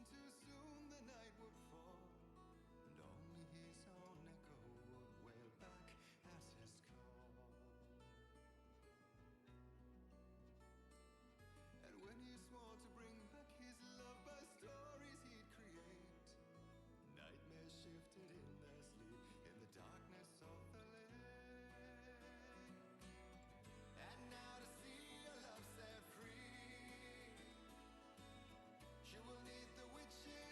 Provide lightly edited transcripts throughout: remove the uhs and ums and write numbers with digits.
too soon the night would fall, and only his own echo would wail back at his call. And when he swore to bring back his love by stories he'd create, nightmares shifted in their sleep in the darkness of the lake. And now to see your love set free, she will need the witching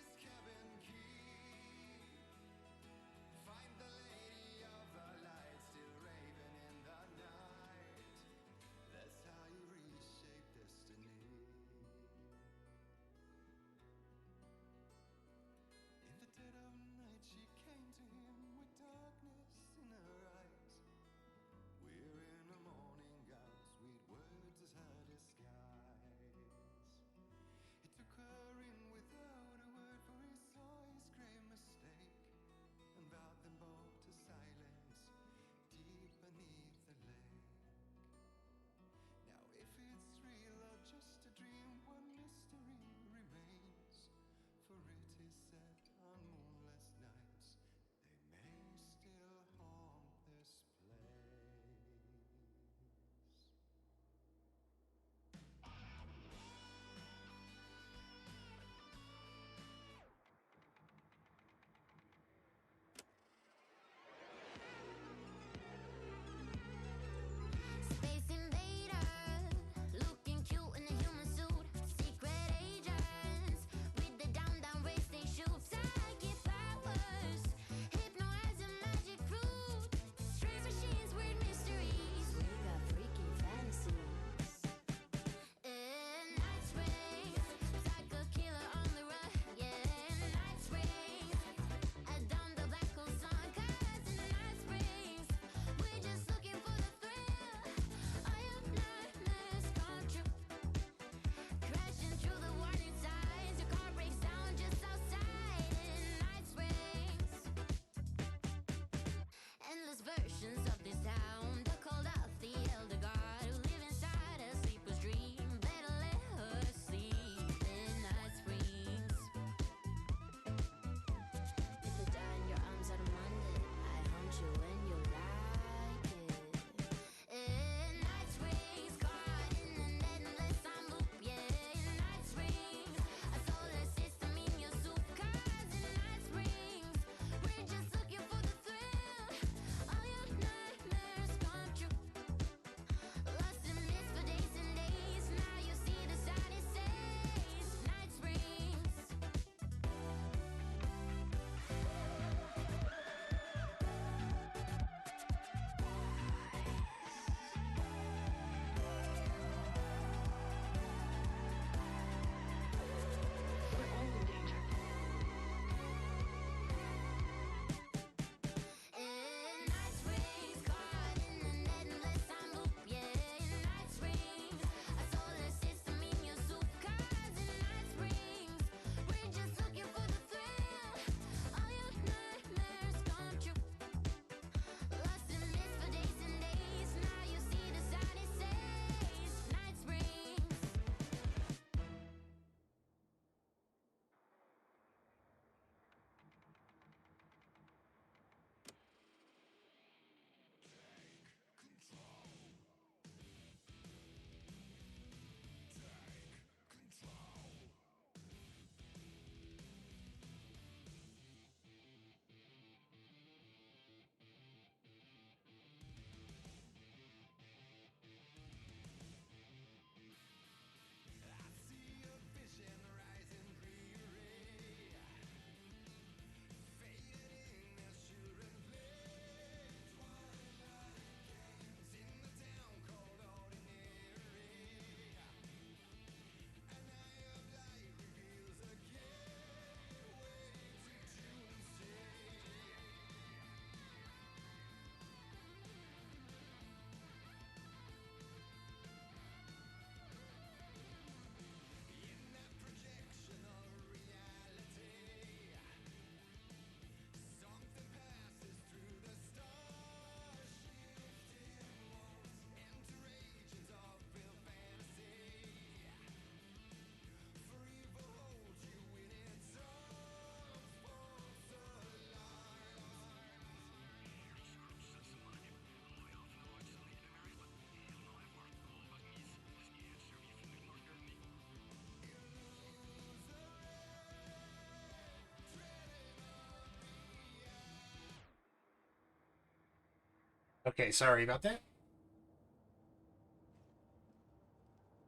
Okay, sorry about that.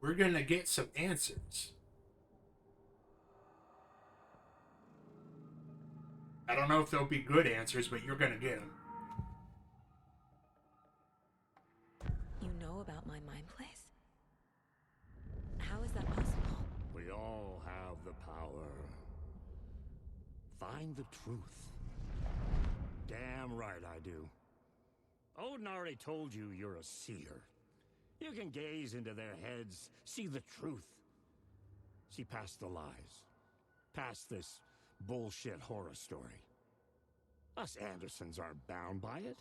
We're gonna get some answers. I don't know if they'll be good answers, but you're gonna get them. You know about my mind place? How is that possible? We all have the power. Find the truth. Damn right I do. Odin already told you you're a seer. You can gaze into their heads, see the truth. See past the lies. Past this bullshit horror story. Us Andersons aren't bound by it.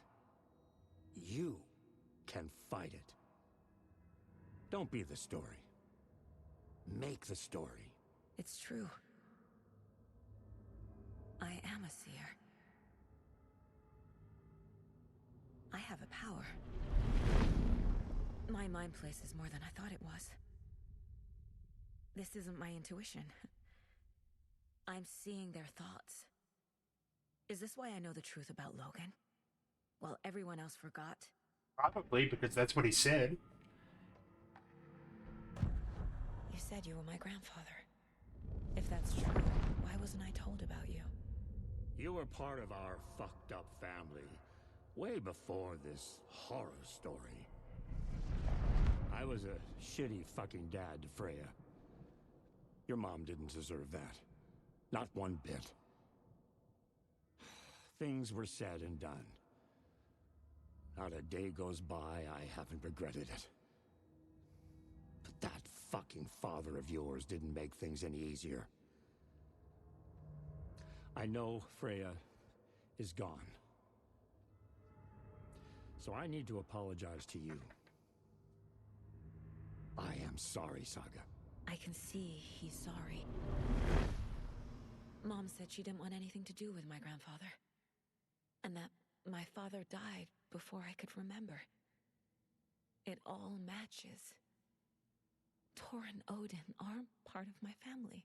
You can fight it. Don't be the story. Make the story. It's true. I am a seer. I have a power. My mind place is more than I thought it was. This isn't my intuition. I'm seeing their thoughts. Is this why I know the truth about Logan? While everyone else forgot? Probably because that's what he said. You said you were my grandfather. If that's true, why wasn't I told about you? You were part of our fucked up family way before this horror story. I was a shitty fucking dad to Freya. Your mom didn't deserve that. Not one bit. Things were said and done. Not a day goes by I haven't regretted it. But that fucking father of yours didn't make things any easier. I know Freya is gone. So I need to apologize to you. I am sorry, Saga. I can see he's sorry. Mom said she didn't want anything to do with my grandfather. And that my father died before I could remember. It all matches. Tor and Odin aren't part of my family.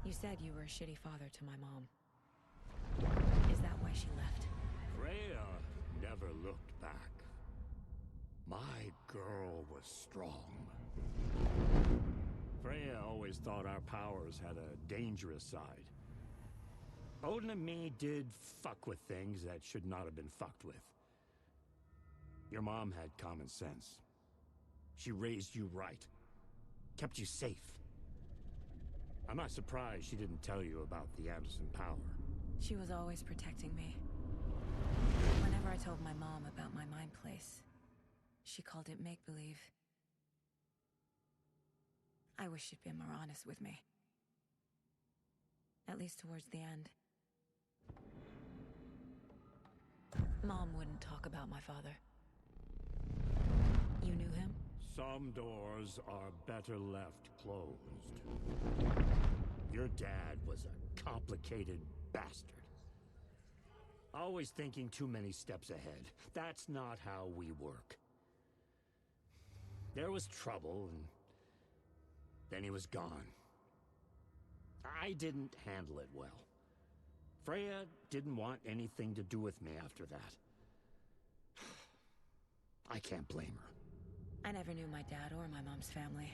You said you were a shitty father to my mom. Is that why she left? Freya never looked back. My girl was strong. Freya always thought our powers had a dangerous side. Odin and me did fuck with things that should not have been fucked with. Your mom had common sense. She raised you right. Kept you safe. I'm not surprised she didn't tell you about the Anderson power. She was always protecting me. Whenever I told my mom about my mind place, she called it make-believe. I wish she'd been more honest with me. At least towards the end. Mom wouldn't talk about my father. You knew him? Some doors are better left closed. Your dad was a complicated bastard. Always thinking too many steps ahead. That's not how we work. There was trouble, and then he was gone. I didn't handle it well. Freya didn't want anything to do with me after that. I can't blame her. I never knew my dad or my mom's family.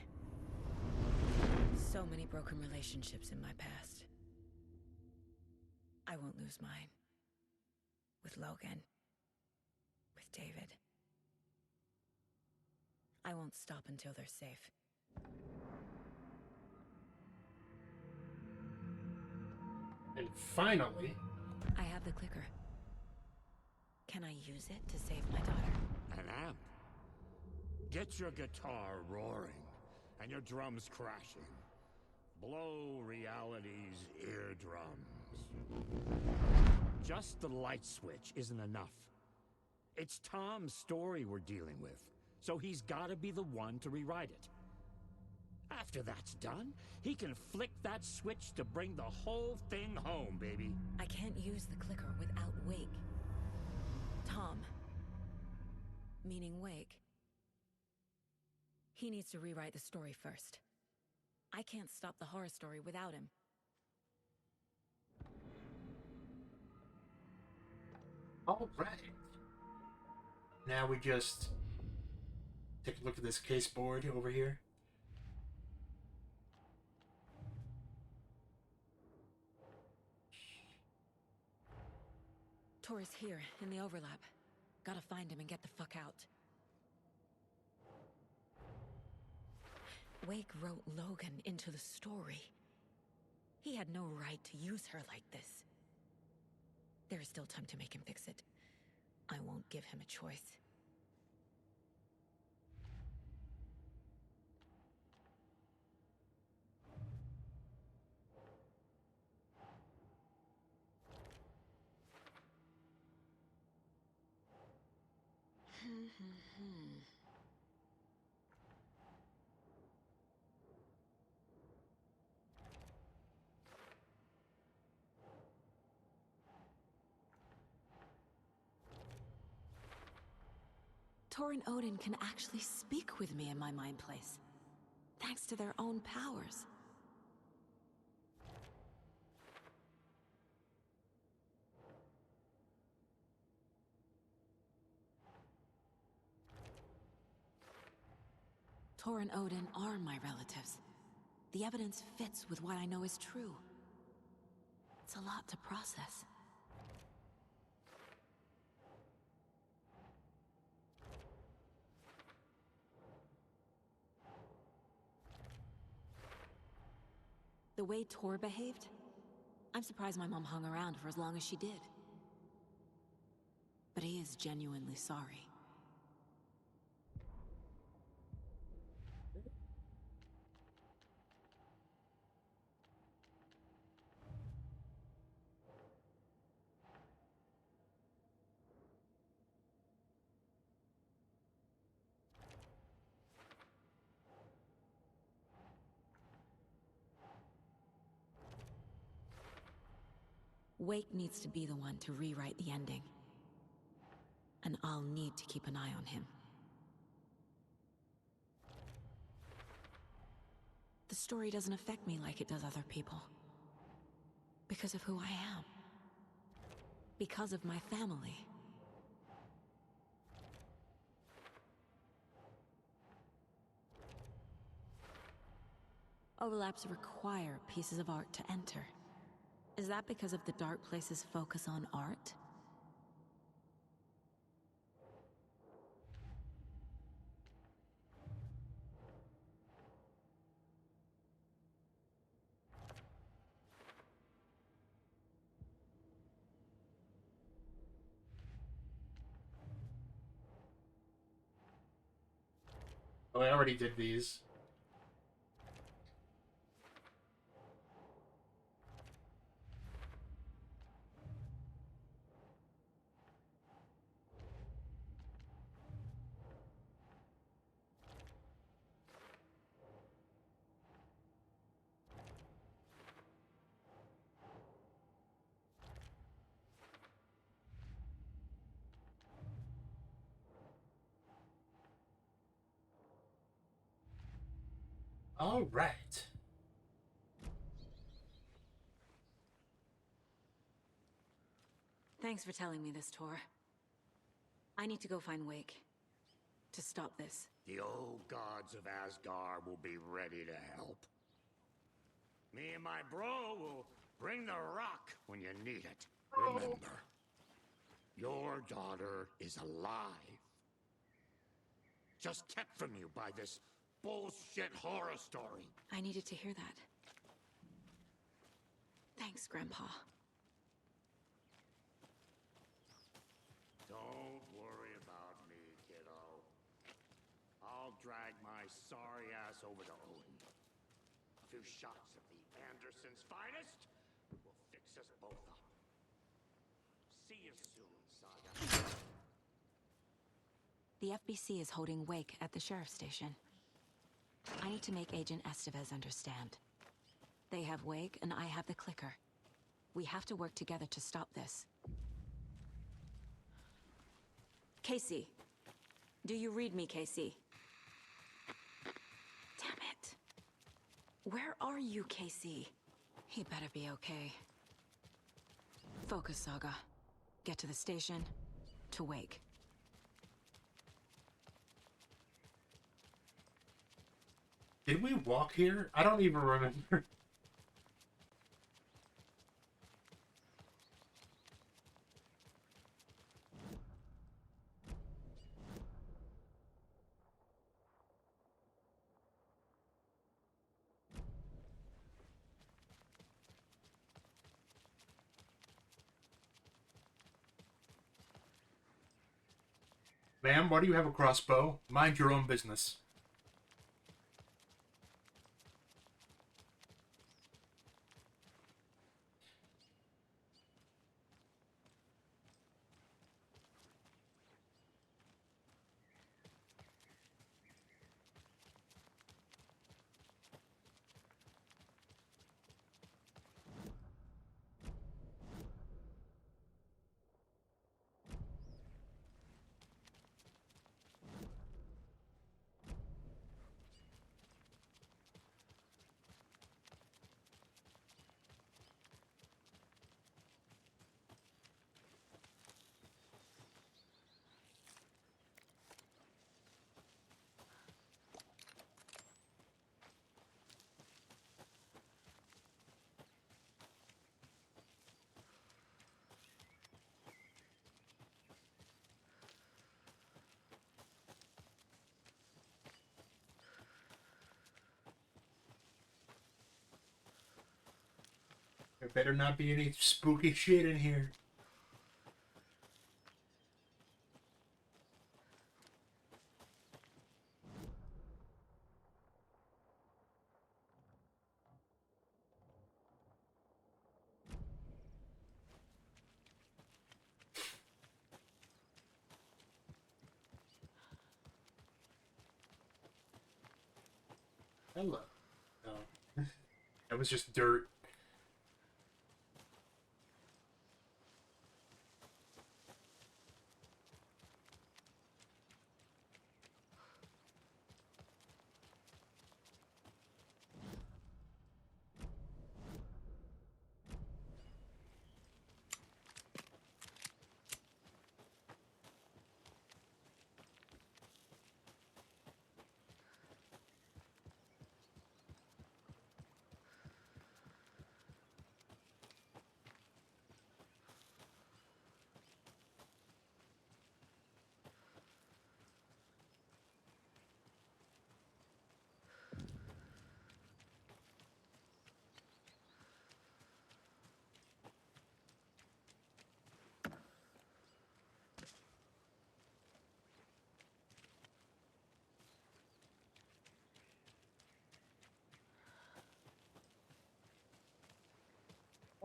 So many broken relationships in my past. I won't lose mine. With Logan. With David. I won't stop until they're safe. And finally, I have the clicker. Can I use it to save my daughter? An amp. Get your guitar roaring and your drums crashing. Blow reality's eardrums. Just the light switch isn't enough. It's Tom's story we're dealing with, so he's gotta be the one to rewrite it. After that's done, he can flick that switch to bring the whole thing home, baby. I can't use the clicker without Wake. Tom. Meaning Wake. He needs to rewrite the story first. I can't stop the horror story without him. All right. Now we just take a look at this case board over here. Tor is here, in the overlap. Gotta find him and get the fuck out. Wake wrote Logan into the story. He had no right to use her like this. There is still time to make him fix it. I won't give him a choice. Tor and Odin can actually speak with me in my mind place, thanks to their own powers. Tor and Odin are my relatives. The evidence fits with what I know is true. It's a lot to process. The way Tor behaved, I'm surprised my mom hung around for as long as she did. But he is genuinely sorry. Wake needs to be the one to rewrite the ending. And I'll need to keep an eye on him. The story doesn't affect me like it does other people. Because of who I am. Because of my family. Overlaps require pieces of art to enter. Is that because of the Dark Place's focus on art? Oh, I already did these. All right. Thanks for telling me this, Tor. I need to go find Wake. To stop this. The old gods of Asgard will be ready to help. Me and my bro will bring the rock when you need it. Remember, your daughter is alive. Just kept from you by this bullshit horror story. I needed to hear that. Thanks, Grandpa. Don't worry about me, kiddo. I'll drag my sorry ass over to Odin. A few shots of the Andersons' finest will fix us both up. See you soon, Saga. The FBC is holding Wake at the sheriff's station. I need to make Agent Estevez understand. They have Wake and I have the clicker. We have to work together to stop this. Casey. Do you read me, Casey? Damn it. Where are you, Casey? He better be okay. Focus, Saga. get to the station, to Wake. Did we walk here? I don't even remember. Ma'am, why do you have a crossbow? Mind your own business. There better not be any spooky shit in here. Hello. No. That was just dirt.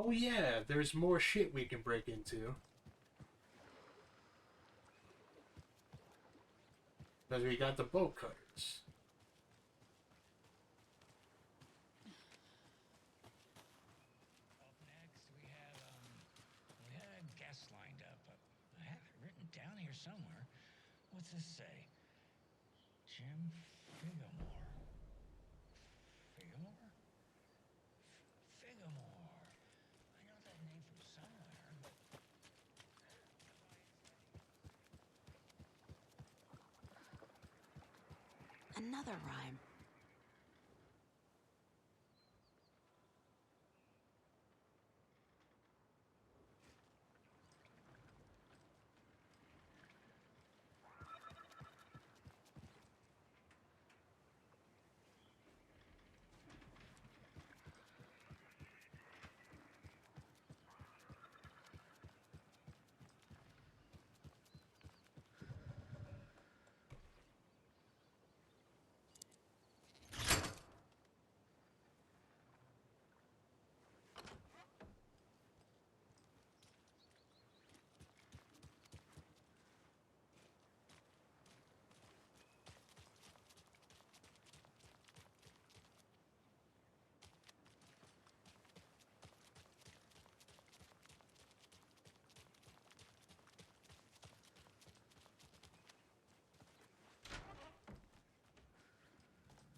Oh yeah, there's more shit we can break into. Because we got the bolt cutters. Up next, we had a guest lined up. I had it written down here somewhere. What's this say? Jim Figamore. Figamore? Figamore. I know that name from somewhere, but... Another rhyme.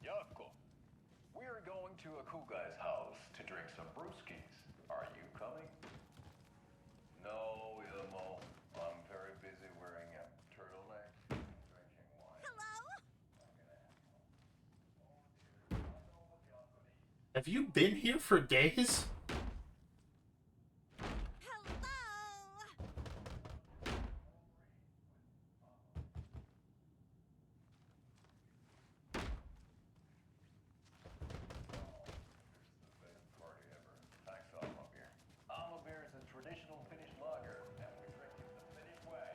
Yako, we're going to Akugai's house to drink some brewskis. Are you coming? No, Ilmo. Have you been here for days? Party ever. Thanks, Alma Beer. Alma Beer is a traditional Finnish lager, and we drink it the Finnish way.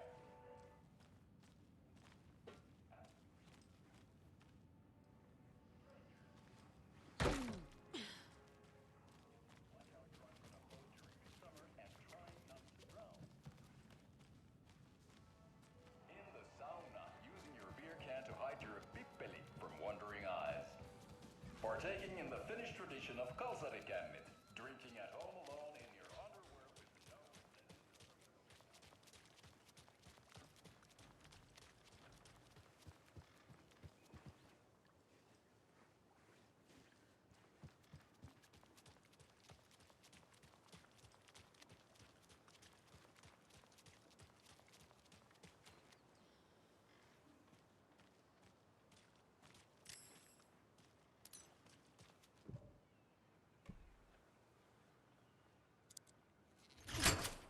In the sauna, using your beer can to hide your pippeli from wandering eyes. Partaking in the Finnish tradition of kalsarikämmit, drinking at home alone in your underwear with no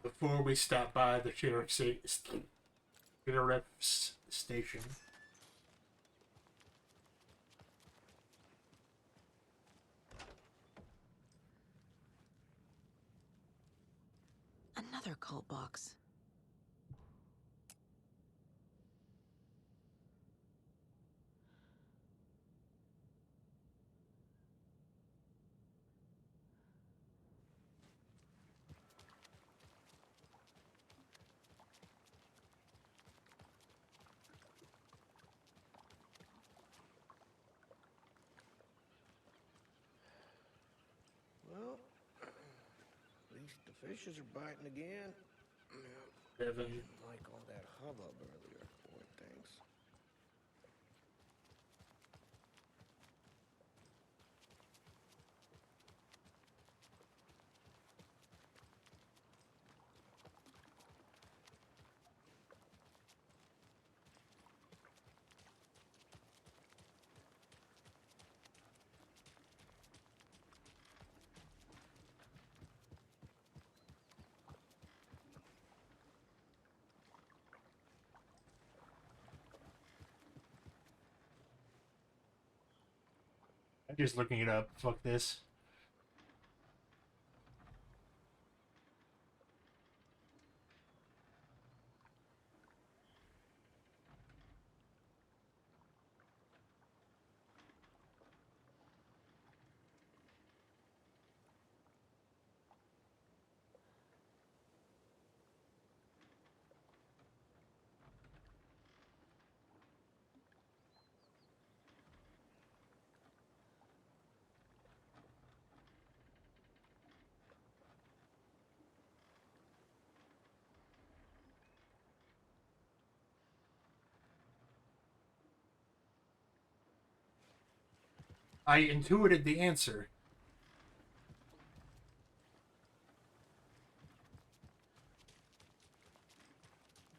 Before we stop by the sheriff's station. Another cult box. Well, at least the fishes are biting again. Devin. Didn't like all that hubbub earlier, boy, thanks. I'm just looking it up. Fuck this. I intuited the answer.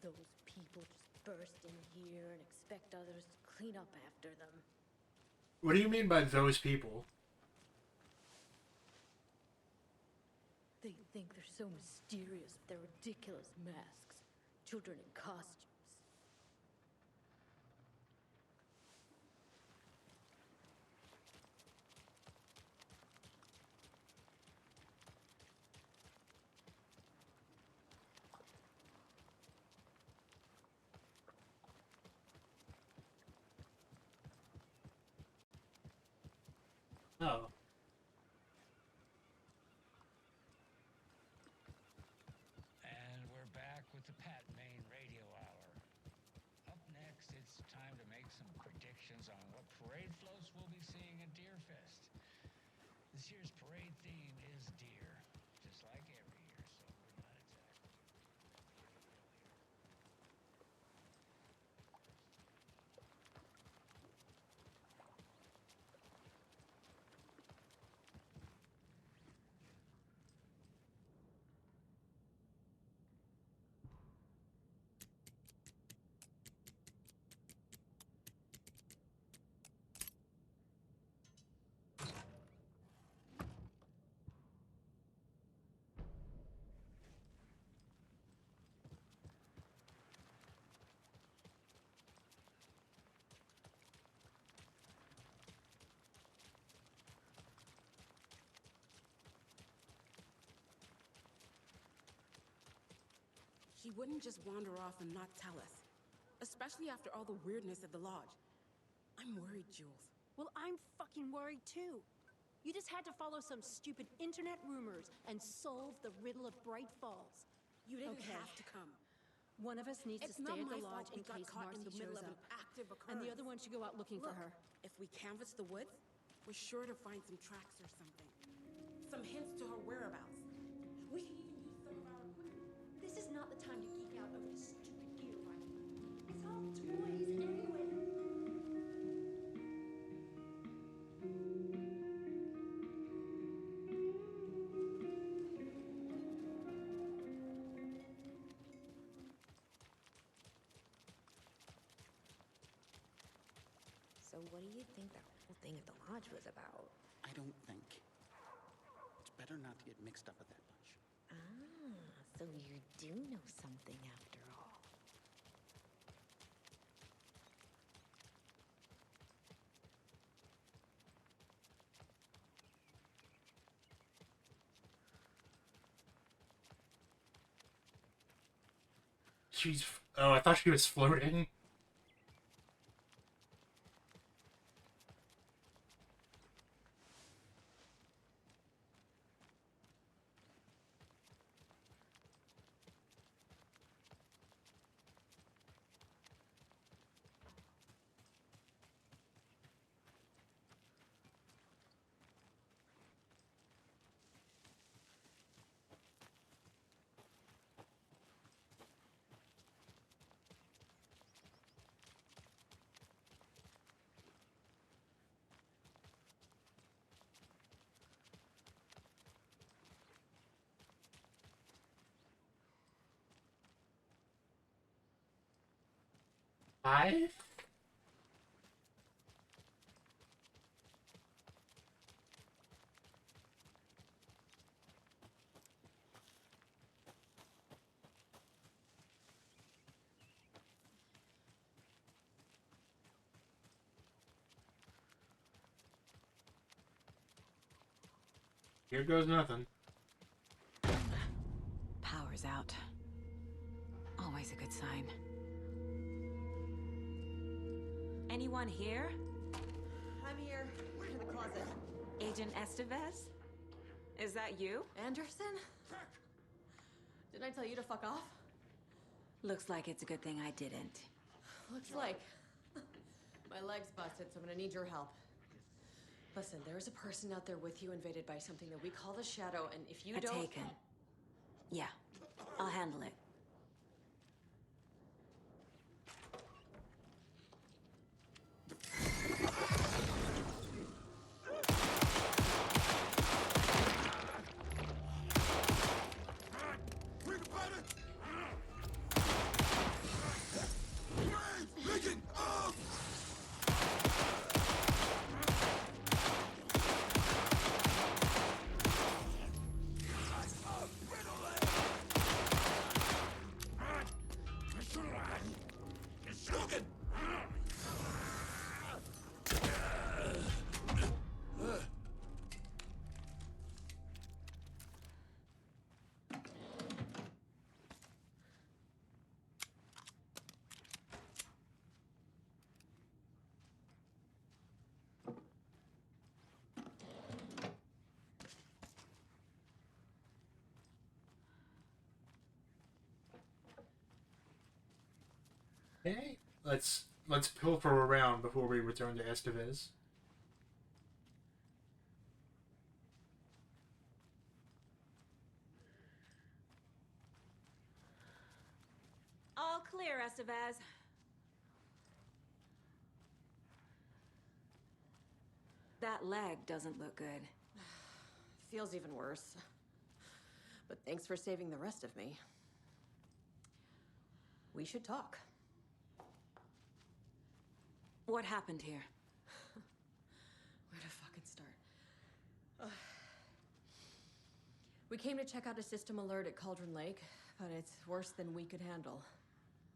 Those people just burst in here and expect others to clean up after them. What do you mean by those people? They think they're so mysterious with their ridiculous masks. Children in costumes. Oh. And we're back with the Pat Main Radio Hour. Up next, it's time to make some predictions on what parade floats we'll be seeing at Deerfest. This year's parade theme is deer, just like every year, so we're not exactly. he wouldn't just wander off and not tell us. Especially after all the weirdness at the lodge. I'm worried, Jules. Well, I'm fucking worried too. You just had to follow some stupid internet rumors and solve the riddle of Bright Falls. You didn't have to come. One of us needs to It's stay not at my the fault lodge we in got case caught in Marcy the middle shows of an up. active occurrence. And the other one should go out looking for her. If we canvass the woods, we're sure to find some tracks or something. Some hints to her whereabouts. We can even use some of our equipment. This is not the time to geek out over this stupid gear, Riley. It's all toys anyway. So what do you think that whole thing at the lodge was about? I don't think. It's better not to get mixed up with that bunch. Ah, so you do know something after all. She's... Oh, I thought she was floating. Five? Here goes nothing. Power's out. Always a good sign. Anyone here? I'm here, in the closet. Agent Estevez? Is that you? Anderson? Didn't I tell you to fuck off? Looks like it's a good thing I didn't. Looks like. My leg's busted, so I'm gonna need your help. Listen, there is a person out there with you invaded by something that we call the Shadow, and if you don't... Taken. Yeah, I'll handle it. Okay, let's pilfer around before we return to Estevez. All clear, Estevez. That leg doesn't look good. Feels even worse. But thanks for saving the rest of me. We should talk. What happened here? Where to fucking start? We came to check out a system alert at Cauldron Lake, but it's worse than we could handle.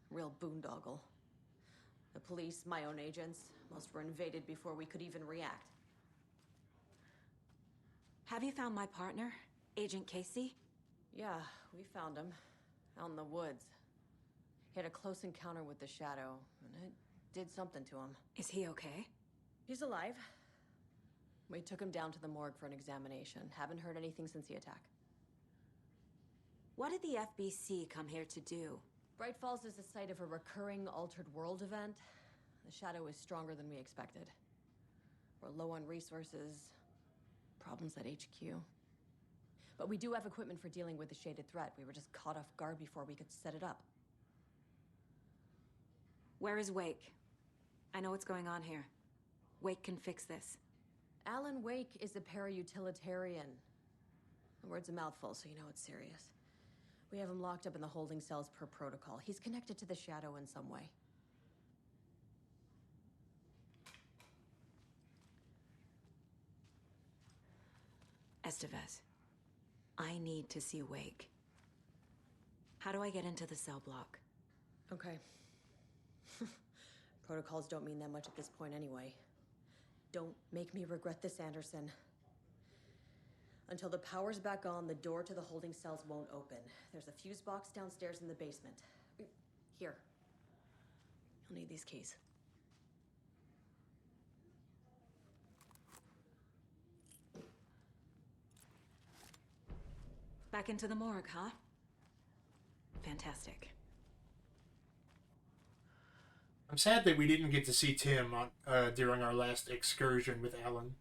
Real boondoggle. The police, my own agents, most were invaded before we could even react. Have you found my partner, Agent Casey? Yeah, we found him. Out in the woods. He had a close encounter with the Shadow, and it did something to him. Is he okay? He's alive. We took him down to the morgue for an examination. Haven't heard anything since the attack. What did the FBC come here to do? Bright Falls is the site of a recurring Altered World event. The Shadow is stronger than we expected. We're low on resources, problems at HQ. But we do have equipment for dealing with the shaded threat. We were just caught off guard before we could set it up. Where is Wake? I know what's going on here. Wake can fix this. Alan Wake is a para-utilitarian. The word's a mouthful, so you know it's serious. We have him locked up in the holding cells per protocol. He's connected to the Shadow in some way. Estevez, I need to see Wake. How do I get into the cell block? Okay. Protocols don't mean that much at this point anyway. Don't make me regret this, Anderson. Until the power's back on, the door to the holding cells won't open. There's a fuse box downstairs in the basement. Here. You'll need these keys. Back into the morgue, huh? Fantastic. I'm sad that we didn't get to see Tim on during our last excursion with Alan.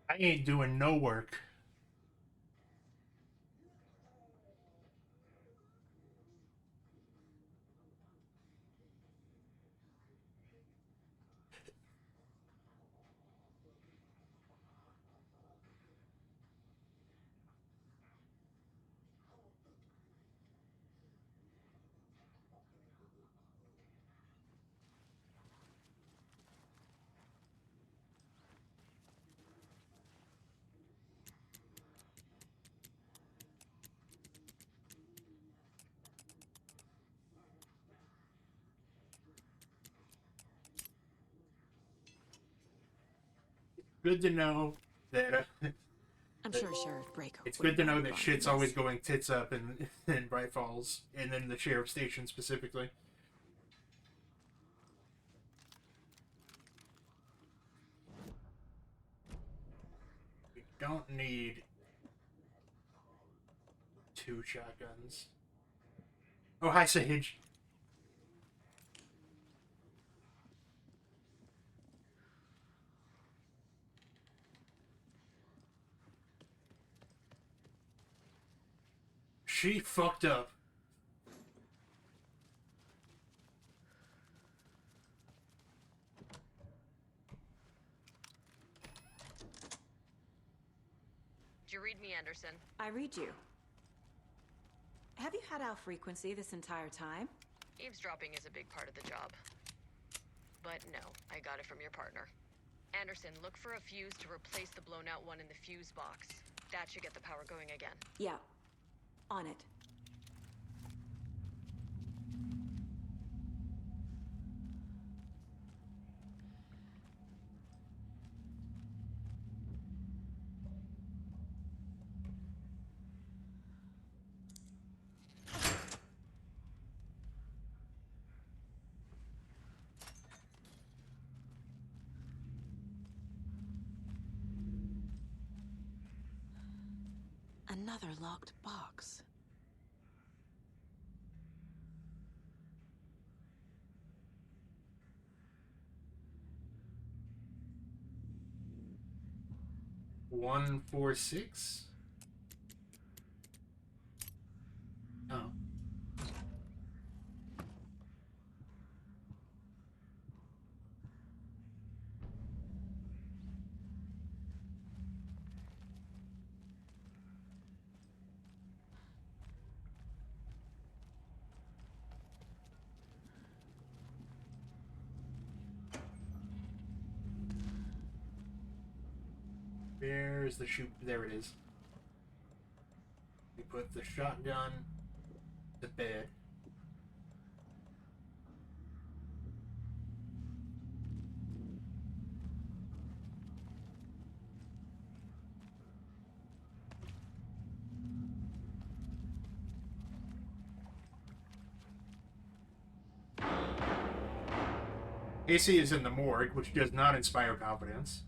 I ain't doing no work. Good to know that. I'm sure Sheriff Braco. It's good to know that shit's always going tits up in Bright Falls, and then the sheriff station specifically. We don't need 2 shotguns. Oh, hi, Sage. She fucked up. Did you read me, Anderson? I read you. Have you had our frequency this entire time? Eavesdropping is a big part of the job. But no, I got it from your partner. Anderson, look for a fuse to replace the blown out one in the fuse box. That should get the power going again. Yeah. On it. Another locked box. One, 4, 6. Oh. Where's the shoot? There it is. We put the shotgun to bed. Casey is in the morgue, which does not inspire confidence.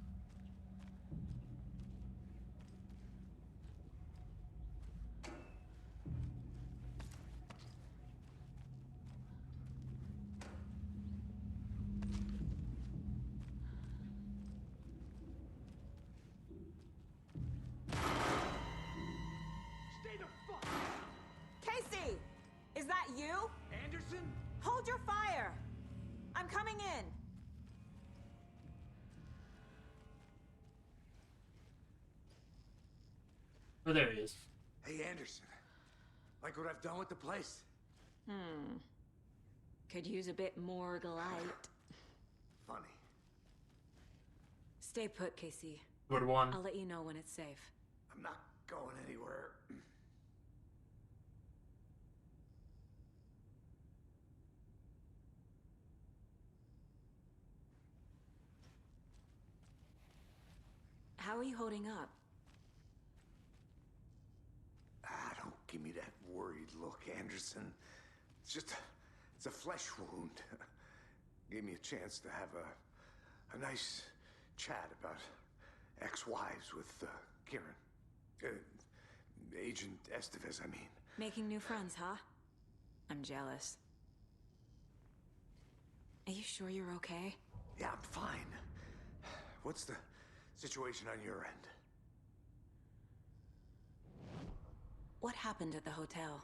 Casey! Is that you? Anderson? Hold your fire! I'm coming in! Oh, there he is. Hey, Anderson. Like what I've done with the place? Could use a bit more light. Funny. Stay put, Casey. Good one. I'll let you know when it's safe. I'm not going anywhere. How are you holding up? Don't give me that worried look, Anderson. It's a flesh wound. Gave me a chance to have a nice chat about ex-wives with Kieran. Agent Estevez, I mean. Making new friends, huh? I'm jealous. Are you sure you're okay? Yeah, I'm fine. What's the situation on your end? What happened at the hotel?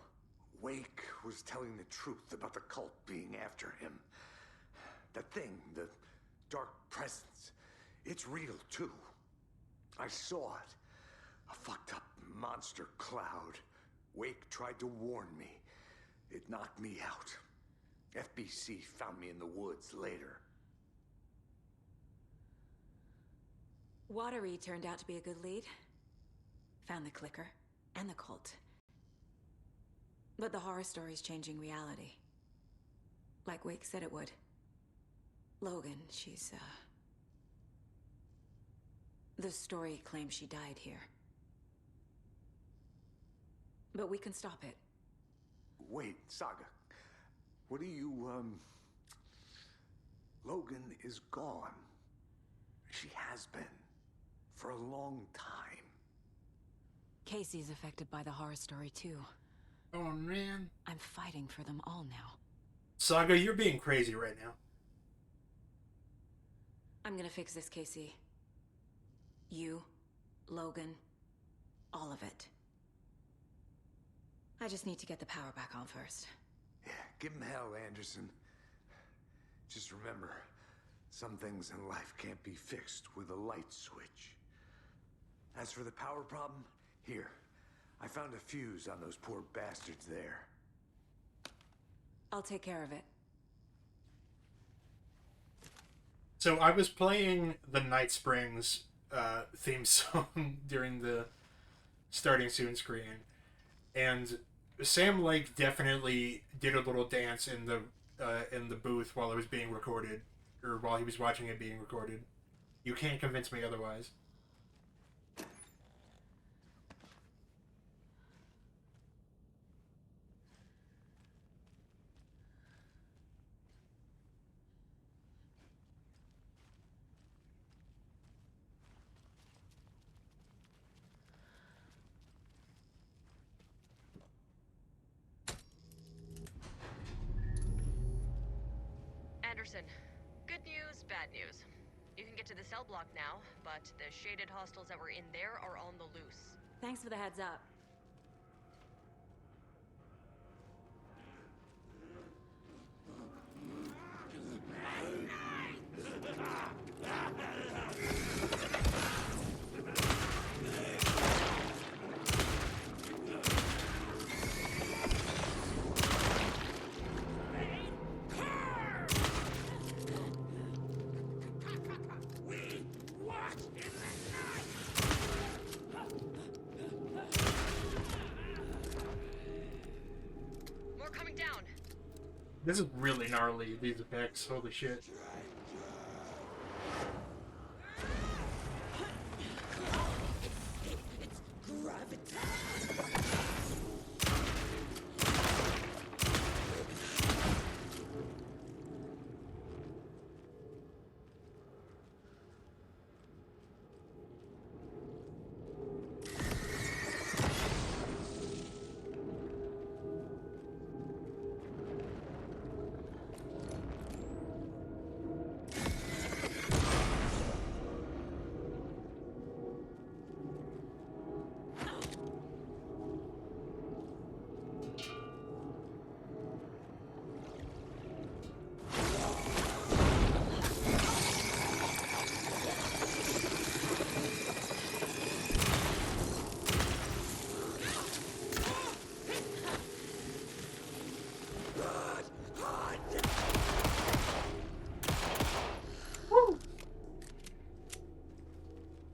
Wake was telling the truth about the cult being after him. That thing, the dark presence, it's real too. I saw it. A fucked up monster cloud. Wake tried to warn me. It knocked me out. FBC found me in the woods later. Watery turned out to be a good lead. Found the clicker and the cult. But the horror story's changing reality. Like Wake said it would. Logan, she's, the story claims she died here. But we can stop it. Wait, Saga. What do you, Logan is gone. She has been. For a long time. Casey's affected by the horror story, too. Oh, man. I'm fighting for them all now. Saga, you're being crazy right now. I'm gonna fix this, Casey. You, Logan, all of it. I just need to get the power back on first. Yeah, give him hell, Anderson. Just remember, some things in life can't be fixed with a light switch. As for the power problem, here. I found a fuse on those poor bastards there. I'll take care of it. So I was playing the Night Springs theme song during the starting soon screen, and Sam Lake definitely did a little dance in the booth while it was being recorded, or while he was watching it being recorded. You can't convince me otherwise. Anderson. Good news, bad news. You can get to the cell block now, but the shaded hostiles that were in there are on the loose. Thanks for the heads up. This is really gnarly, these effects. Holy shit.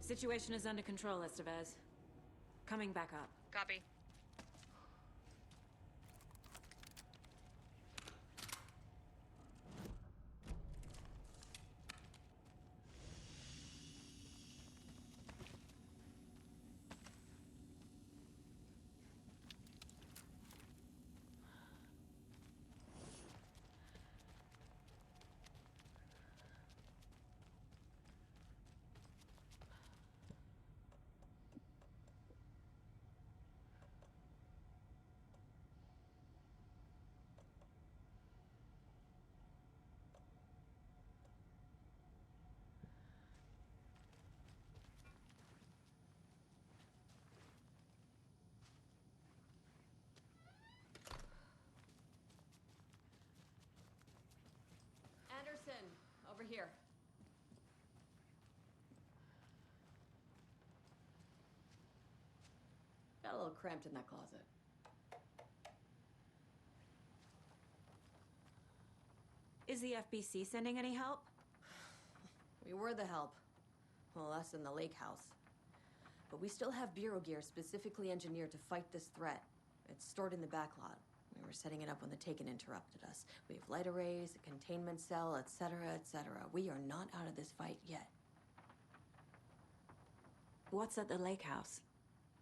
Situation is under control, Estevez. Coming back up. Copy. Anderson, over here. Got a little cramped in that closet. Is the FBC sending any help? We were the help. Well, us in the lake house. But we still have Bureau gear specifically engineered to fight this threat. It's stored in the backlot. We were setting it up when the Taken interrupted us. We have light arrays, a containment cell, etc., etc. We are not out of this fight yet. What's at the lake house?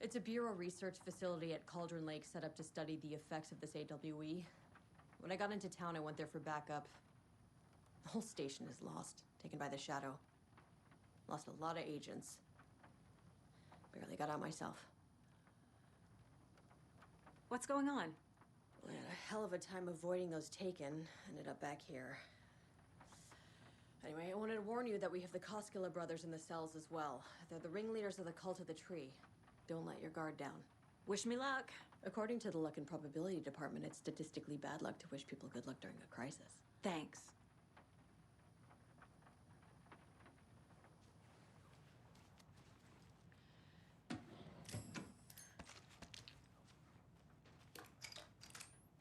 It's a Bureau research facility at Cauldron Lake set up to study the effects of this AWE. When I got into town, I went there for backup. The whole station is lost, taken by the Shadow. Lost a lot of agents. Barely got out myself. What's going on? We had a hell of a time avoiding those Taken. Ended up back here. Anyway, I wanted to warn you that we have the Koskela brothers in the cells as well. They're the ringleaders of the Cult of the Tree. Don't let your guard down. Wish me luck. According to the Luck and Probability Department, it's statistically bad luck to wish people good luck during a crisis. Thanks.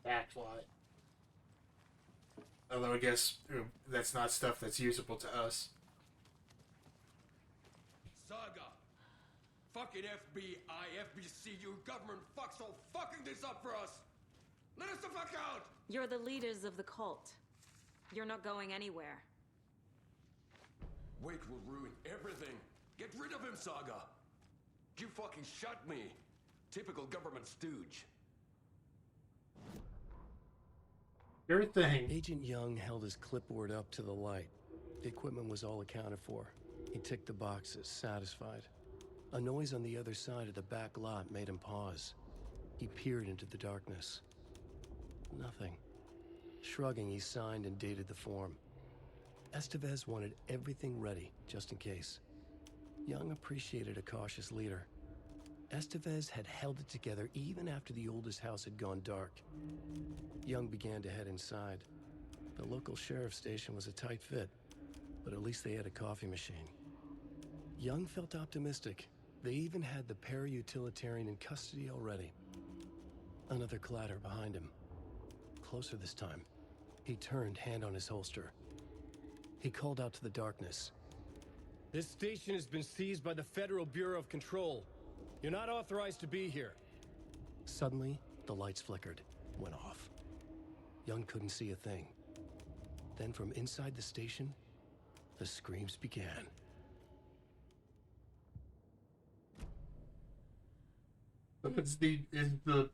Backlot. Although I guess that's not stuff that's usable to us. Saga! Fucking FBI, FBC, you government fucks all fucking this up for us! Let us the fuck out! You're the leaders of the cult. You're not going anywhere. Wake will ruin everything. Get rid of him, Saga! You fucking shot me! Typical government stooge. Your thing. Agent Young held his clipboard up to the light. The equipment was all accounted for. He ticked the boxes, satisfied. A noise on the other side of the back lot made him pause. He peered into the darkness. Nothing. Shrugging, he signed and dated the form. Estevez wanted everything ready, just in case. Young appreciated a cautious leader. Estevez had held it together even after the oldest house had gone dark. Young began to head inside. The local sheriff's station was a tight fit, but at least they had a coffee machine. Young felt optimistic. They even had the para-utilitarian in custody already. Another clatter behind him. Closer this time. He turned, hand on his holster. He called out to the darkness. This station has been seized by the Federal Bureau of Control. You're not authorized to be here. Suddenly, the lights flickered, went off. Young couldn't see a thing. Then from inside the station, the screams began. Is the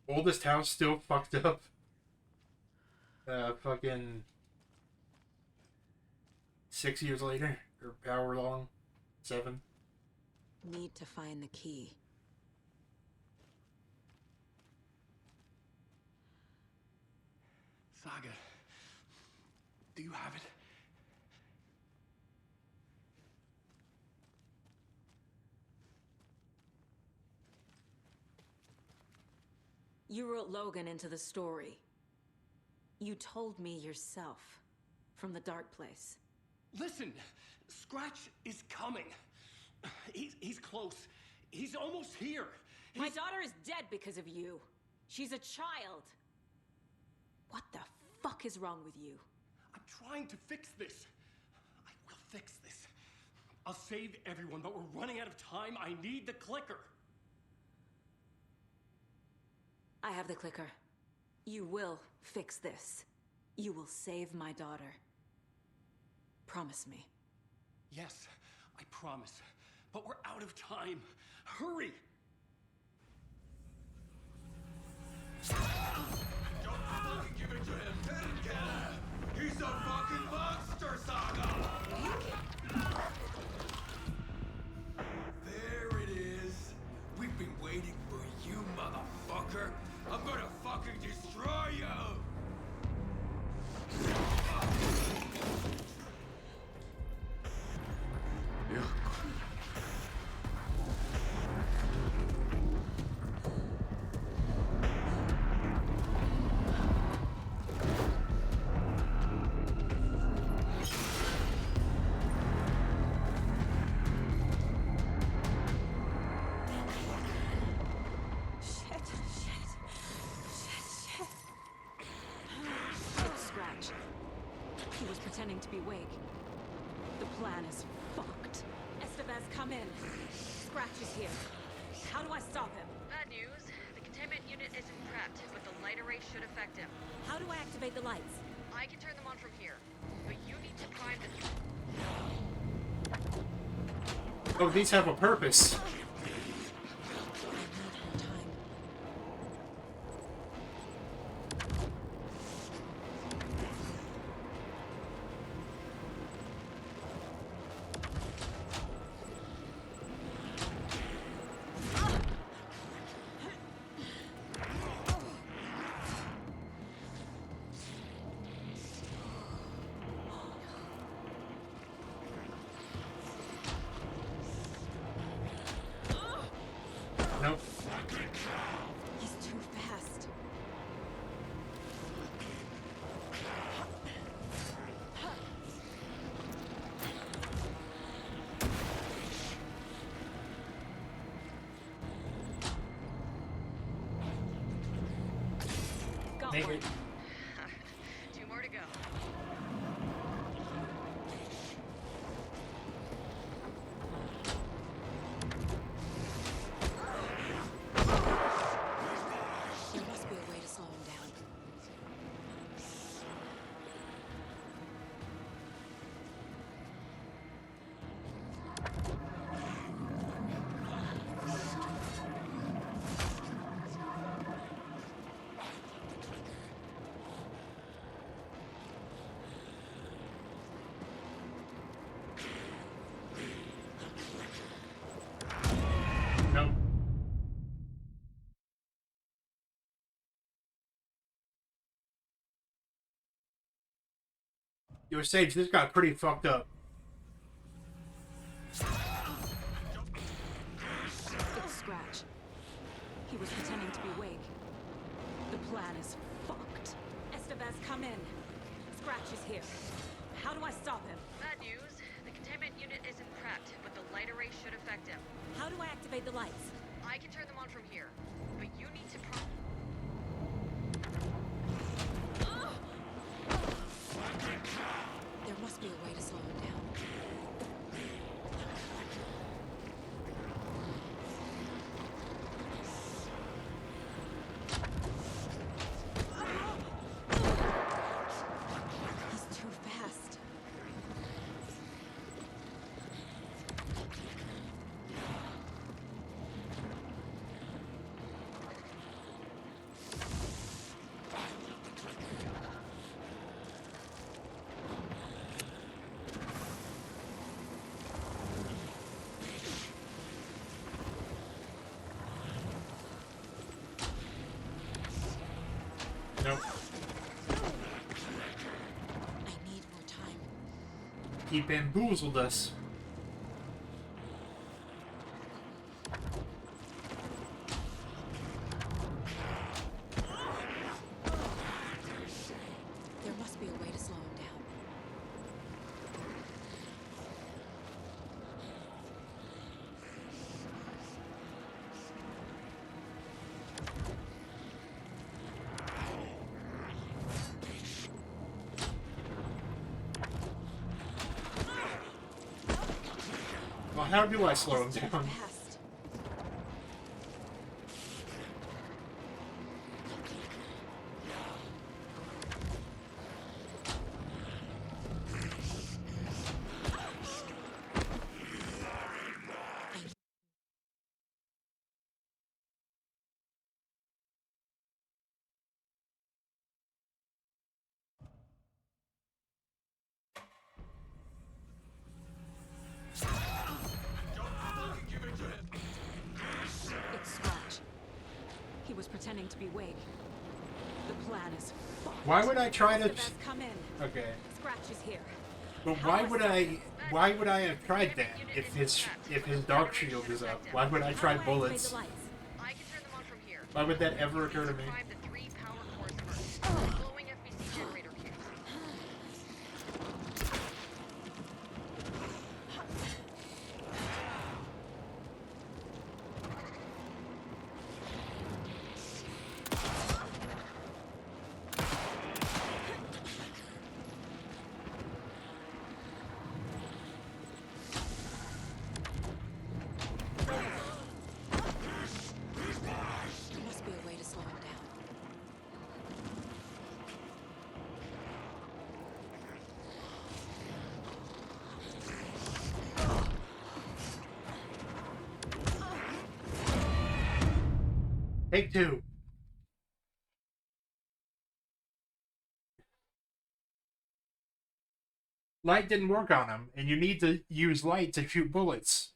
oldest house still fucked up? Fucking 6 years later, or however long, 7. Need to find the key. Saga, do you have it? You wrote Logan into the story. You told me yourself. From the dark place. Listen, Scratch is coming. He's close. He's almost here. My daughter is dead because of you. She's a child. What the fuck is wrong with you? I'm trying to fix this. I will fix this. I'll save everyone, but we're running out of time. I need the clicker. I have the clicker. You will fix this. You will save my daughter. Promise me. Yes, I promise. But we're out of time. Hurry! Don't fucking give it to him! Let him get him! He's a fucking monster, Saga! There it is! We've been waiting for you, motherfucker! I'm gonna fucking destroy you! Pretending to be Wake. The plan is fucked. Estevez, come in. Scratch is here. How do I stop him? Bad news. The containment unit isn't prepped, but the light array should affect him. How do I activate the lights? I can turn them on from here, but you need to prime the... Oh, these have a purpose. Nope. He's too fast. Got Make one. it. 2 more to go. There must be a way to slow him down. Yo, Sage, this got pretty fucked up. It's Scratch. He was pretending to be Wake. The plan is fucked. Estevez, come in. Scratch is here. How do I stop him? Bad news. The containment unit isn't prepped, but the light array should affect him. How do I activate the lights? I can turn them on from here, but you need to There must be a way to slow him down. He's too fast. Nope. I need more time. He bamboozled us. There must be a way to slow him down. Well, how do I slow him down? Fast. It's Scratch. He was pretending to be Wake. The plan is fucked. Why would I try to? Estevez, come in. Okay. Scratch is here. But why would I? Why would I have tried that if his dark shield is up? Why would I try bullets? I can turn them on from here. Why would that ever occur to me? Drive the 3 power cores first. Glowing FBC generator cubes. There must be a way to slow him down. Take two. Light didn't work on him, and you need to use light to shoot bullets.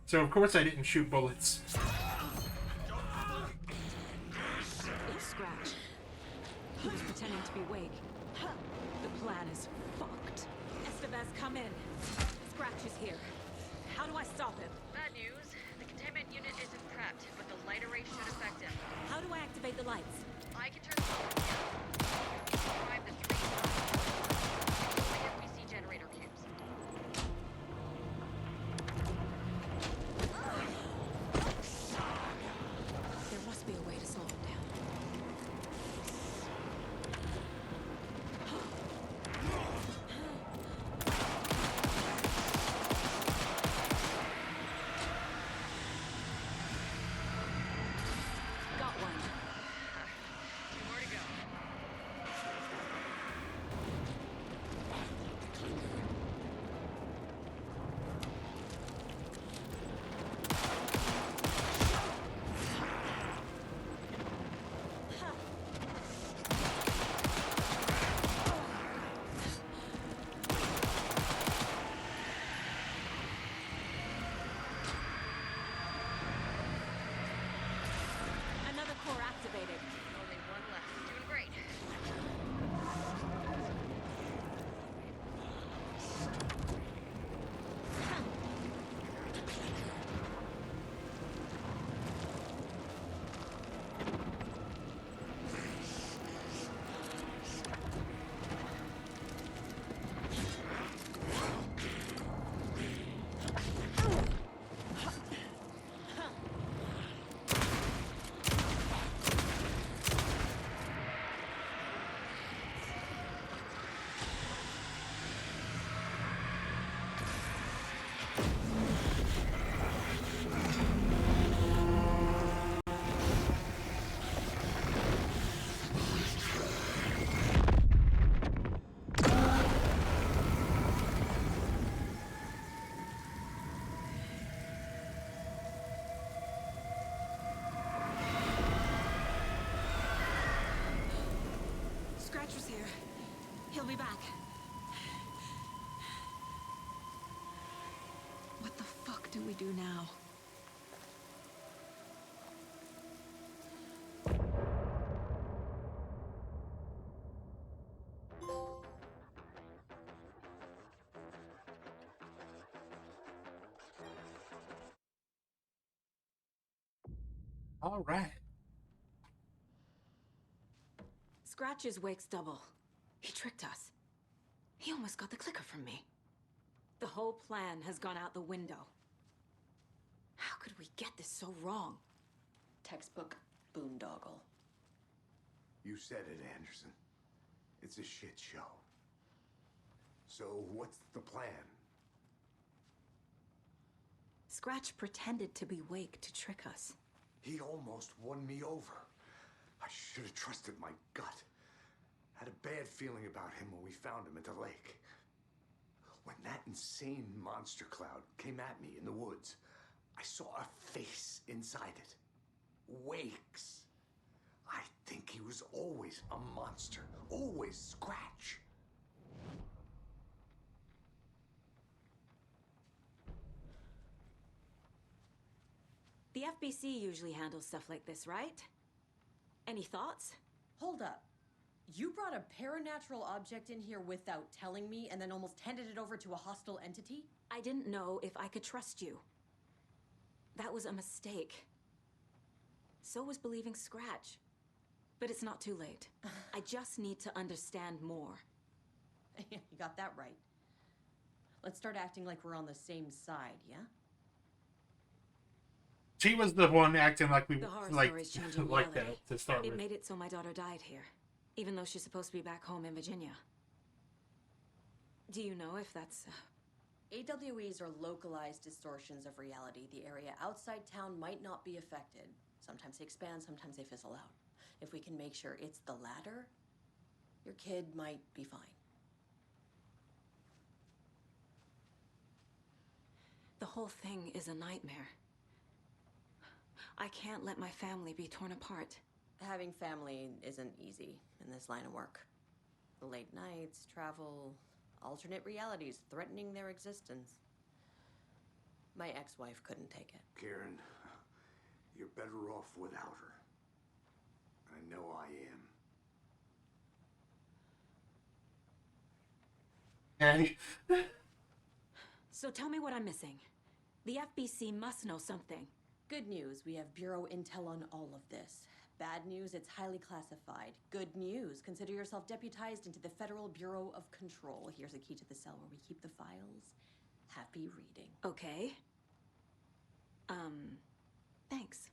So of course I didn't shoot bullets. It's Scratch. He was pretending to be Wake. The plan is fucked. Estevez, come in. Scratch is here. How do I stop him? Bad news. The containment unit isn't prepped, but the light array should affect him. How do I activate the lights? I can turn them on from here. Drive the 3 glowing FBC generator cubes. There must be a way to slow him down. Got one. 2 more to go. be back. What the fuck do we do now? All right. Scratch's wake's double. He tricked us. He almost got the clicker from me. The whole plan has gone out the window. How could we get this so wrong? Textbook boondoggle. You said it, Anderson. It's a shit show. So what's the plan? Scratch pretended to be Wake to trick us. He almost won me over. I should have trusted my gut. Had a bad feeling about him when we found him at the lake. When that insane monster cloud came at me in the woods, I saw a face inside it. Wake's. I think he was always a monster. Always Scratch. The FBC usually handles stuff like this, right? Any thoughts? Hold up. You brought a paranatural object in here without telling me and then almost handed it over to a hostile entity? I didn't know if I could trust you. That was a mistake. So was believing Scratch. But it's not too late. I just need to understand more. You got that right. Let's start acting like we're on the same side, yeah? She was the one acting like we The horror like story's changing like reality. that to start It with. made it so my daughter died here, even though she's supposed to be back home in Virginia. Do you know if that's... AWEs are localized distortions of reality. The area outside town might not be affected. Sometimes they expand, sometimes they fizzle out. If we can make sure it's the latter, your kid might be fine. The whole thing is a nightmare. I can't let my family be torn apart. Having family isn't easy in this line of work. The late nights, travel, alternate realities threatening their existence. My ex-wife couldn't take it. Karen, you're better off without her. I know I am. Hey. So tell me what I'm missing. The FBC must know something. Good news, we have Bureau intel on all of this. Bad news, it's highly classified. Good news, consider yourself deputized into the Federal Bureau of Control. Here's a key to the cell where we keep the files. Happy reading. Okay. Thanks.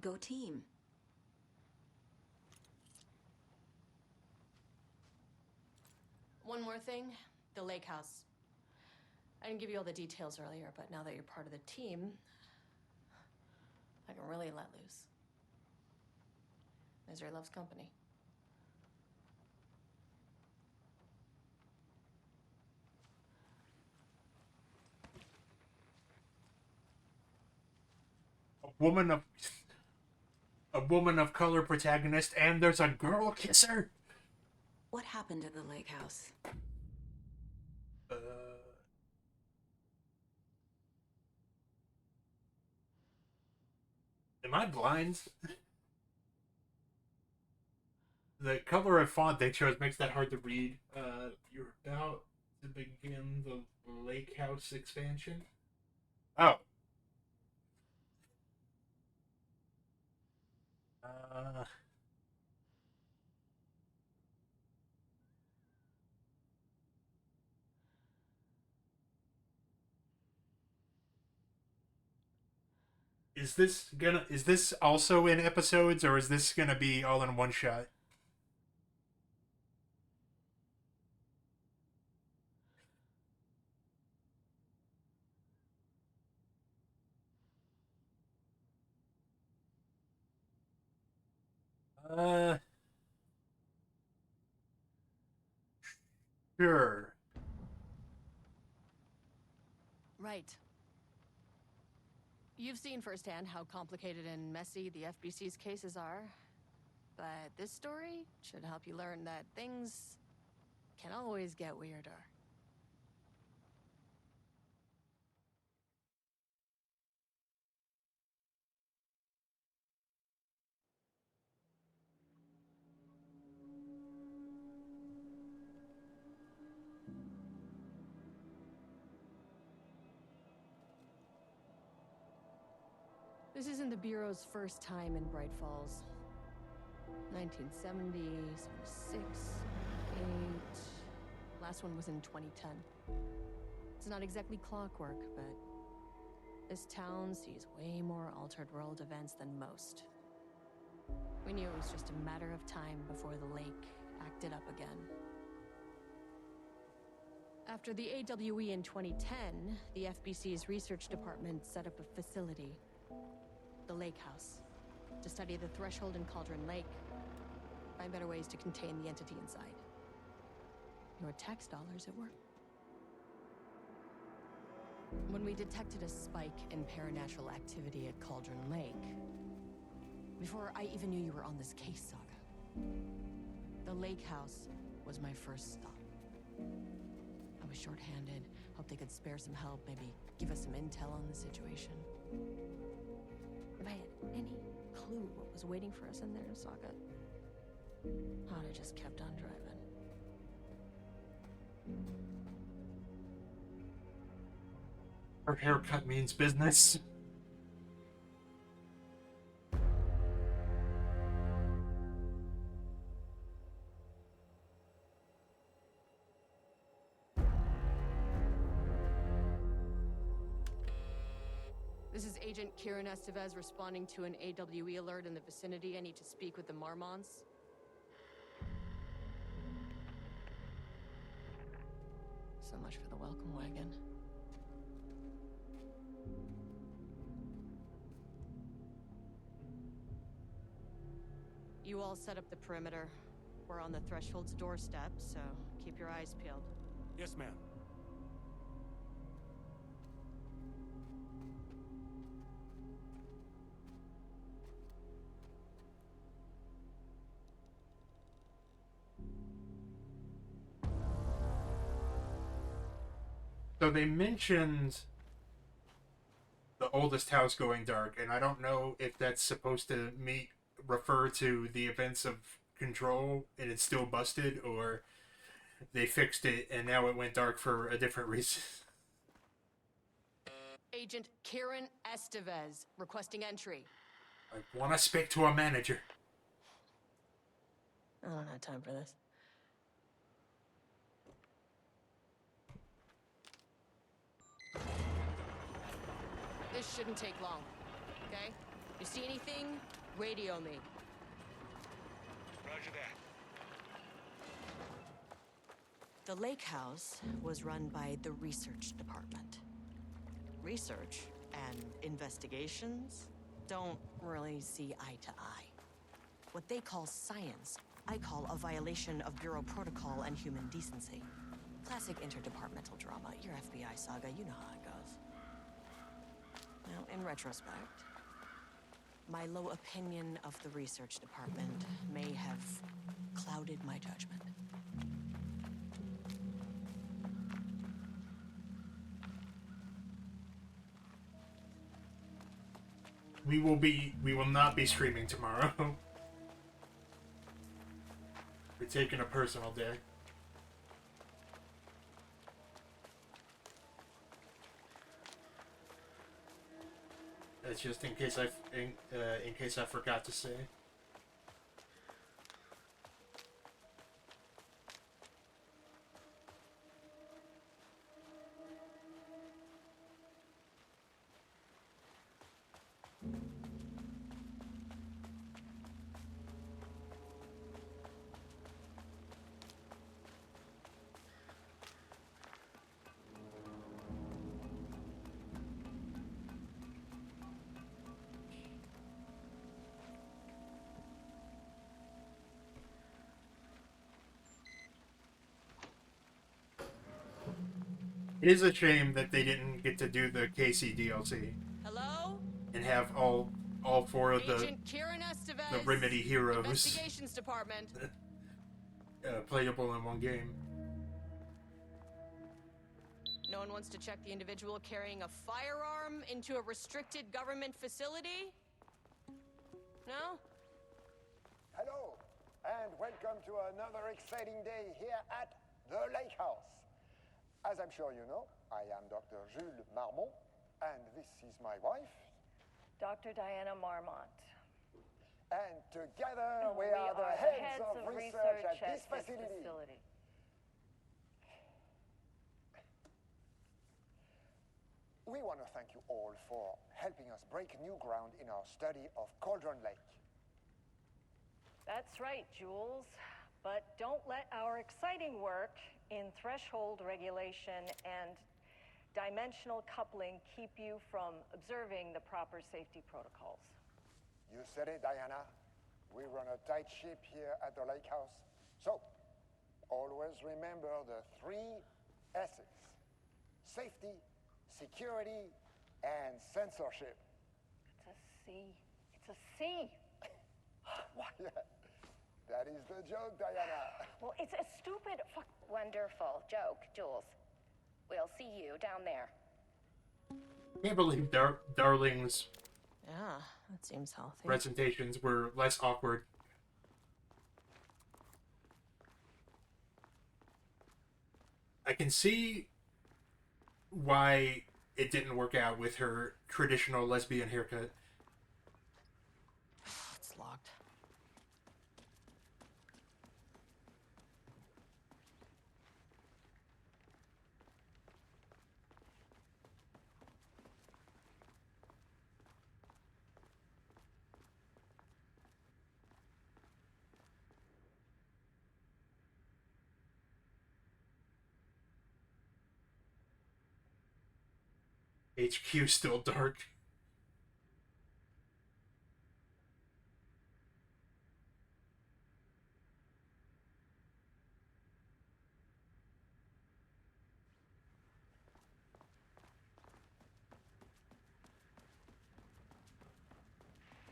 Go team. One more thing, the lake house. I didn't give you all the details earlier, but now that you're part of the team, I can really let loose. Misery loves company. A woman of color protagonist, and there's a girl kisser. What happened at the lake house? Am I blind? The color of font they chose makes that hard to read. You're about to begin the lake house expansion. Oh. Is this also in episodes, or is this gonna be all in one shot? Sure. Right. You've seen firsthand how complicated and messy the FBC's cases are. But this story should help you learn that things can always get weirder. This isn't the Bureau's first time in Bright Falls. 1970, 76, 8... Last one was in 2010. It's not exactly clockwork, but this town sees way more altered world events than most. We knew it was just a matter of time before the lake acted up again. After the AWE in 2010, the FBC's research department set up a facility, the Lake House, to study the threshold in Cauldron Lake, find better ways to contain the entity inside. Your tax dollars at work. When we detected a spike in paranatural activity at Cauldron Lake, before I even knew you were on this case, Saga, the Lake House was my first stop. I was short-handed, hoped they could spare some help, maybe give us some intel on the situation. If I had any clue what was waiting for us in there, Saga, I'd have just kept on driving. Her haircut means business. This is Agent Kieran Estevez responding to an AWE alert in the vicinity. I need to speak with the Marmons. So much for the welcome wagon. You all set up the perimeter. We're on the Threshold's doorstep, so keep your eyes peeled. Yes, ma'am. So they mentioned the oldest house going dark, and I don't know if that's supposed to refer to the events of Control and it's still busted, or they fixed it and now it went dark for a different reason. Agent Kieran Estevez requesting entry. I want to speak to a manager. I don't have time for this. This shouldn't take long, okay? You see anything? Radio me. Roger that. The Lake House was run by the research department. Research and investigations don't really see eye to eye. What they call science, I call a violation of Bureau protocol and human decency. Classic interdepartmental drama. Your FBI saga, you know how it goes. Now, in retrospect, my low opinion of the research department may have clouded my judgment. We will not be streaming tomorrow. We're taking a personal day. That's just in case I forgot to say. It is a shame that they didn't get to do the Casey DLC. Hello? And have all all four of the Agent Kieran Estevez, the Remedy heroes Investigations Department. playable in one game. No one wants to check the individual carrying a firearm into a restricted government facility? No? Hello, and welcome to another exciting day here at the Lake House. As I'm sure you know, I am Dr. Jules Marmont, and this is my wife, Dr. Diana Marmont. And together we are the heads of research at this facility. We want to thank you all for helping us break new ground in our study of Cauldron Lake. That's right, Jules. But don't let our exciting work in threshold regulation and dimensional coupling keep you from observing the proper safety protocols. You said it, Diana. We run a tight ship here at the Lake House. So, always remember the 3 S's. Safety, security, and censorship. It's a C. It's a C. What? Yeah. That is the joke, Diana. Well, it's a stupid fuck. Wonderful joke, Jules. We'll see you down there. Can't believe Darling's Yeah, that seems healthy. presentations were less awkward. I can see why it didn't work out with her traditional lesbian haircut. It's locked. HQ still dark.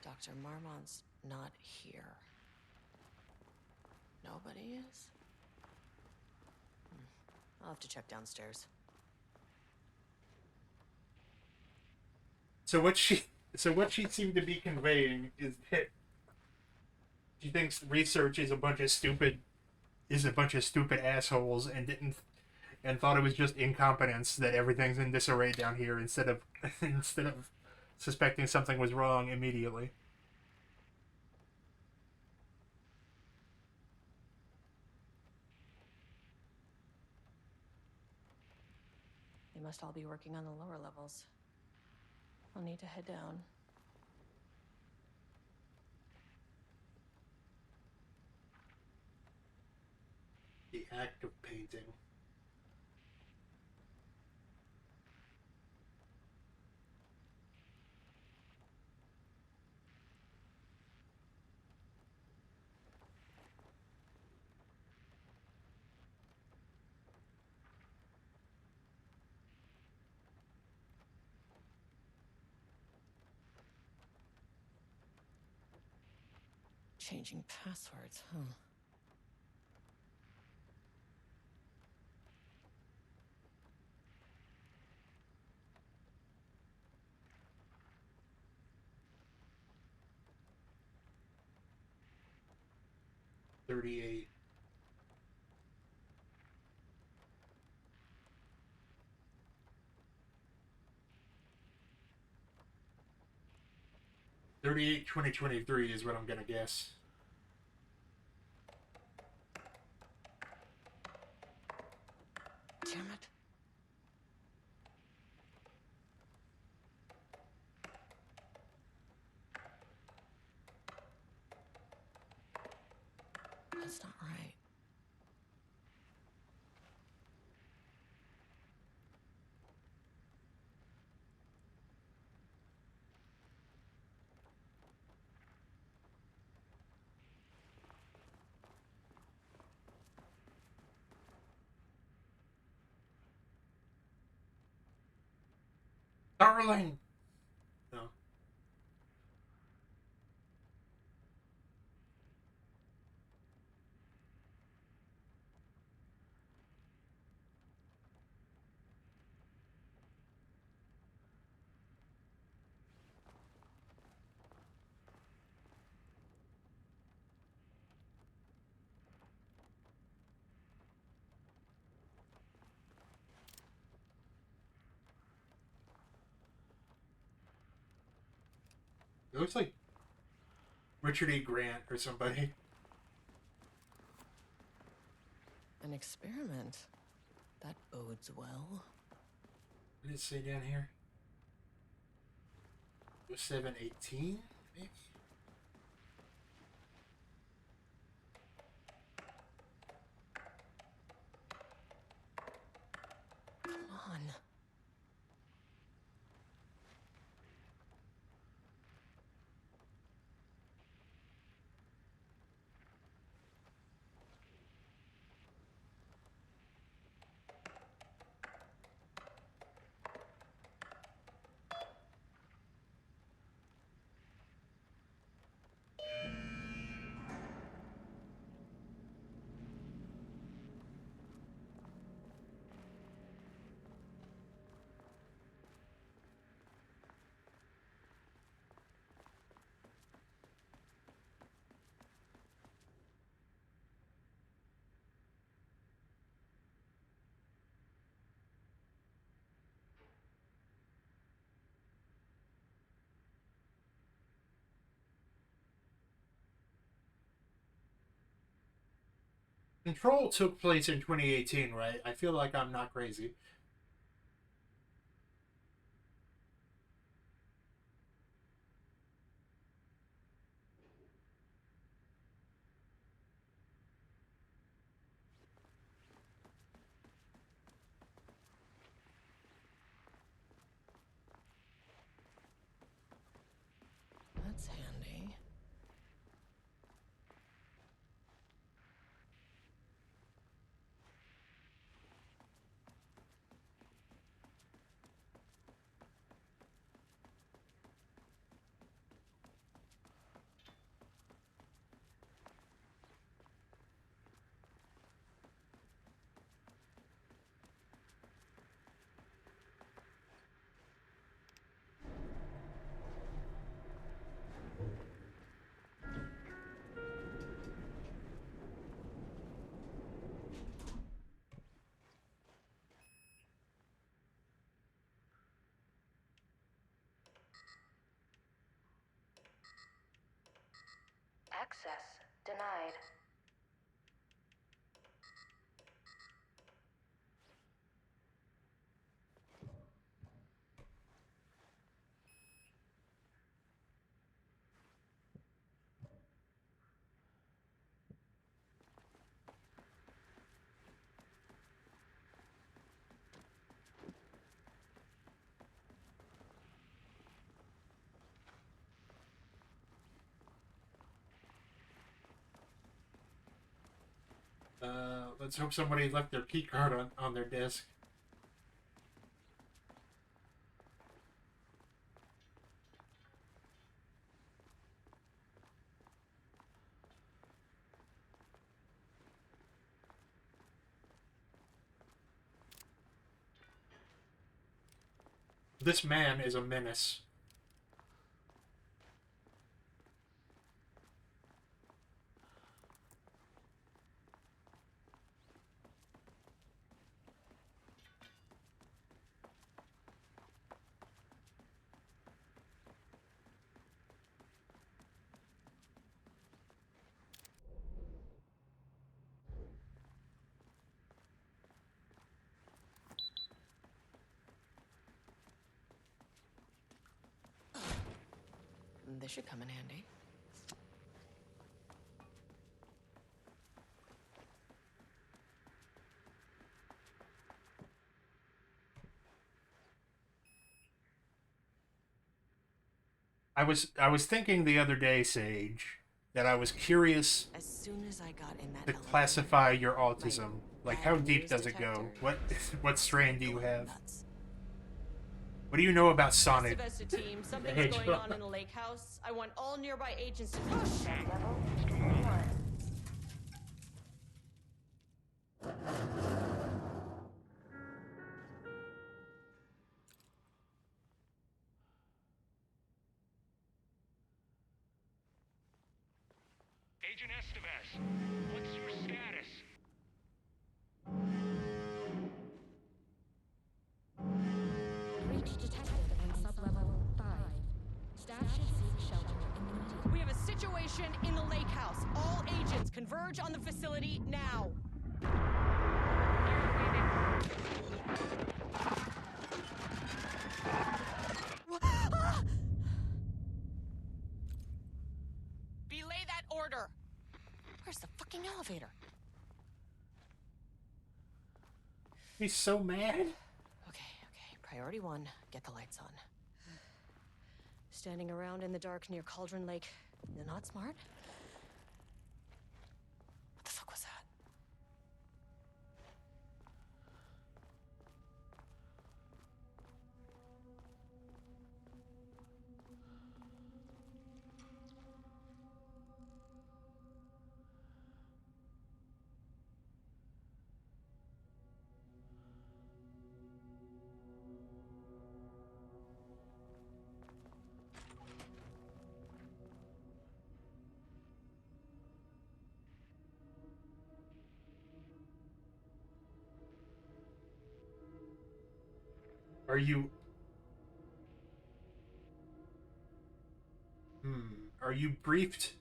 Dr. Marmont's not here. Nobody is? I'll have to check downstairs. So what she seemed to be conveying is that she thinks research is a bunch of stupid assholes and thought it was just incompetence that everything's in disarray down here instead of suspecting something was wrong immediately. They must all be working on the lower levels. I'll need to head down. The act of painting. Changing passwords, huh? $38. $38 2023 is what I'm gonna guess. Damn it. That's not right. Darling! No. It looks like Richard E. Grant or somebody. An experiment. That bodes well. What did it say down here? 0718, maybe? Come on. Control took place in 2018, right? I feel like I'm not crazy. That's handy. Access denied. Let's hope somebody left their key card on their desk. This man is a menace. This should come in handy. I was thinking the other day, Sage, that I was curious As soon as I got in that to classify your autism. Like, how deep does it go? What strain do you have? What do you know about Sonic? Vesta team, the something's going Hedgehog? on in the lake house. I want all nearby agents to push. Agent Estevez, what's your status? Breach detected on sublevel 5. Staff should seek shelter situation in the lake house. All agents converge on the facility now. Belay that order. Where's the fucking elevator? He's so mad. Okay. Priority 1, get the lights on. Standing around in the dark near Cauldron Lake, not smart? What the fuck was that? Are you briefed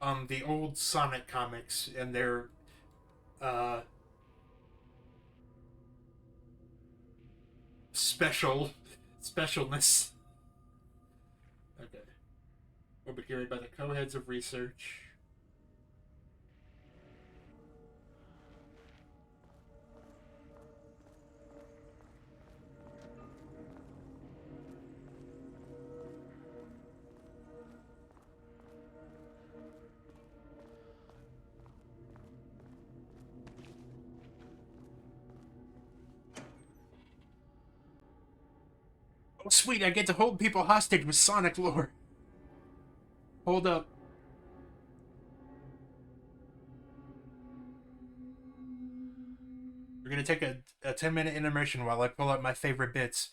on the old Sonic comics and their specialness? Okay. We'll be carried by the co-heads of research. Oh, sweet, I get to hold people hostage with Sonic lore. Hold up. We're gonna take a 10-minute intermission while I pull up my favorite bits.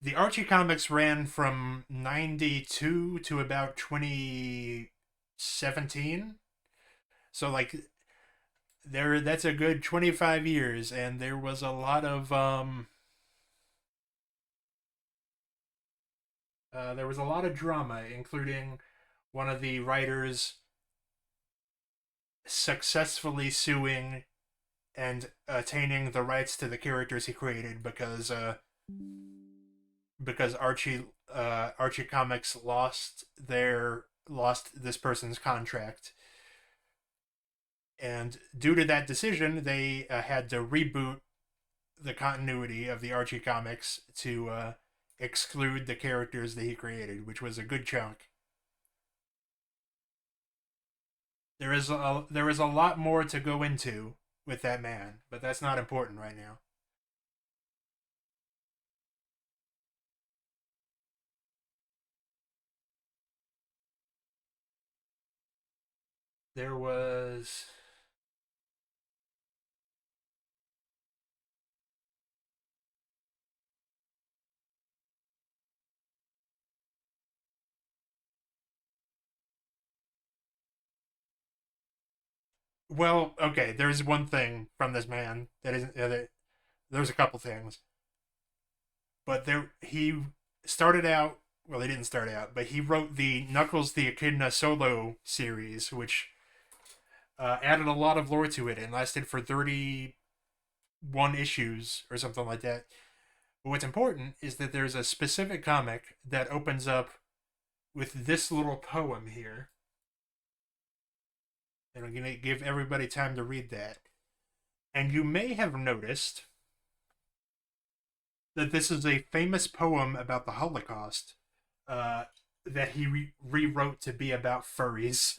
The Archie comics ran from 92 to about 2017. So, like, that's a good 25 years, and there was a lot of drama, including one of the writers successfully suing and attaining the rights to the characters he created because Archie Comics lost this person's contract. And due to that decision, they had to reboot the continuity of the Archie comics to exclude the characters that he created, which was a good chunk. There is a lot more to go into with that man, but that's not important right now. There was... Well, okay, there's one thing from this man that isn't... there's a couple things. But he started out... Well, he didn't start out, but he wrote the Knuckles the Echidna solo series, which added a lot of lore to it and lasted for 31 issues or something like that. But what's important is that there's a specific comic that opens up with this little poem here. And I'm going to give everybody time to read that. And you may have noticed that this is a famous poem about the Holocaust that he rewrote to be about furries.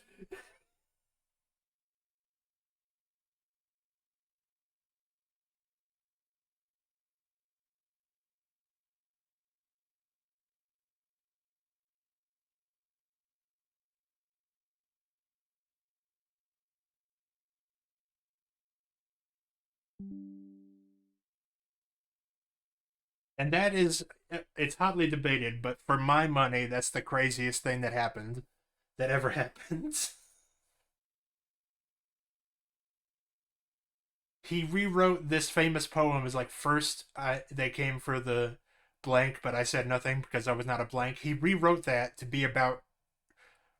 And that is, it's hotly debated, but for my money, that's the craziest thing that ever happened. he rewrote this famous poem. Is like, first they came for the blank, but I said nothing because I was not a blank. He rewrote that to be about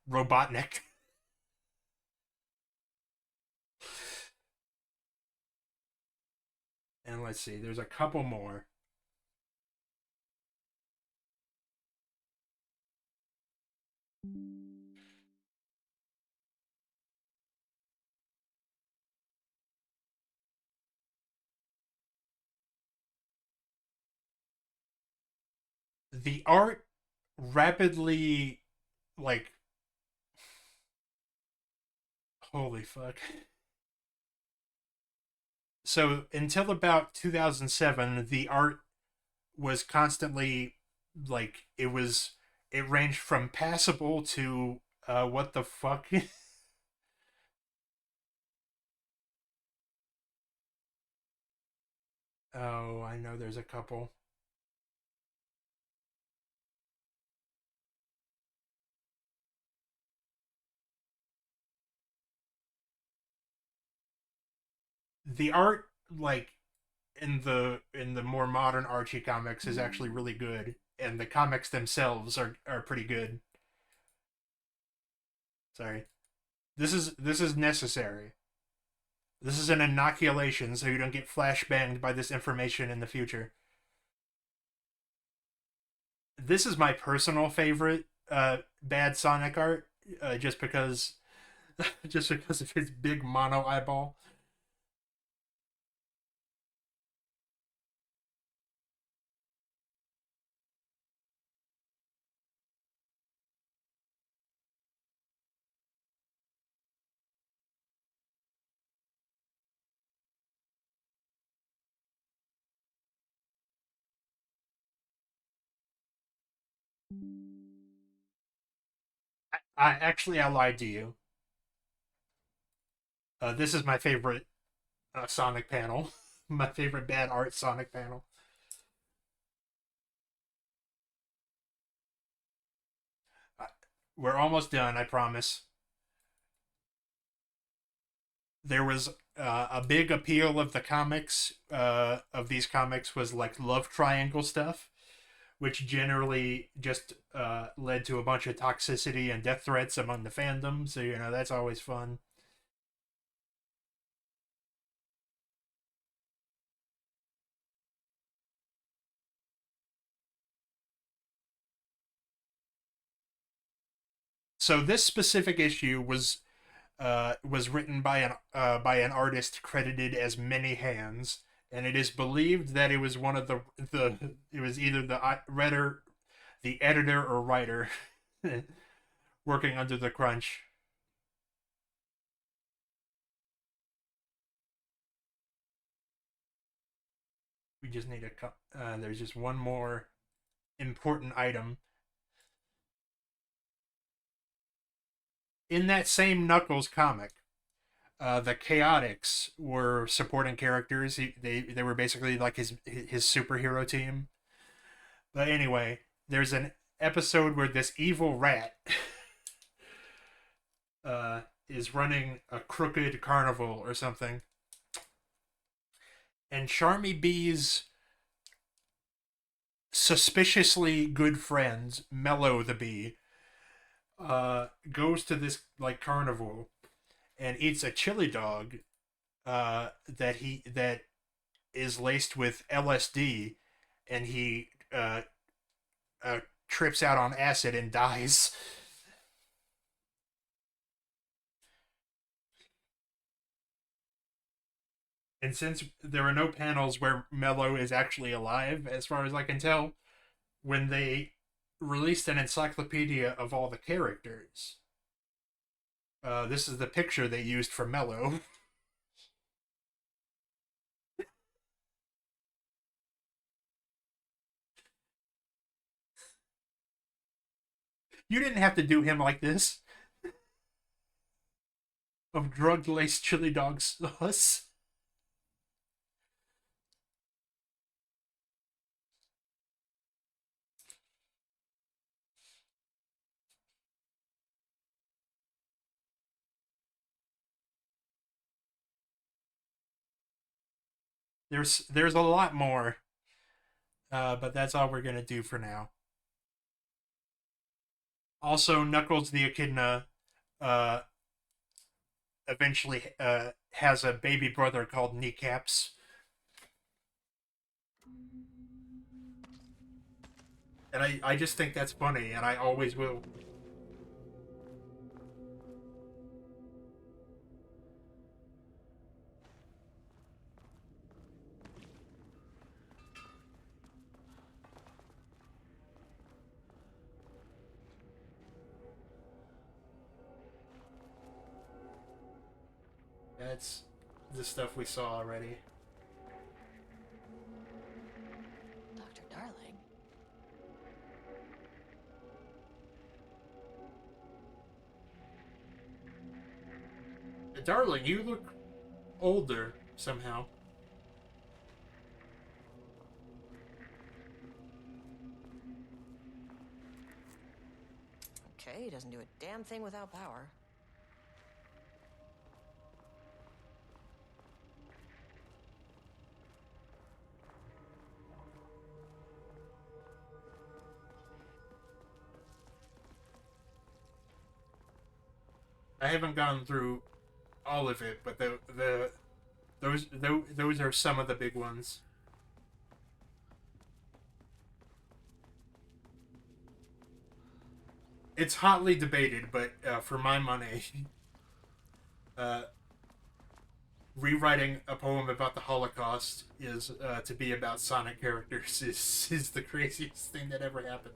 Robotnik. And let's see, there's a couple more. The art rapidly, like, holy fuck. So until about 2007, the art was constantly, like, it ranged from passable to what the fuck. Oh, I know there's a couple. The art, like, in the more modern Archie comics is actually really good, and the comics themselves are pretty good. Sorry. This is necessary. This is an inoculation so you don't get flashbanged by this information in the future. This is my personal favorite bad Sonic art, just because just because of his big mono eyeball. I lied to you. This is my favorite Sonic panel. My favorite bad art Sonic panel. Uh, We're almost done, I promise. There was a big appeal of the comics, of these comics, was like love triangle stuff, which generally just led to a bunch of toxicity and death threats among the fandom. So that's always fun. So this specific issue was written by an artist credited as Many Hands, and it is believed that it was one of the it was either the editor or writer working under the crunch. We just need there's just one more important item in that same Knuckles comic. The Chaotix were supporting characters. They were basically like his superhero team. But anyway, there's an episode where this evil rat is running a crooked carnival or something, and Charmy B's suspiciously good friend Mellow the Bee goes to this like carnival and eats a chili dog that is laced with LSD, and he trips out on acid and dies. And since there are no panels where Mello is actually alive, as far as I can tell, when they released an encyclopedia of all the characters, this is the picture they used for Mello. You didn't have to do him like this. Of drug laced chili dog sauce. There's a lot more, but that's all we're gonna do for now. Also, Knuckles the Echidna eventually has a baby brother called Kneecaps. And I just think that's funny, and I always will. That's the stuff we saw already. Dr. Darling. Darling, you look older somehow. Okay, he doesn't do a damn thing without power. I haven't gone through all of it, but those are some of the big ones. It's hotly debated, but for my money, rewriting a poem about the Holocaust is to be about Sonic characters is the craziest thing that ever happened.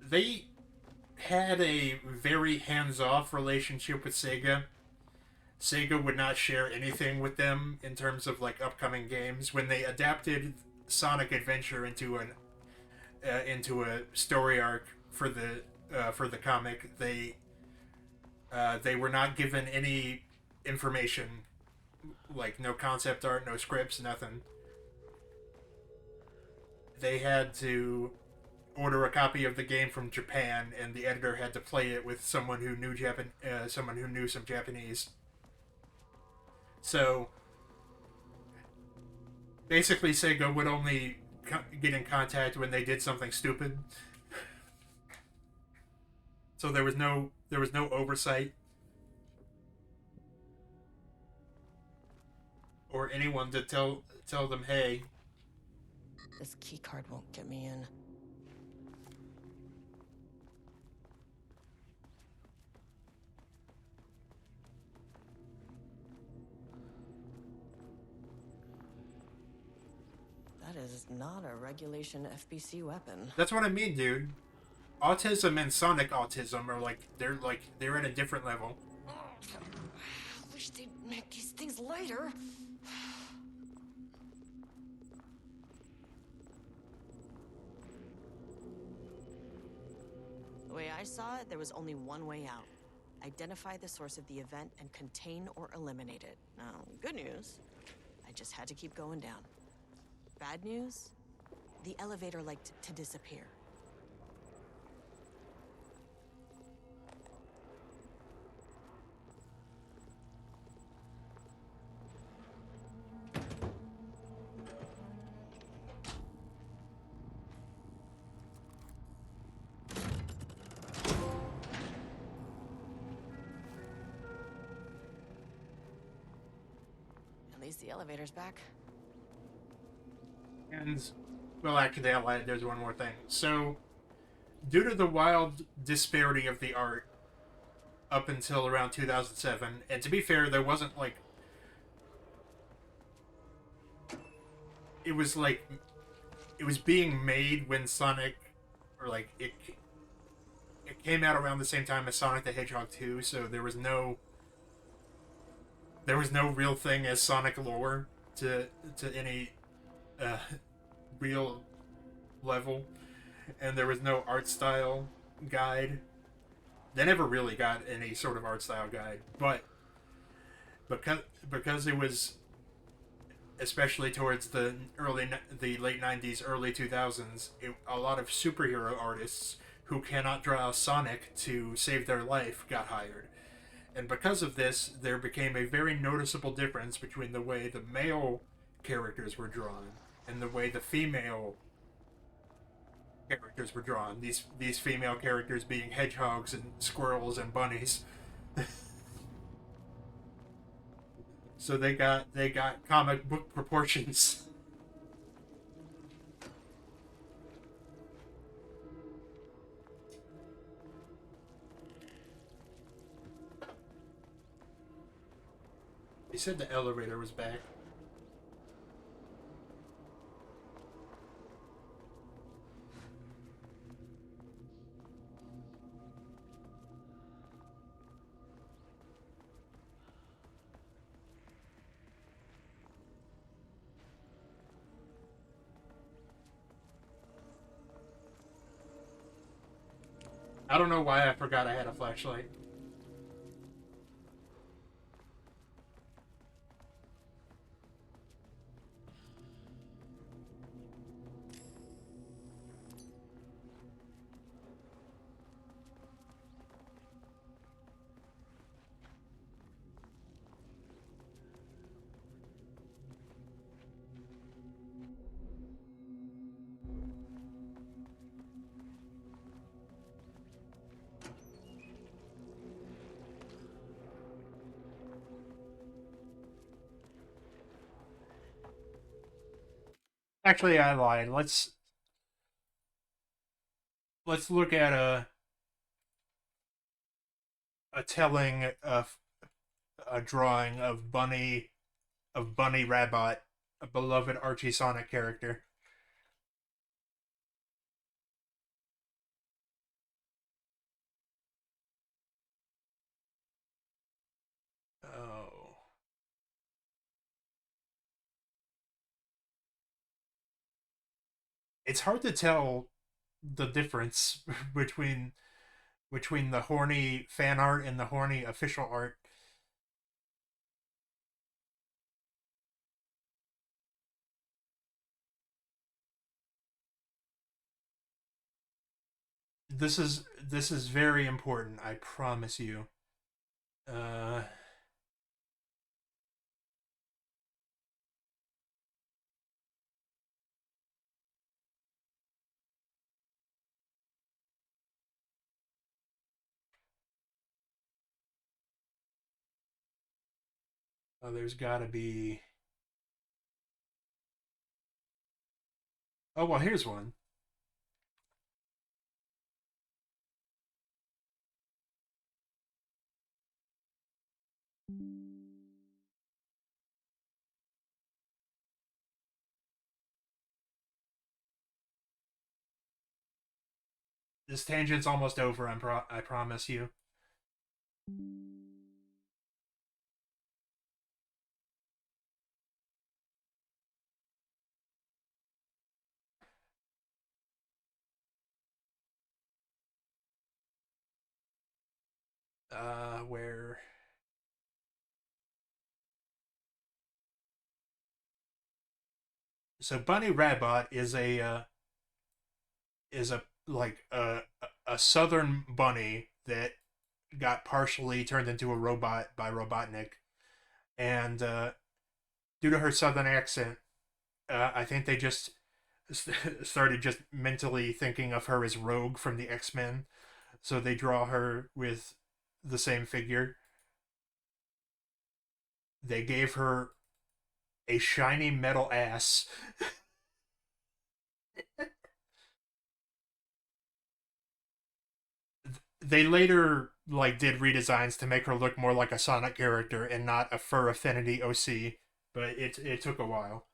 They had a very hands-off relationship with Sega. Sega would not share anything with them in terms of like upcoming games. When they adapted Sonic Adventure into a story arc for the comic, they were not given any information, like no concept art, no scripts, nothing. They had to order a copy of the game from Japan, and the editor had to play it with someone who knew some Japanese. So basically, Sega would only get in contact when they did something stupid. So there was no oversight or anyone to tell them, hey, this key card won't get me in. That is not a regulation FBC weapon. That's what I mean, dude. Autism and Sonic autism are they're at a different level. I wish they'd make these things lighter. The way I saw it, there was only one way out. Identify the source of the event and contain or eliminate it. Now, good news, I just had to keep going down. Bad news, the elevator liked to disappear. At least the elevator's back. And, well, actually, there's one more thing. So, due to the wild disparity of the art up until around 2007, and to be fair, there wasn't, like... It was being made when Sonic... Or, like, it came out around the same time as Sonic the Hedgehog 2, so there was no real thing as Sonic lore to any... real level, and there was no art style guide. They never really got any sort of art style guide, but because it was, especially towards the late 90s, early 2000s, a lot of superhero artists who cannot draw Sonic to save their life got hired. And because of this, there became a very noticeable difference between the way the male characters were drawn and the way the female characters were drawn. These female characters being hedgehogs and squirrels and bunnies. So they got comic book proportions. He said the elevator was back. I don't know why I forgot I had a flashlight. Actually, I lied. Let's look at a telling of a drawing of Bunny Rabbit, a beloved Archie Sonic character. Oh. It's hard to tell the difference between the horny fan art and the horny official art. This is very important, I promise you. Oh, there's gotta be... Oh, well, here's one. This tangent's almost over, I promise you. Where... So Bunny Rabbit is a southern bunny that got partially turned into a robot by Robotnik, and due to her southern accent, I think they just started just mentally thinking of her as Rogue from the X-Men, so they draw her with the same figure. They gave her a shiny metal ass. They later did redesigns to make her look more like a Sonic character and not a Fur Affinity OC, but it took a while.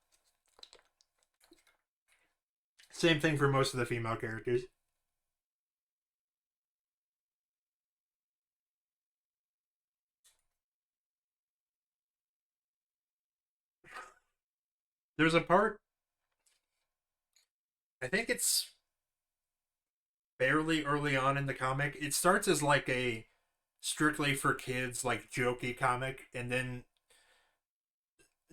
Same thing for most of the female characters. There's a part, I think it's fairly early on in the comic. It starts as like a strictly for kids, like jokey comic, and then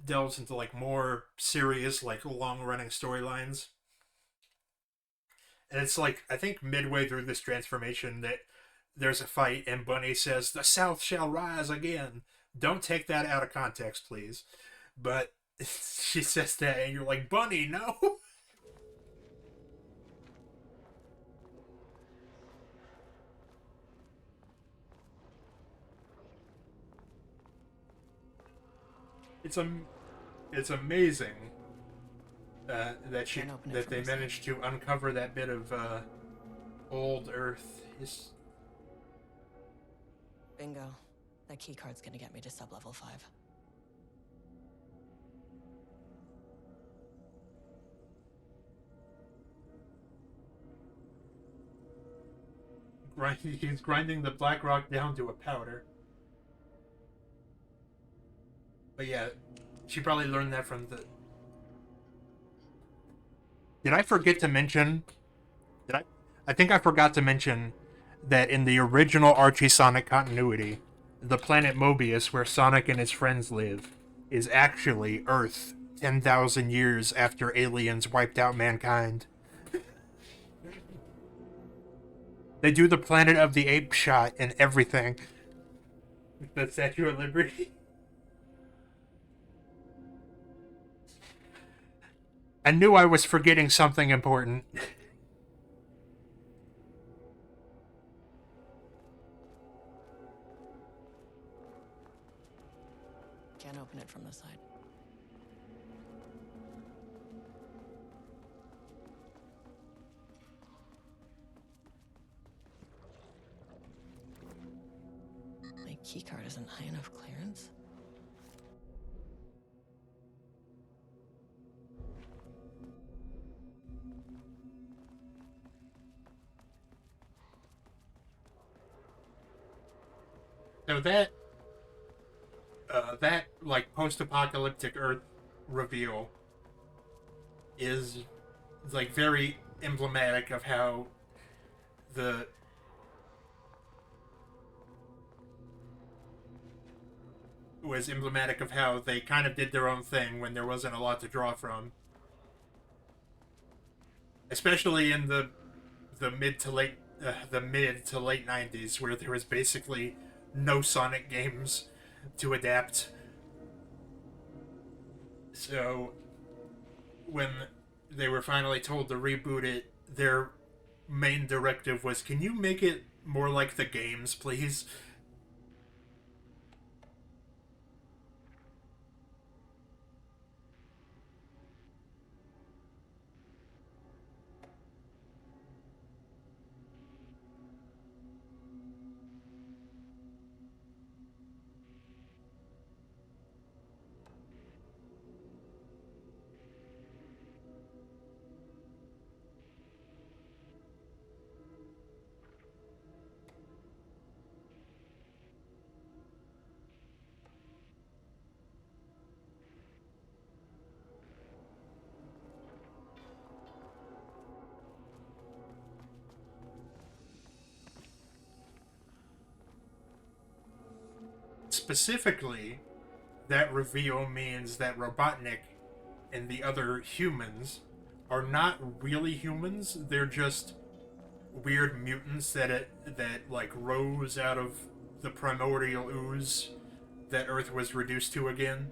delves into like more serious, like long running storylines. And it's like, I think midway through this transformation that there's a fight and Bunny says, "The South shall rise again." Don't take that out of context, please. But she says that and you're like, Bunny, no! It's amazing that they managed to uncover that bit of old Earth. Bingo. That keycard's gonna get me to sub-level 5. He's grinding the black rock down to a powder. But yeah, she probably learned that from the... Did I forget to mention... I think I forgot to mention that in the original Archie Sonic continuity, the planet Mobius, where Sonic and his friends live, is actually Earth 10,000 years after aliens wiped out mankind. They do the Planet of the Apes shot and everything. The Statue of Liberty. I knew I was forgetting something important. Can't open it from the side. My keycard isn't high enough clearance. So that like post-apocalyptic Earth reveal is like very emblematic of how they kind of did their own thing when there wasn't a lot to draw from. Especially in the mid to late 90s, where there was basically no Sonic games to adapt. So when they were finally told to reboot it, their main directive was, can you make it more like the games, please? Specifically, that reveal means that Robotnik and the other humans are not really humans. They're just weird mutants that like rose out of the primordial ooze that Earth was reduced to again.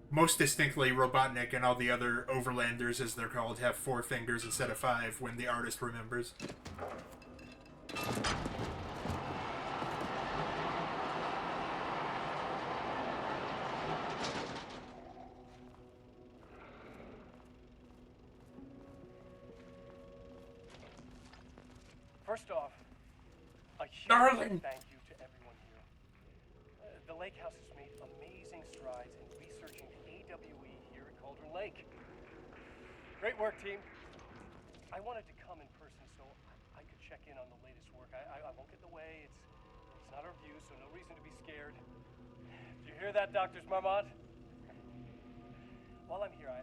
Most distinctly, Robotnik and all the other Overlanders, as they're called, have 4 fingers instead of 5 when the artist remembers. First off, a huge Darling. thank you to everyone here. The Lake House has made amazing strides in researching AWE here at Cauldron Lake. Great work, team. I wanted to come in person so I could check in on the latest work. I won't get in the way. It's not our view, so no reason to be scared. Do you hear that, Dr. Marmont? While I'm here, I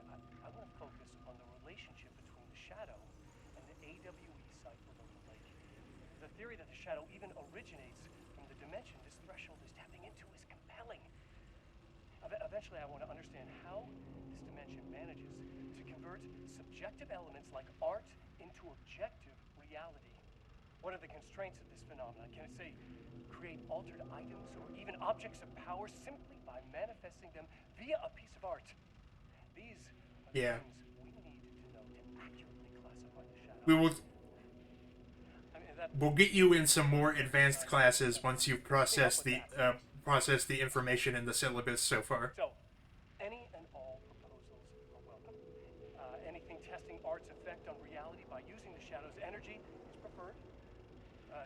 want to focus on the relationship between the Shadow and the AWE site below the lake. The theory that the Shadow even originates from the dimension this threshold is tapping into is compelling. Eventually, I want to understand how this dimension manages to convert subjective elements like art into objective reality. What are the constraints of this phenomenon? Can it, say, create altered items or even objects of power simply by manifesting them via a piece of art? These are the things we need to know to accurately classify the shadow. We will. We'll get you in some more advanced classes once you've processed the information in the syllabus so far. So, any and all proposals are welcome. Anything testing art's effect on reality by using the shadow's energy is preferred.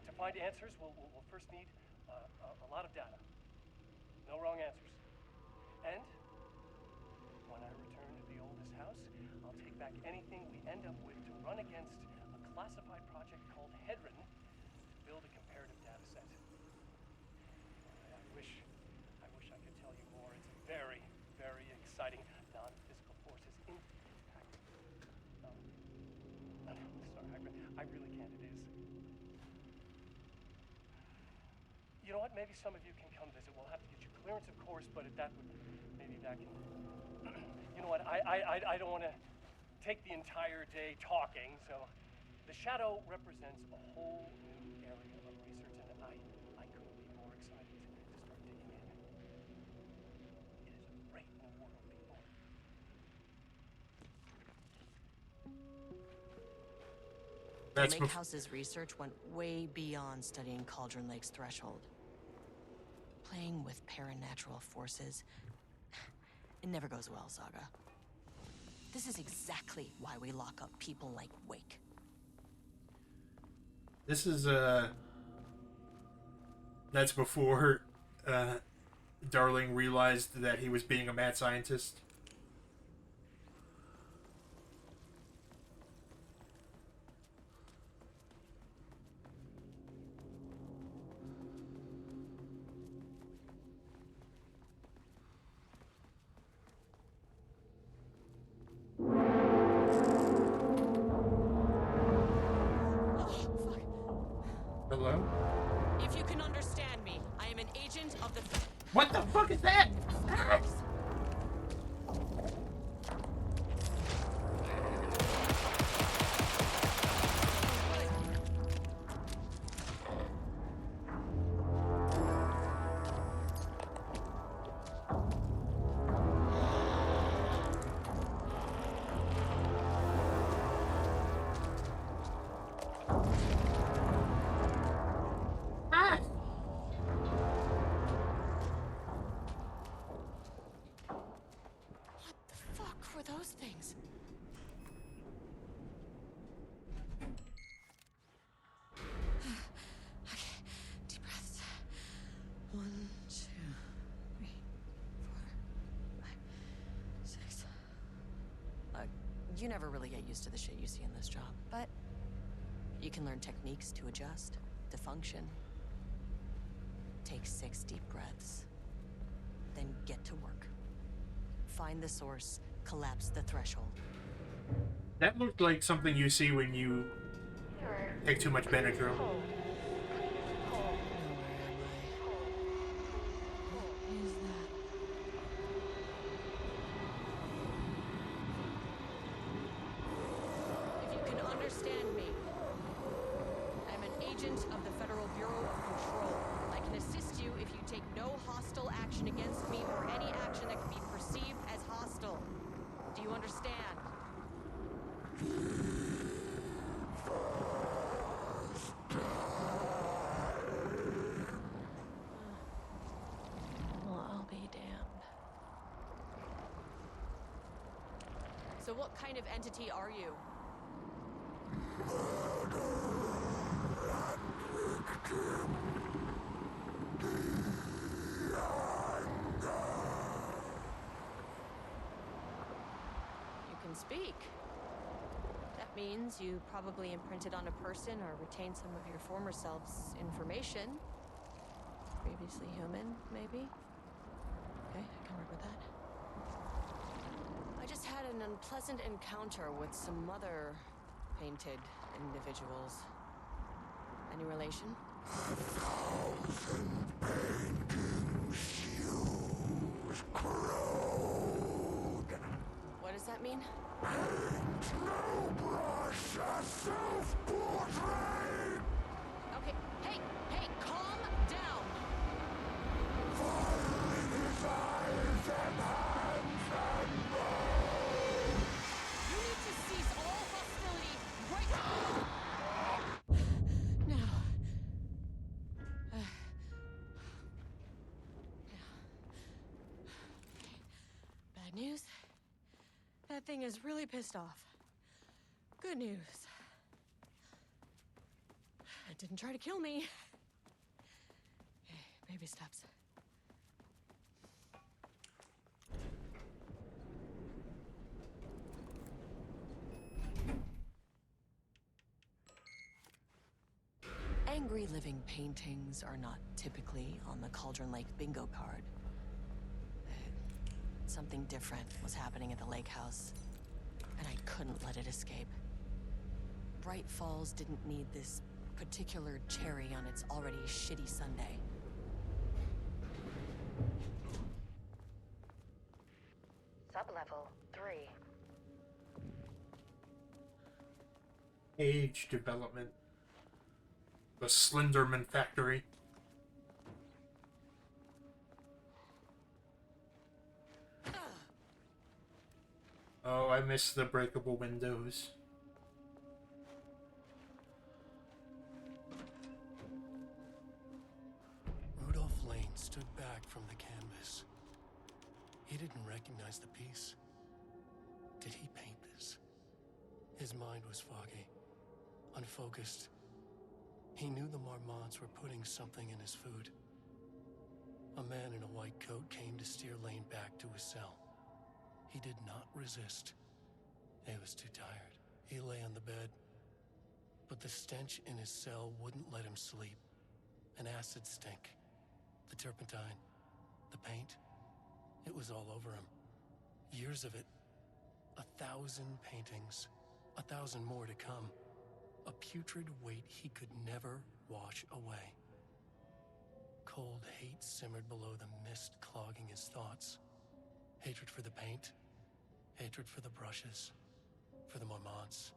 To find answers, we'll first need a lot of data. No wrong answers. And when I return to the oldest house, I'll take back anything we end up with to run against a classified project called Hedron to build a comparative data set. I wish I could tell you more. It's very, very exciting. Non-physical forces influence tactics. Sorry, I really can't. It is. You know what? Maybe some of you can come visit. We'll have to get you clearance, of course, but maybe that can. You know what? I don't want to take the entire day talking. So, the shadow represents a whole new area of research, and I couldn't be more excited to start digging in. It is a great new world, people. Lake House's research went way beyond studying Cauldron Lake's threshold. Playing with paranatural forces, it never goes well, Saga. This is exactly why we lock up people like Wake. This is that's before Darling realized that he was being a mad scientist. Hello? If you can understand me, I am an agent of the... What the fuck is that? Those things. Okay, deep breaths. 1, 2, 3, 4, 5, 6. You never really get used to the shit you see in this job, but you can learn techniques to adjust, to function. Take 6 deep breaths, then get to work. Find the source. Collapse the threshold. That looked like something you see when you take too much Benadryl. If you can understand me, I'm an agent of the Federal Bureau of Control. I can assist you if you take no hostile action against me or any action that can be perceived as hostile. Do you understand? Well, I'll be damned. So what kind of entity are you? Speak. That means you probably imprinted on a person or retained some of your former self's information. Previously human, maybe? Okay, I can work with that. I just had an unpleasant encounter with some other painted individuals. Any relation? 1,000 paintings used crowd. What does that mean? Self-portrait! Okay, hey, calm down. Fire in his eyes and hands and bones! You need to cease all hostility right now. Bad news? That thing is really pissed off. Good news. It didn't try to kill me. Okay, baby steps. Angry living paintings are not typically on the Cauldron Lake bingo card. Something different was happening at the lake house, and I couldn't let it escape. Bright Falls didn't need this particular cherry on its already shitty sundae. Sublevel 3. Age development. The Slenderman Factory. Oh, I missed the breakable windows. Rudolph Lane stood back from the canvas. He didn't recognize the piece. Did he paint this? His mind was foggy, unfocused. He knew the Marmonts were putting something in his food. A man in a white coat came to steer Lane back to his cell. He did not resist. He was too tired. He lay on the bed, but the stench in his cell wouldn't let him sleep. An acid stink. The turpentine. The paint. It was all over him. Years of it. 1,000 paintings. 1,000 more to come. A putrid weight he could never wash away. Cold hate simmered below the mist clogging his thoughts. Hatred for the paint. Hatred for the brushes. For the Marmonts.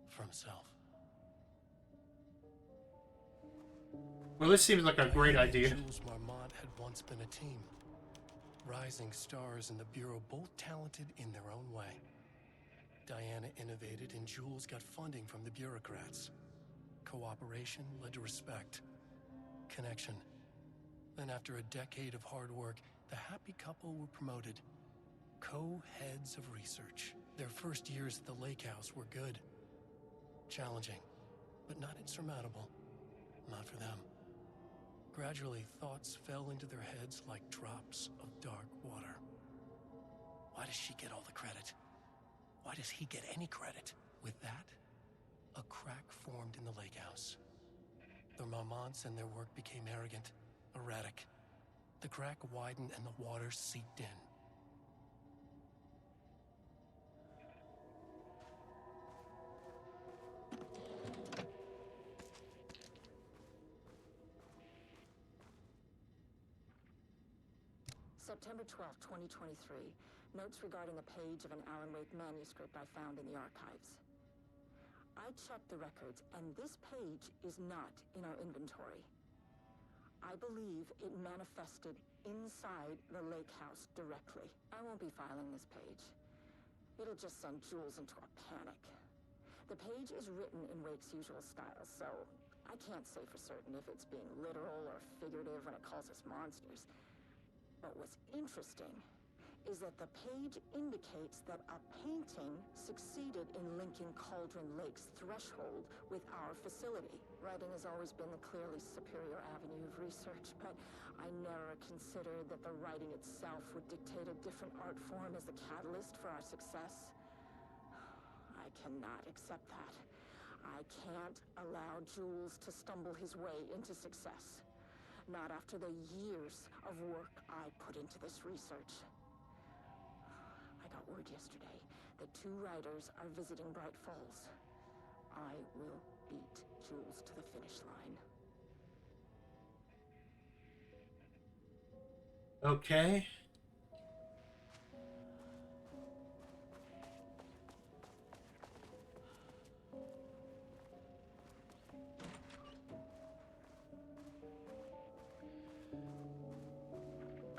For himself. Well, this seems like a great idea. Jules Marmont had once been a team. Rising stars in the Bureau, both talented in their own way. Diana innovated and Jules got funding from the bureaucrats. Cooperation led to respect. Connection. Then after a decade of hard work, the happy couple were promoted. Co-heads of research. Their first years at the lake house were good. Challenging, but not insurmountable. Not for them. Gradually, thoughts fell into their heads like drops of dark water. Why does she get all the credit? Why does he get any credit? With that, a crack formed in the lake house. The Marmonts and their work became arrogant, erratic. The crack widened and the water seeped in. September 12, 2023. Notes regarding a page of an Alan Wake manuscript I found in the archives. I checked the records, and this page is not in our inventory. I believe it manifested inside the lake house directly. I won't be filing this page. It'll just send Jules into a panic. The page is written in Wake's usual style, so I can't say for certain if it's being literal or figurative when it calls us monsters. But what's interesting is that the page indicates that a painting succeeded in linking Cauldron Lake's threshold with our facility. Writing has always been the clearly superior avenue of research, but I never considered that the writing itself would dictate a different art form as the catalyst for our success. I cannot accept that. I can't allow Jules to stumble his way into success. Not after the years of work I put into this research. I got word yesterday that 2 writers are visiting Bright Falls. I will beat Jules to the finish line. Okay.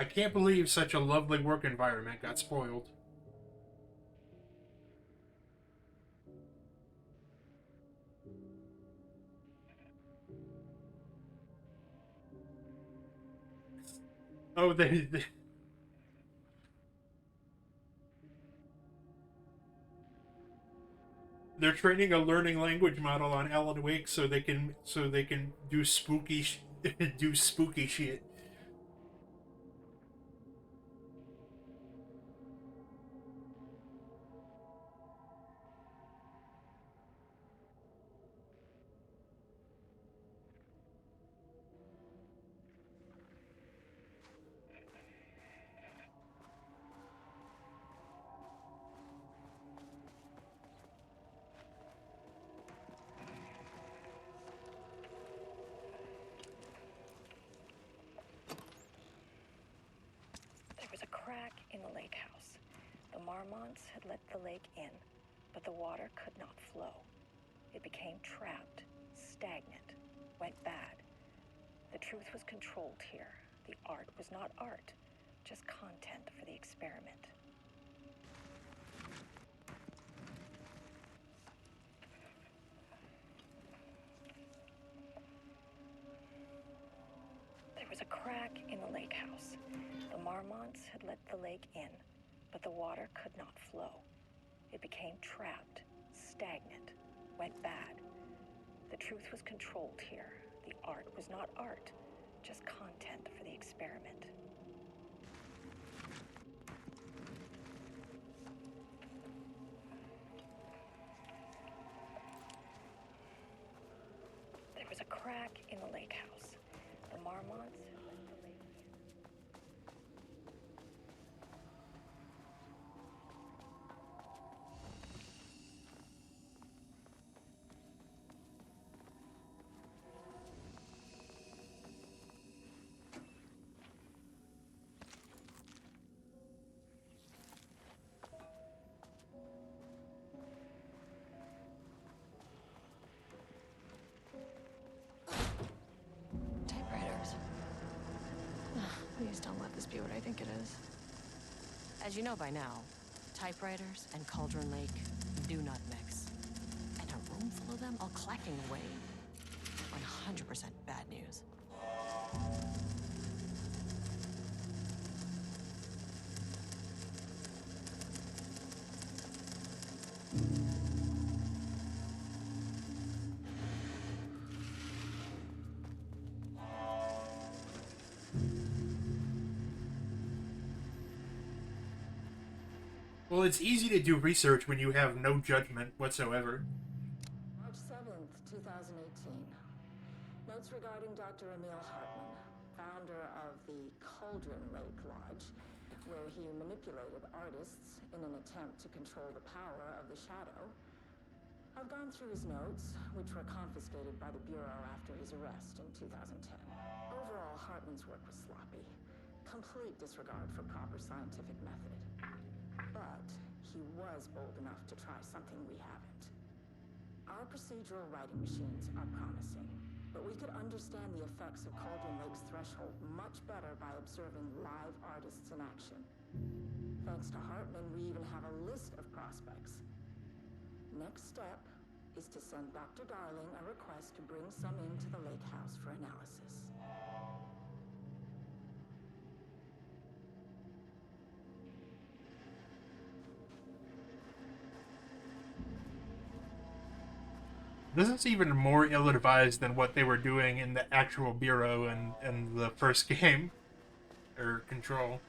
I can't believe such a lovely work environment got spoiled. Oh, they're training a learning language model on Alan Wake so they can do spooky do spooky shit. There was a crack in the lake house. The Marmonts had let the lake in, but the water could not flow. It became trapped, stagnant, went bad. The truth was controlled here. The art was not art, just content for the experiment. There was a crack in the lake house. The Marmonts had let the lake in, but the water could not flow. It became trapped, stagnant, went bad. The truth was controlled here. The art was not art, just content for the experiment. There was a crack in the lake house. The Marmonts had let the lake in. Typewriters. Please don't let this be what I think it is. As you know by now, typewriters and Cauldron Lake do not mix. And a room full of them all clacking away? 100% bad news. Well, it's easy to do research when you have no judgment whatsoever. March 7th, 2018. Notes regarding Dr. Emil Hartman, founder of the Cauldron Lake Lodge, where he manipulated artists in an attempt to control the power of the shadow. I've gone through his notes, which were confiscated by the Bureau after his arrest in 2010. Overall, Hartman's work was sloppy. Complete disregard for proper scientific method. But he was bold enough to try something we haven't. Our procedural writing machines are promising, but we could understand the effects of Cauldron Lake's threshold much better by observing live artists in action. Thanks to Hartman, we even have a list of prospects. Next step is to send Dr. Darling a request to bring some into the lake house for analysis. This is even more ill-advised than what they were doing in the actual Bureau and the first game, or Control.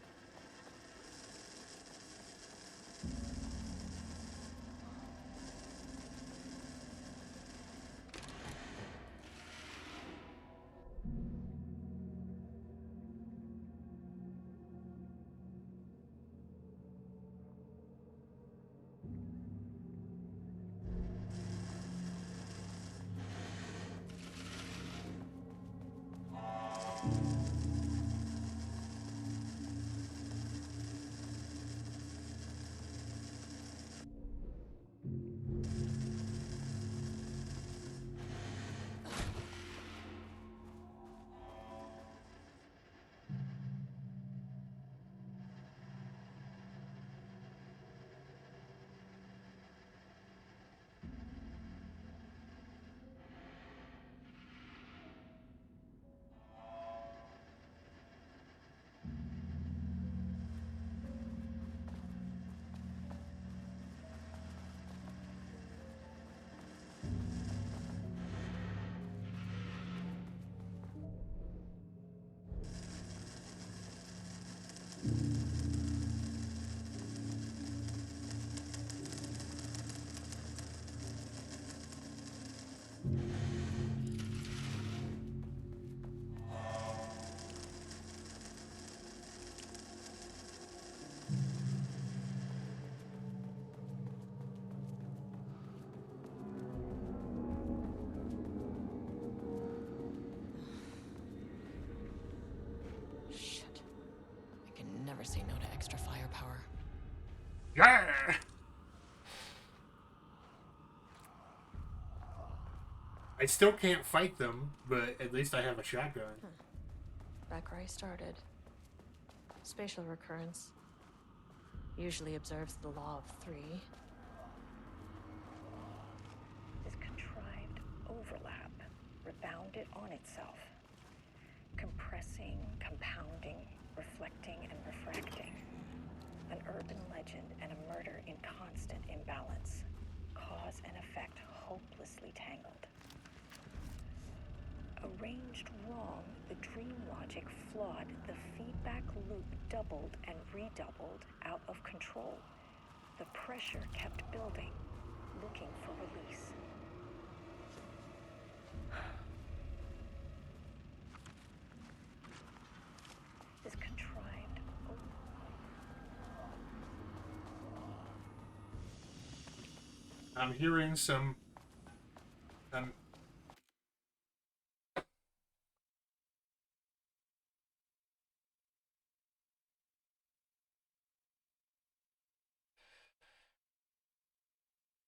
say no to extra firepower. Yeah! I still can't fight them, but at least I have a shotgun. Back where I started. Spatial recurrence usually observes the law of three. This contrived overlap rebounded on itself, compressing, compounding, reflecting, and refracting. An urban legend and a murder in constant imbalance. Cause and effect hopelessly tangled. Arranged wrong, the dream logic flawed, the feedback loop doubled and redoubled, out of control. The pressure kept building, looking for release. This contrived... I'm hearing some...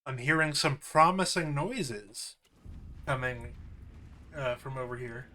I'm hearing some promising noises coming from over here.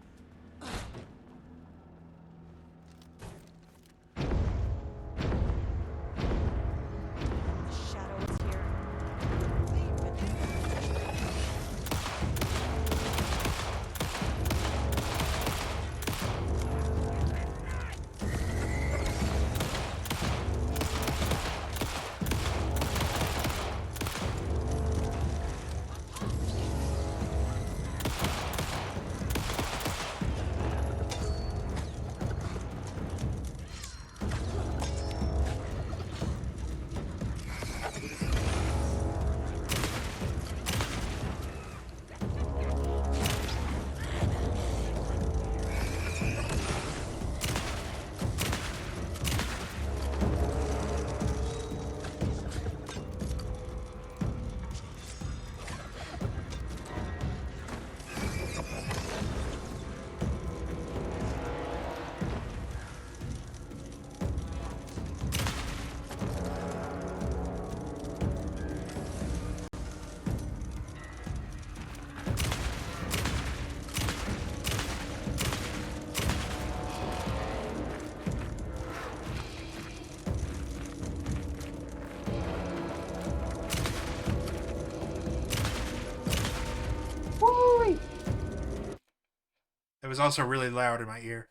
It was also really loud in my ear.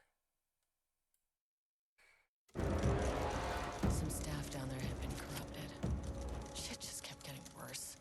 Some staff down there had been corrupted. Shit just kept getting worse.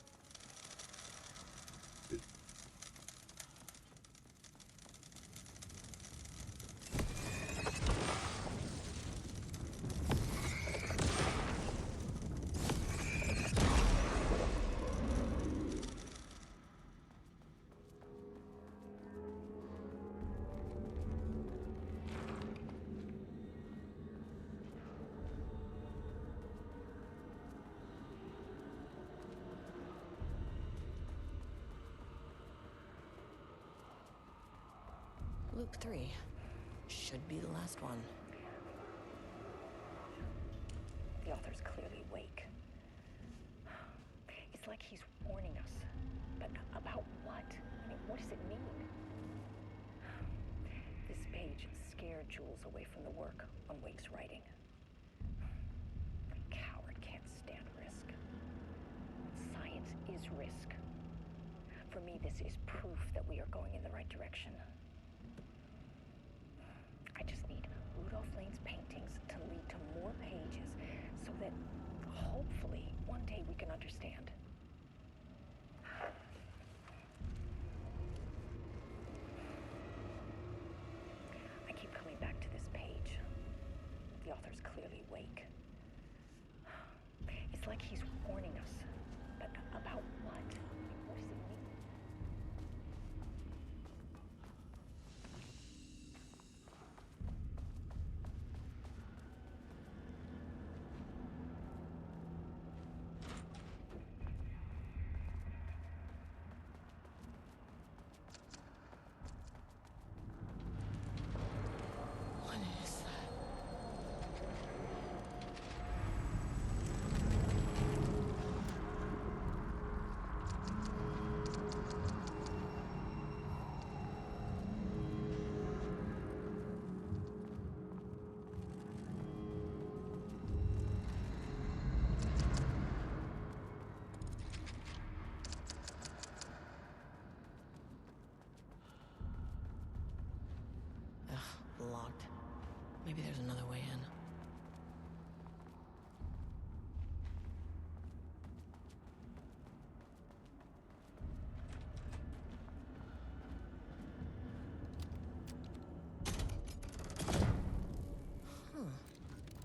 Loop 3 should be the last one. The author's clearly awake. It's like he's warning us. But about what? I mean, what does it mean? This page scared Jules away from the work on Wake's writing. A coward can't stand risk. Science is risk. For me, this is proof that we are going in the right direction. I just need Rudolph Lane's paintings to lead to more pages so that hopefully one day we can understand. I keep coming back to this page. The author's clearly awake. It's like he's warning us. But about what? What does it mean? What is that? Maybe there's another way in.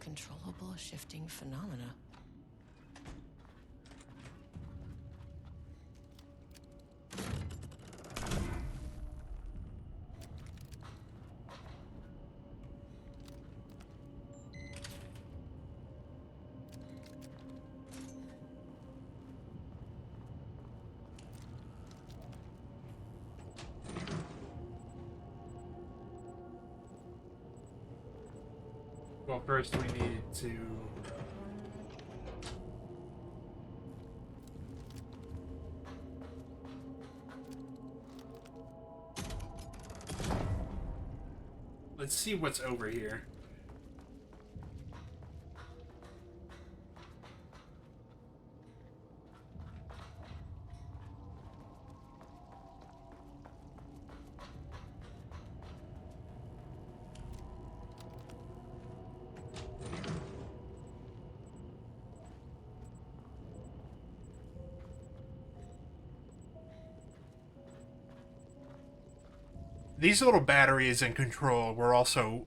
Controllable shifting phenomena. Well, first we need to... Let's see what's over here. These little batteries in Control were also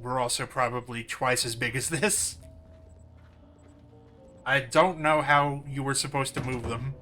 probably twice as big as this. I don't know how you were supposed to move them.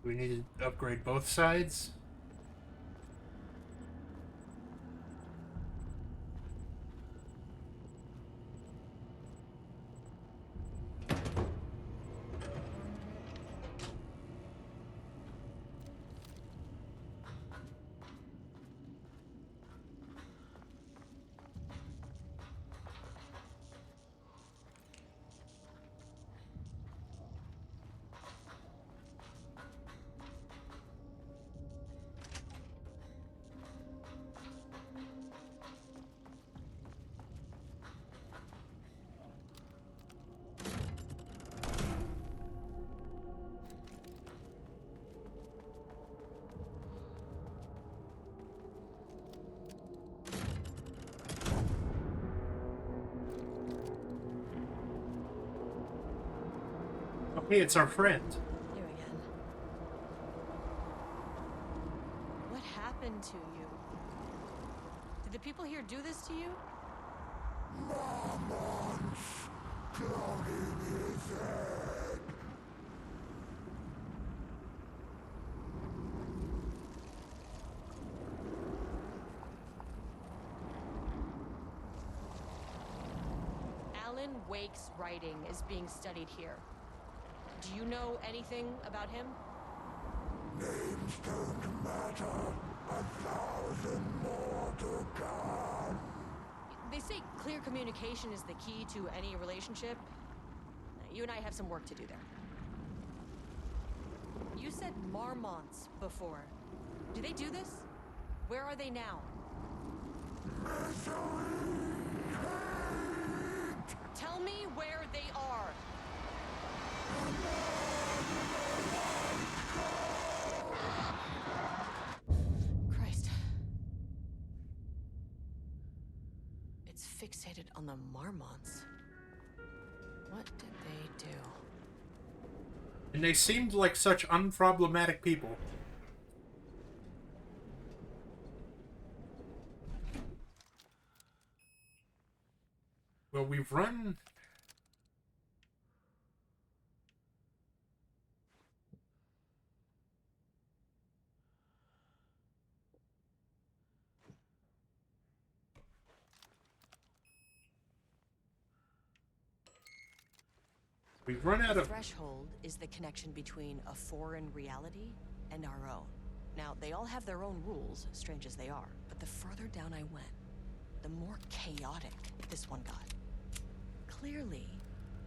We need to upgrade both sides. Hey, it's our friend. You again. What happened to you? Did the people here do this to you? Marmon's counting his head. Alan Wake's writing is being studied here. Do you know anything about him? Names don't matter. 1,000 more to come. They say clear communication is the key to any relationship. You and I have some work to do there. You said Marmonts before. Do they do this? Where are they now? Tell me where they are. Christ. It's fixated on the Marmonts. What did they do? And they seemed like such unproblematic people. Well, we've run... We've run out The of... threshold is the connection between a foreign reality and our own. Now, they all have their own rules, strange as they are, but the further down I went, the more chaotic this one got. Clearly,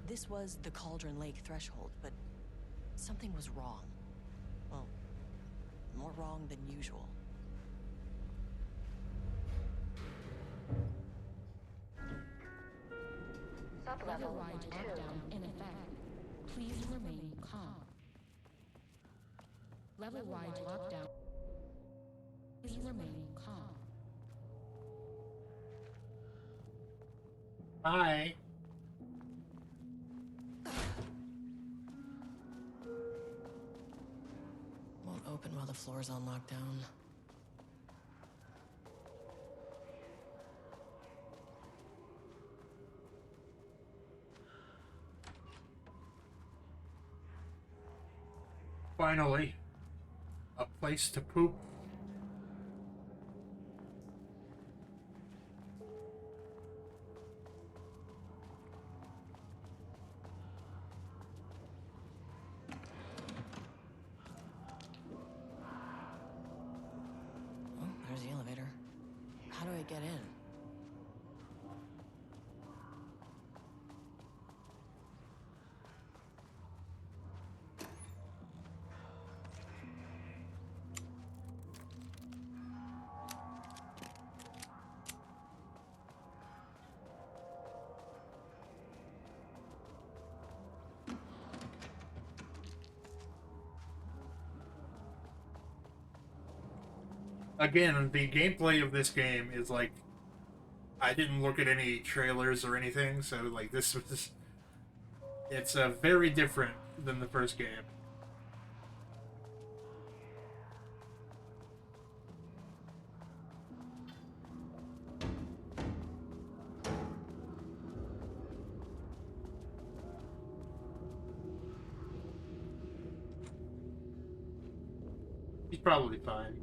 this was the Cauldron Lake threshold, but something was wrong. Well, more wrong than usual. Override lockdown in effect. Please remain calm. Level-wide lockdown. Please remain calm. Hi. Won't open while the floor's on lockdown. Finally, a place to poop. Oh, there's the elevator. How do I get in? Again, the gameplay of this game is like, I didn't look at any trailers or anything, so like this was, it's very different than the first game. He's probably fine.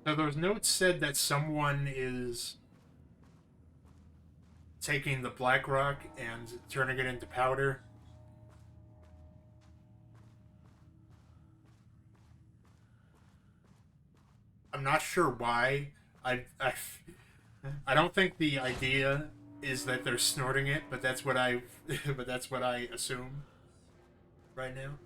So those notes said that someone is taking the black rock and turning it into powder. I'm not sure why. I don't think the idea is that they're snorting it, but that's what I assume right now.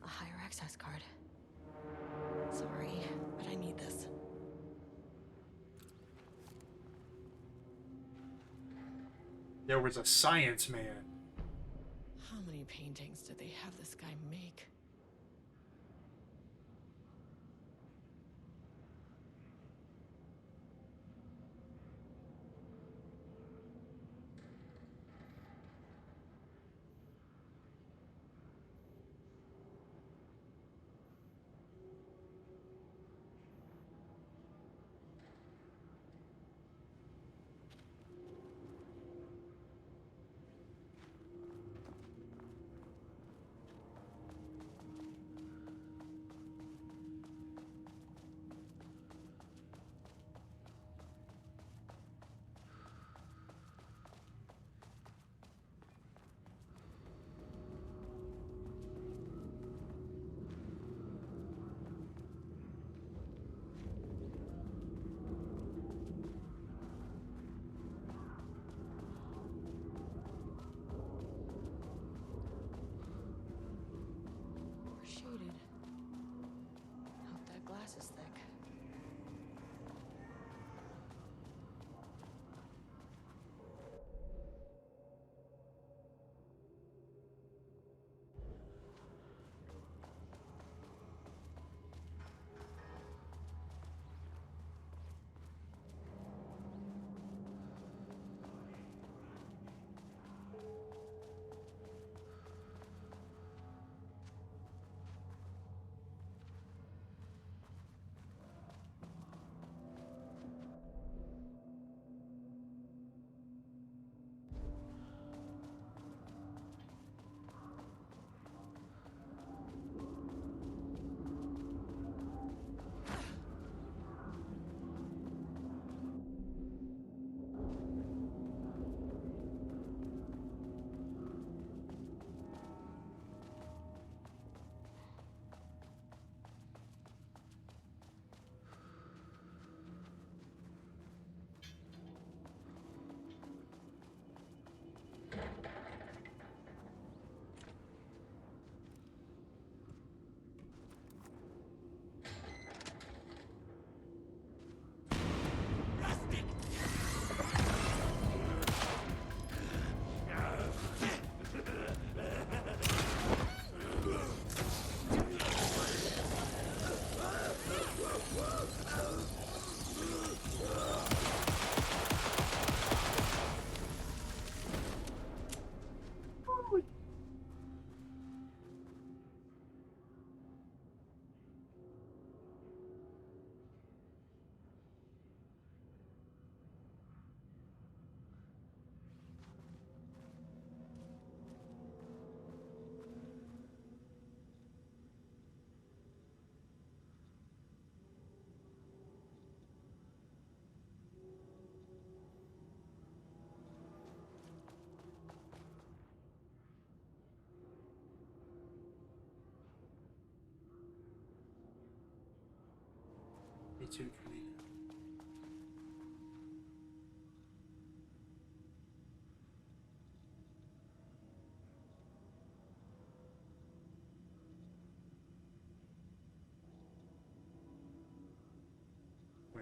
A higher access card. Sorry, but I need this. There was a science man. How many paintings did they have this guy make?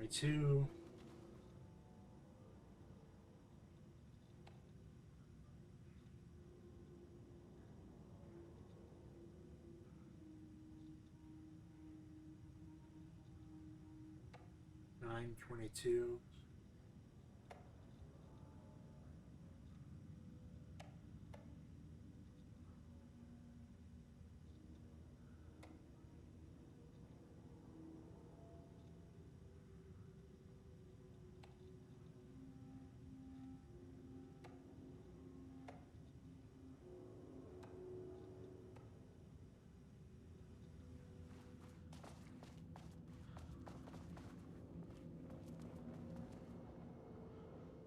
22. Nine 22.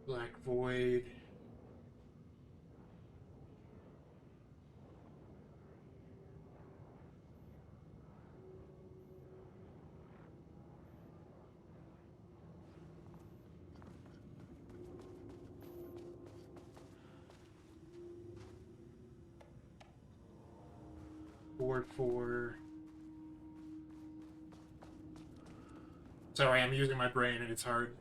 Black Void. Board 4. Sorry, I'm using my brain and it's hard.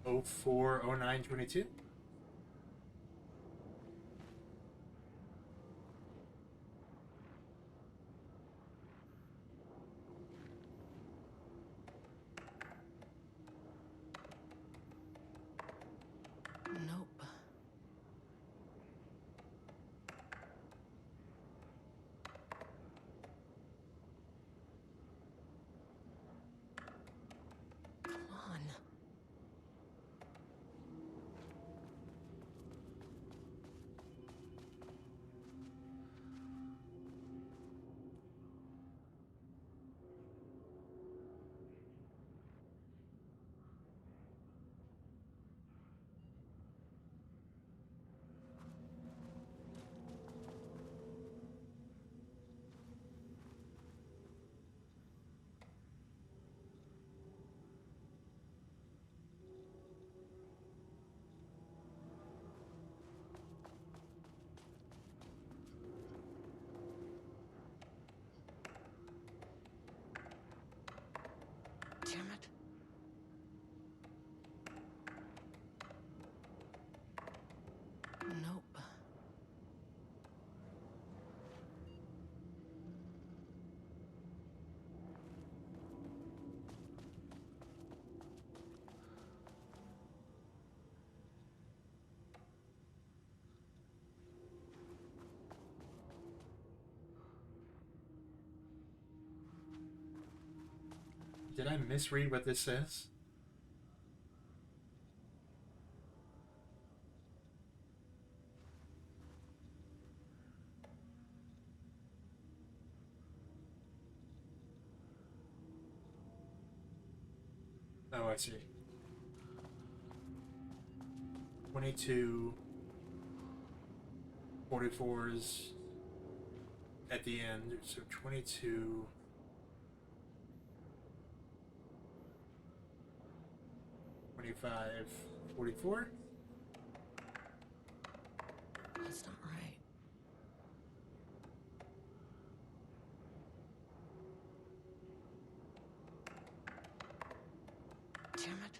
Oh 04, 09, 22. Nope. Come on. Damn it. Nope. Did I misread what this says? Oh, I see. 22 44s at the end, so 22 25 44. That's not right. Damn it.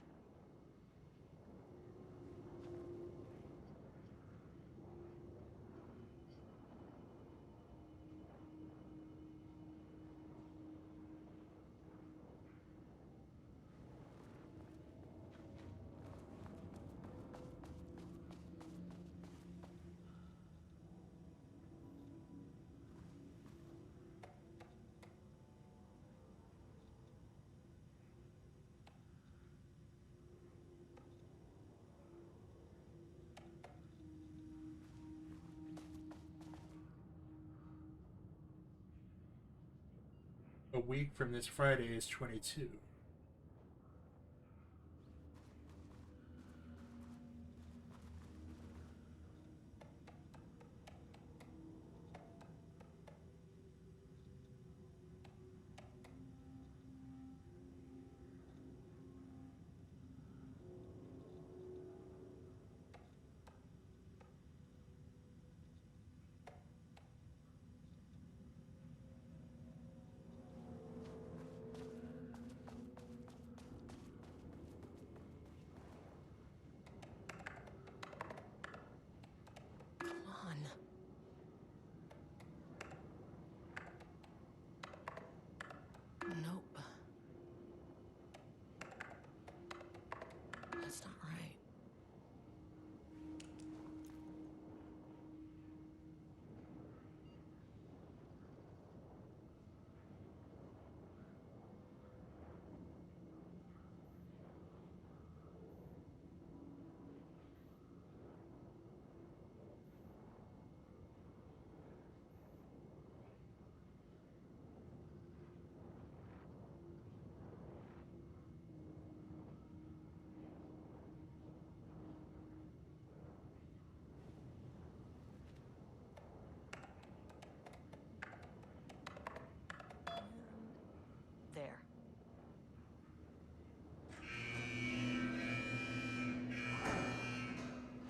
A week from this Friday is 22.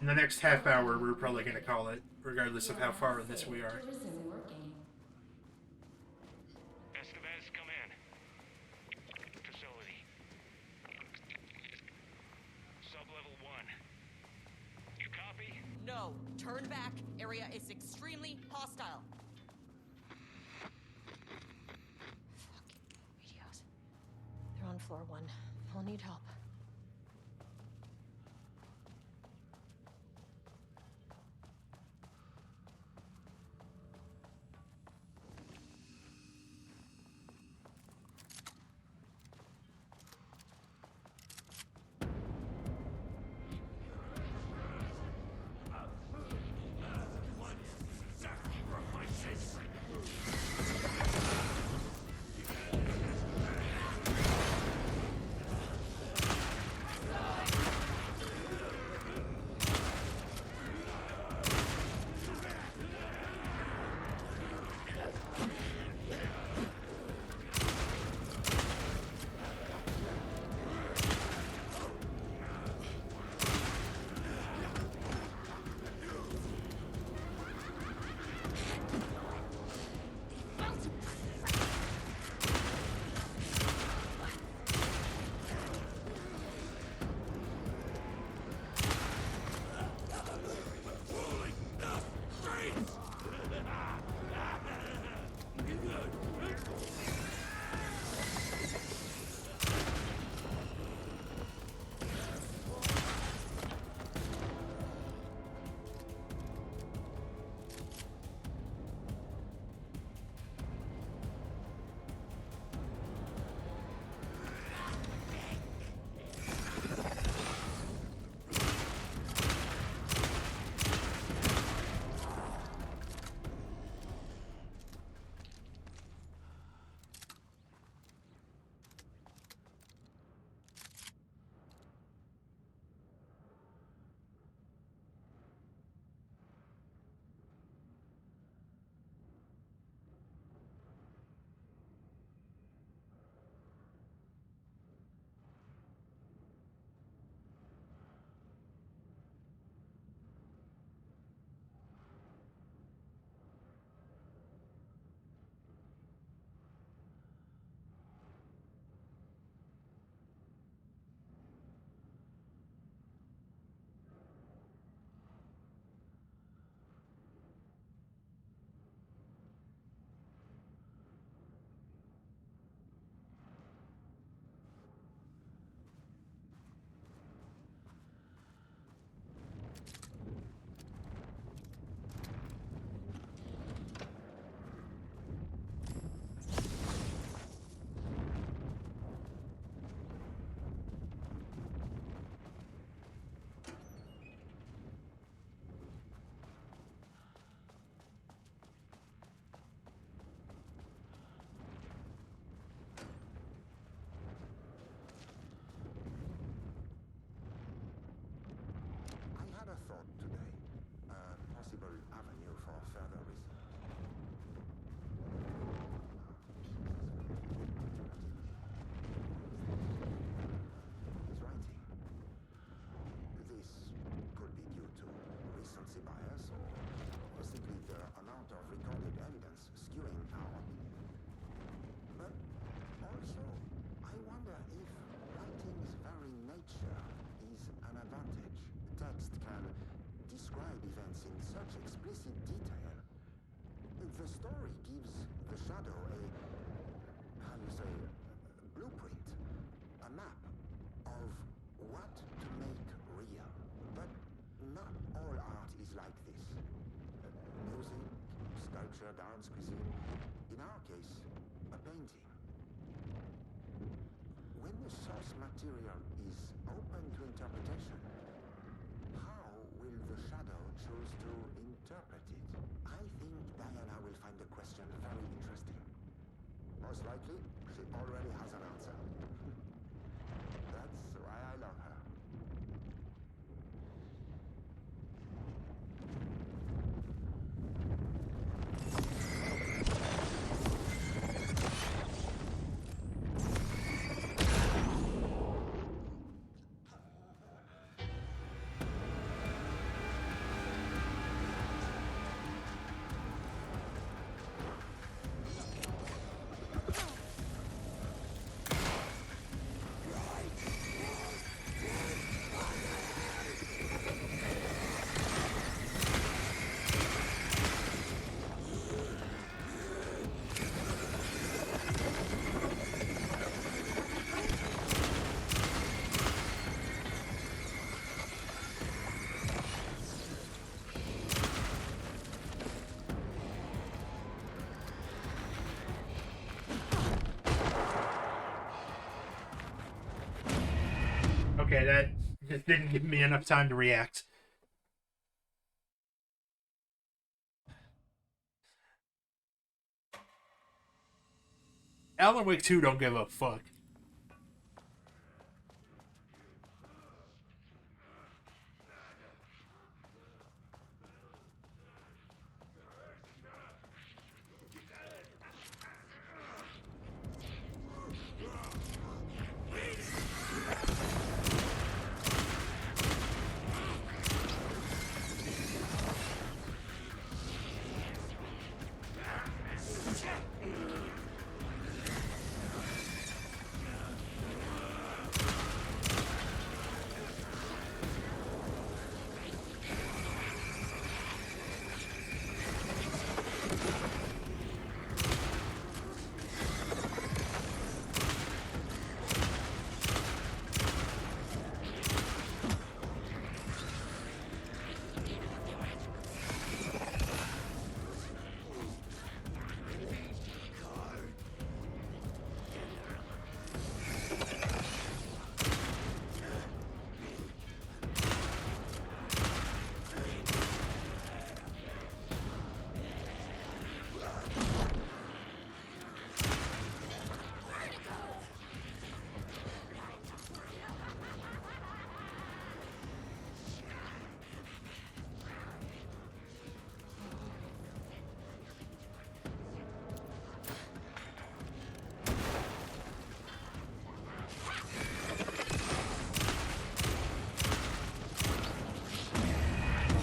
In the next half hour, we're probably going to call it, regardless of how far in this we are. Estevez, come in. Facility. Sub-level 1. You copy? No, turn back. Area is extremely hostile. Radios. They're on floor 1. I'll need help. The story gives the Shadow a, how you say, blueprint, a map of what to make real. But not all art is like this. Music, sculpture, dance, cuisine. In our case, a painting. When the source material is open to interpretation, how will the Shadow choose to interpret it? I think Diana will find the question very interesting. Most likely, she already has an answer. That's why I love her. Okay, that just didn't give me enough time to react. Alan Wake 2 don't give a fuck.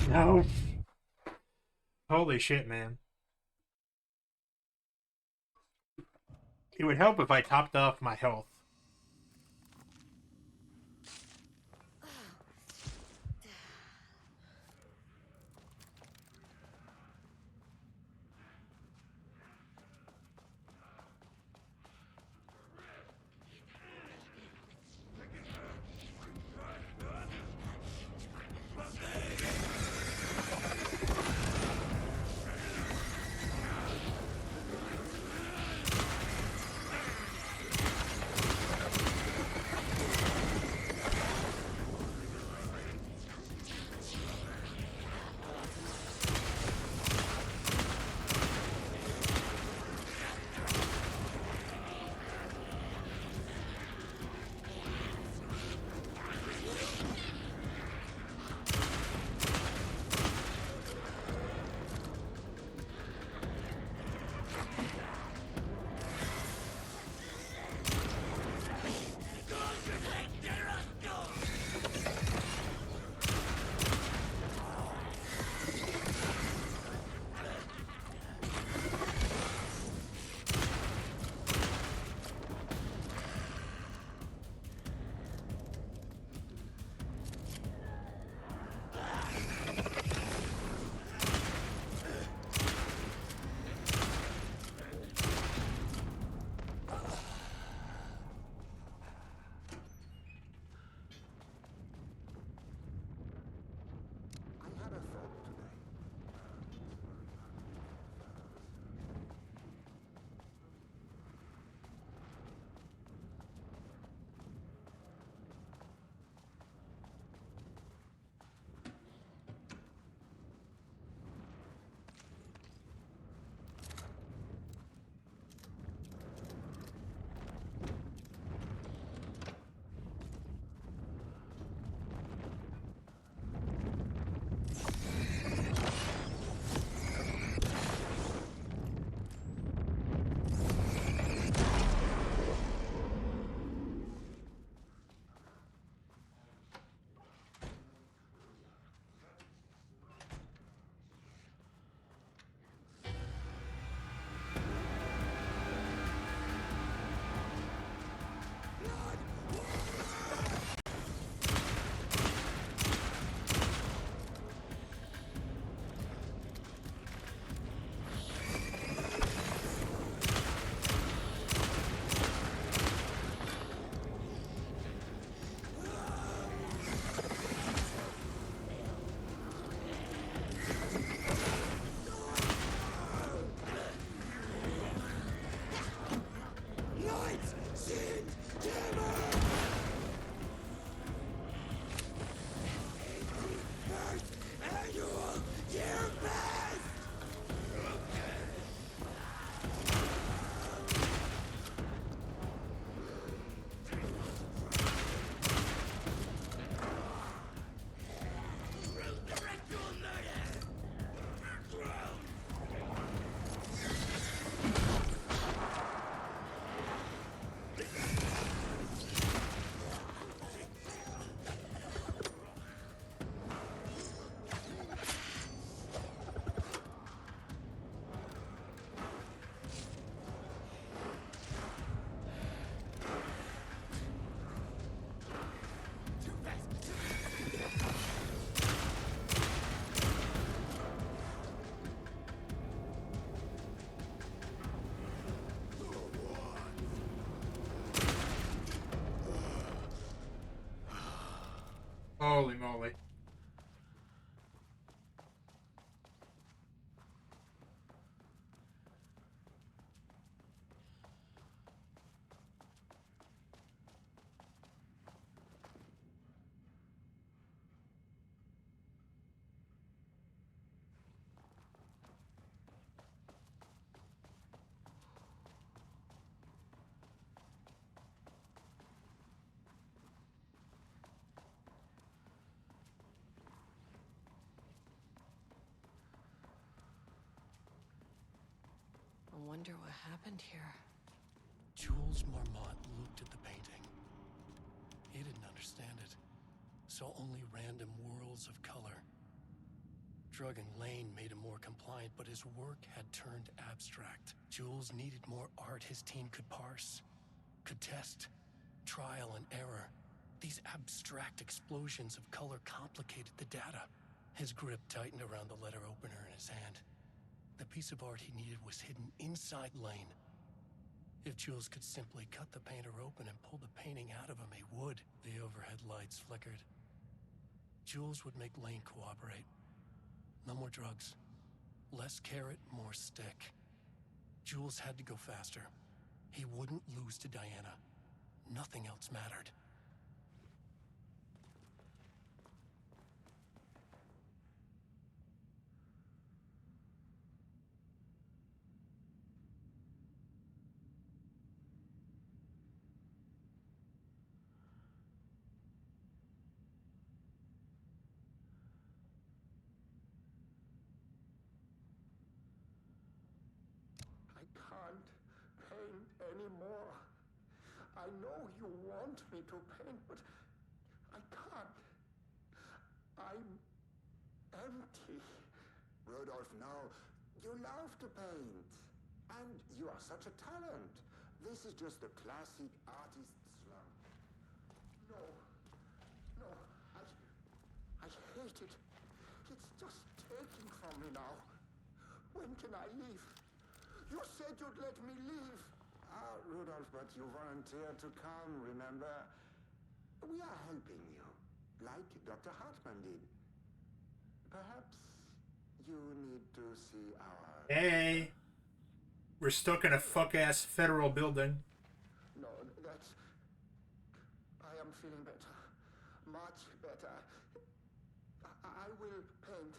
No. Holy shit, man. It would help if I topped off my health. wonder what happened here. Jules Marmont looked at the painting. He didn't understand it. Saw only random whirls of color. Drugging Lane made him more compliant, but his work had turned abstract. Jules needed more art his team could parse, could test, trial and error. These abstract explosions of color complicated the data. His grip tightened around the letter opener in his hand. The piece of art he needed was hidden inside Lane. If Jules could simply cut the painter open and pull the painting out of him, he would. The overhead lights flickered. Jules would make Lane cooperate. No more drugs. Less carrot, more stick. Jules had to go faster. He wouldn't lose to Diana. Nothing else mattered. I can't paint anymore. I know you want me to paint, but I can't. I'm empty. Rudolph, no. You love to paint. And you are such a talent. This is just the classic artist slump. No. No. I hate it. It's just taking from me now. When can I leave? You said you'd let me leave. Ah, Rudolph, but you volunteered to come, remember? We are helping you, like Dr. Hartman did. Perhaps you need to see our... Hey! We're stuck in a fuck-ass federal building. No, that's... I am feeling better. Much better. I will paint.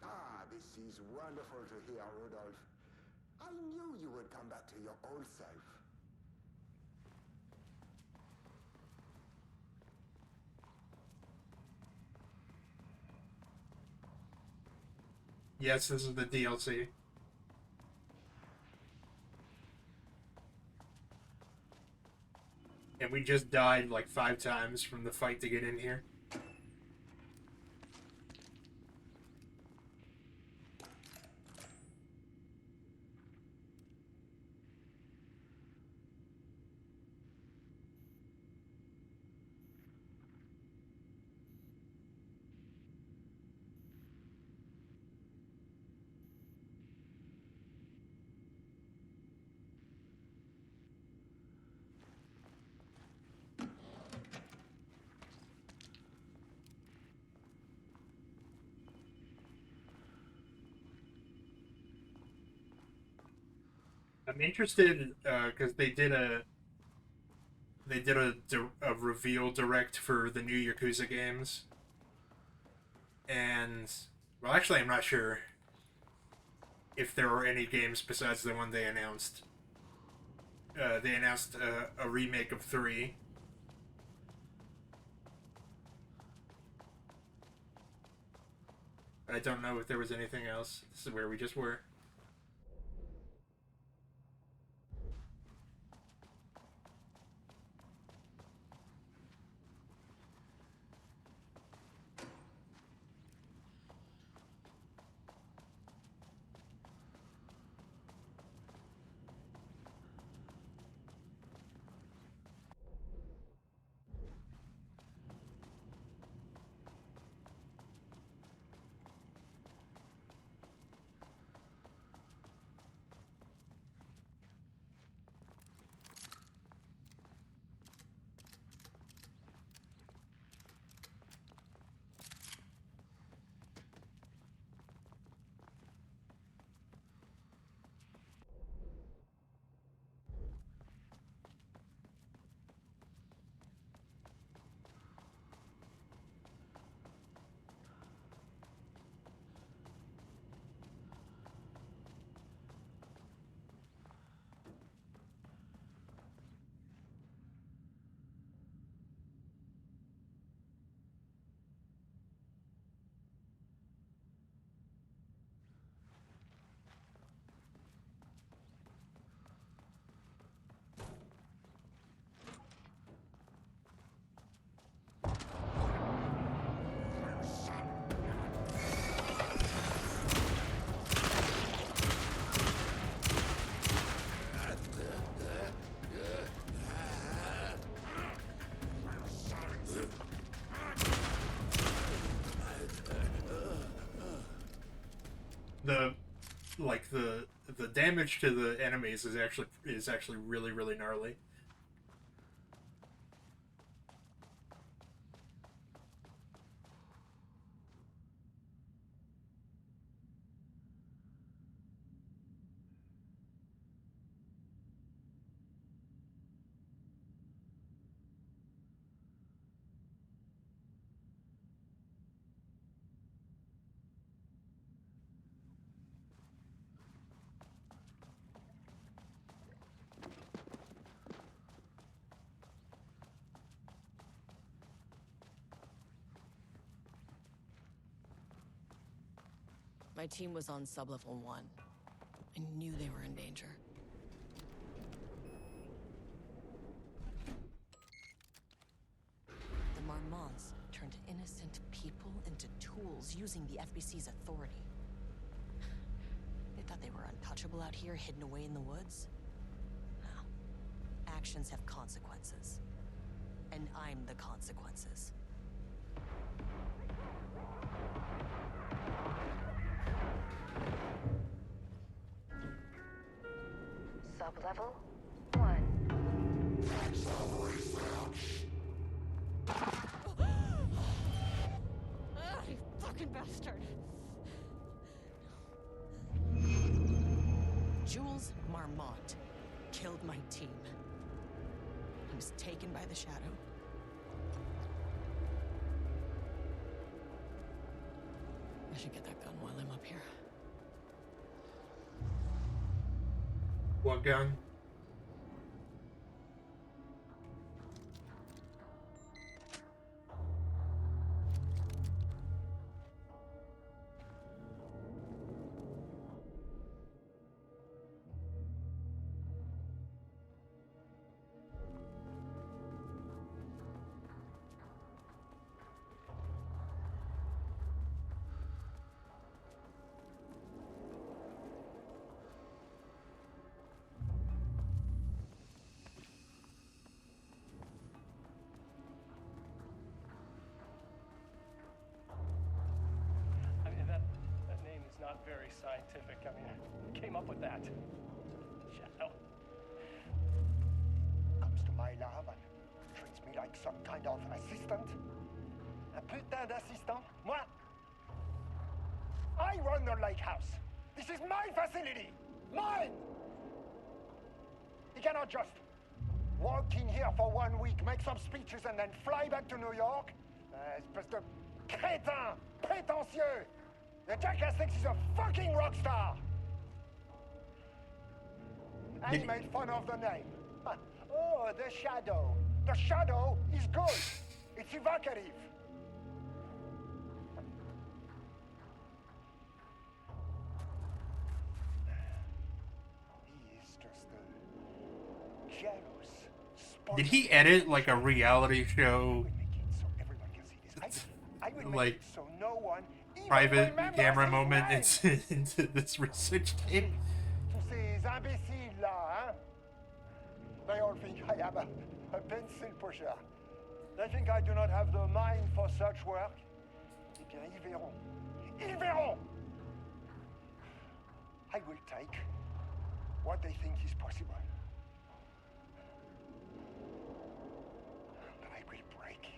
Ah, this is wonderful to hear, Rudolph. I knew you would come back to your old self. Yes, this is the DLC. And we just died like 5 times from the fight to get in here. I'm interested because they did a reveal direct for the new Yakuza games, and well, actually, I'm not sure if there are any games besides the one they announced. They announced a remake of 3. I don't know if there was anything else. This is where we just were. the damage to the enemies is actually really, really gnarly. My team was on sublevel 1. I knew they were in danger. The Marmonts turned innocent people into tools using the FBC's authority. They thought they were untouchable out here, hidden away in the woods? No. Actions have consequences. And I'm the consequences. Sublevel 1. You fucking bastard! Jules Marmont killed my team. He was taken by the Shadow. I should get that gun while I'm up here. What gun? Not very scientific. I mean, who came up with that? Shadow. Comes to my lab and treats me like some kind of assistant. Un putain d'assistant? Moi? I run the lake house. This is my facility. Mine! You cannot just walk in here for 1 week, make some speeches, and then fly back to New York? Espèce de crétin! Prétentieux! The jackass thinks he's a fucking rock star! And he made fun of the name. Oh, the Shadow. The Shadow is good. It's evocative. He is just a jealous... Did he edit like a reality show? Like so no one private camera moment into this research tape? Tous ces imbéciles là, hein? They all think I am a pencil pusher. They think I do not have the mind for such work. Eh bien, ils verront. Ils verront! I will take what they think is possible. But I will break it.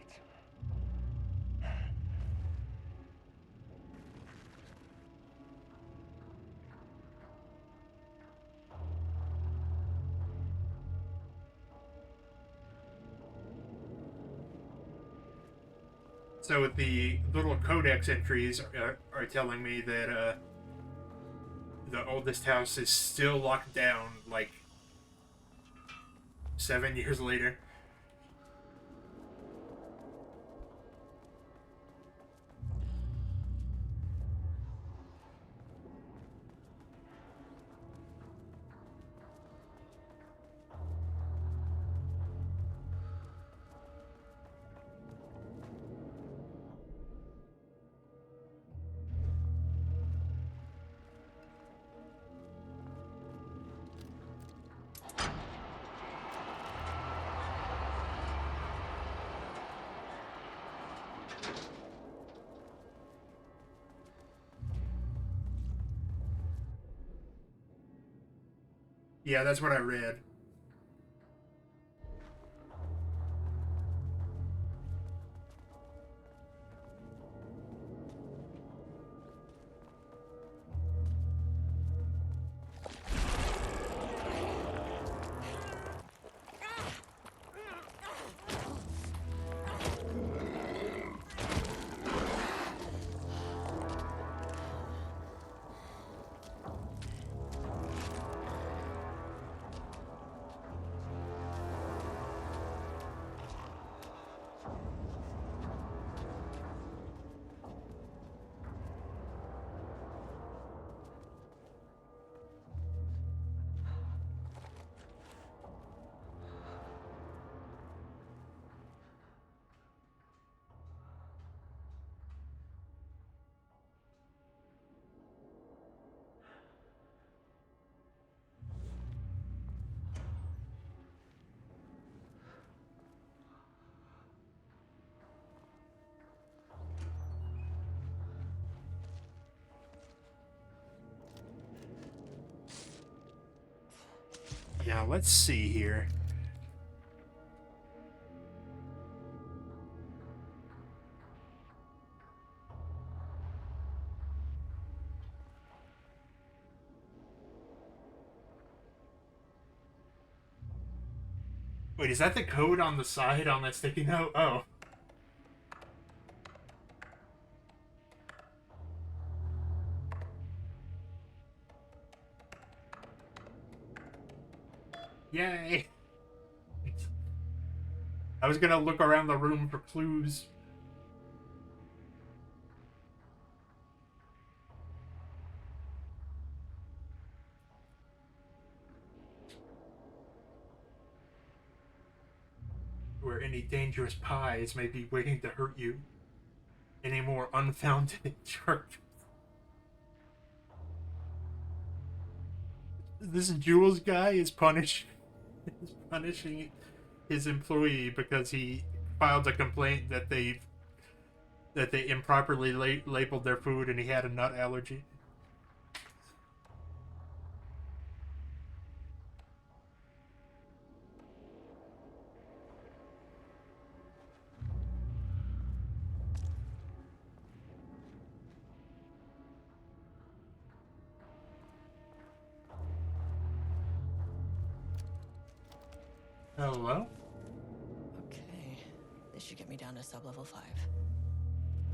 So the little codex entries are telling me that the oldest house is still locked down, like 7 years later. Yeah, that's what I read. Yeah, let's see here. Wait, is that the code on the side on that sticky note? Oh. Yay! I was gonna look around the room for clues. Where any dangerous pies may be waiting to hurt you. Any more unfounded charges. This Jules guy is punishing his employee because he filed a complaint that they improperly labeled their food and he had a nut allergy. Hello? Okay, this should get me down to sub-level 5.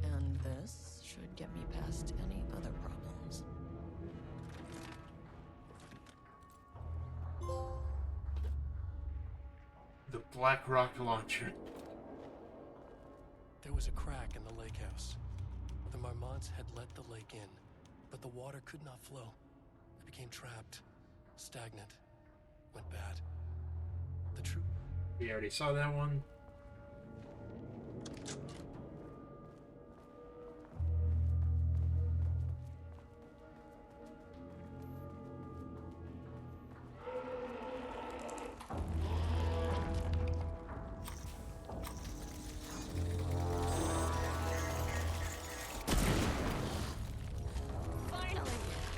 And this should get me past any other problems. The Black Rock Launcher. There was a crack in the lake house. The Marmonts had let the lake in, but the water could not flow. It became trapped, stagnant, went bad. The truth. We already saw that one. Finally!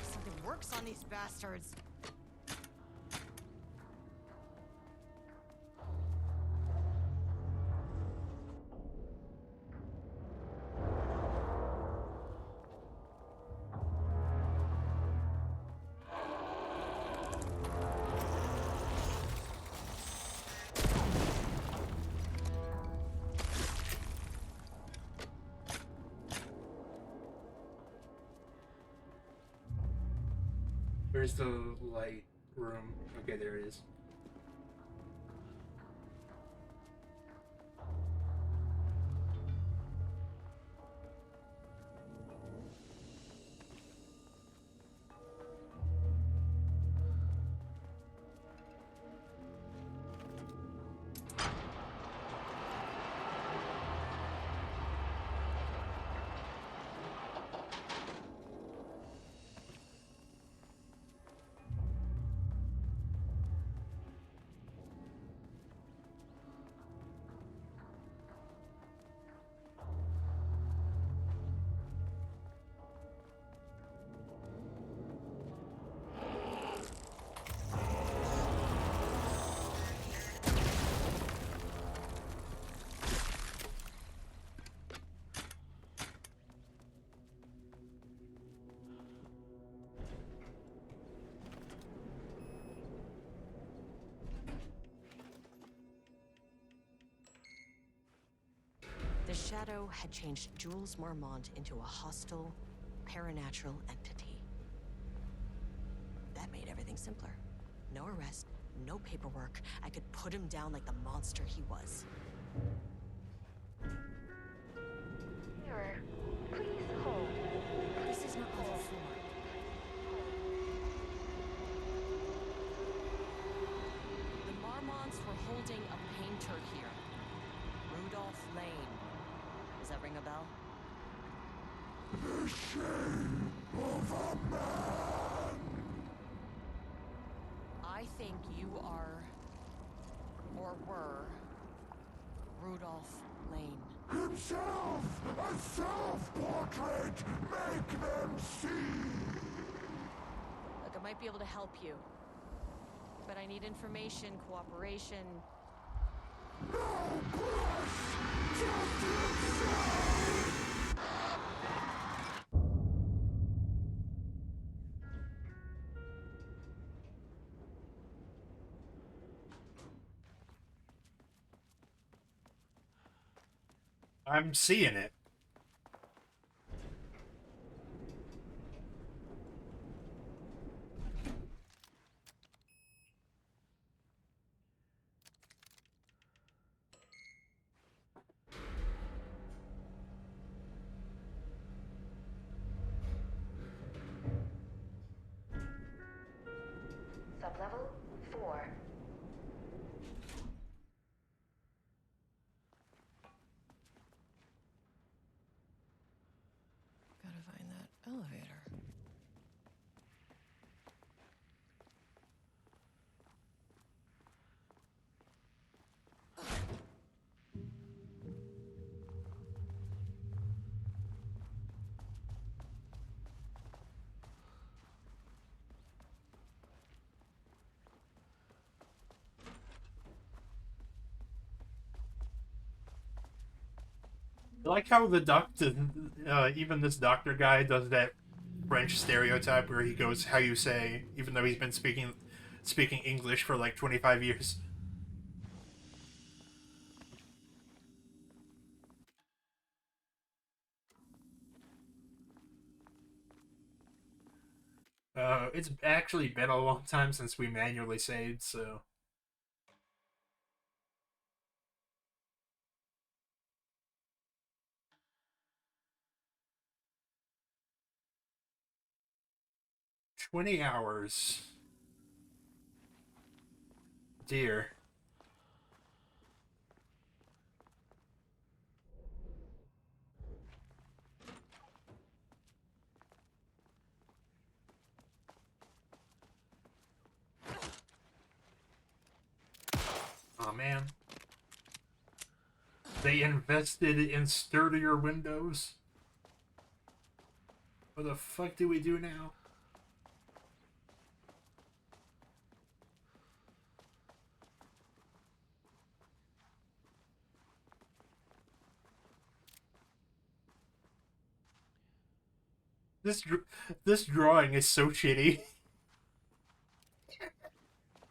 Something works on these bastards. Where's the light room? Okay, there it is. Shadow had changed Jules Marmont into a hostile, paranatural entity. That made everything simpler. No arrest, no paperwork. I could put him down like the monster he was. Mirror, please hold. This is not level 4. The Marmonts were holding a painter here. Rudolph Lane. Does that ring a bell? The shame of a man. I think you are, or were, Rudolph Lane. Himself! A self-portrait! Make them see! Look, I might be able to help you. But I need information, cooperation. No push! Just inside! I'm seeing it. Sublevel 4. Gotta find that elevator. I like how the doctor, even this doctor guy, does that French stereotype where he goes, "How you say," even though he's been speaking English for like 25 years. It's actually been a long time since we manually saved, so. "20 hours. Dear. Oh man. They invested in sturdier windows. What the fuck do we do now? This drawing is so shitty.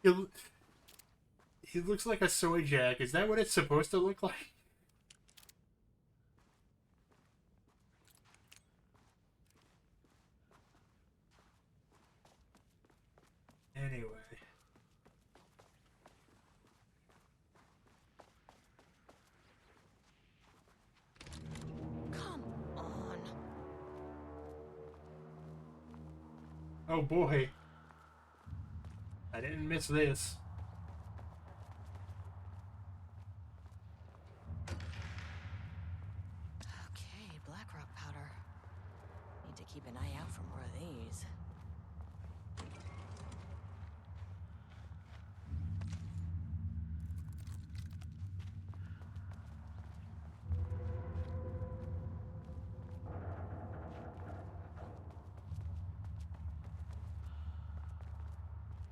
He looks like a soy jack. Is that what it's supposed to look like? Anyway. Come on. Oh boy. I didn't miss this. Okay, Blackrock powder. Need to keep an eye out for more of these.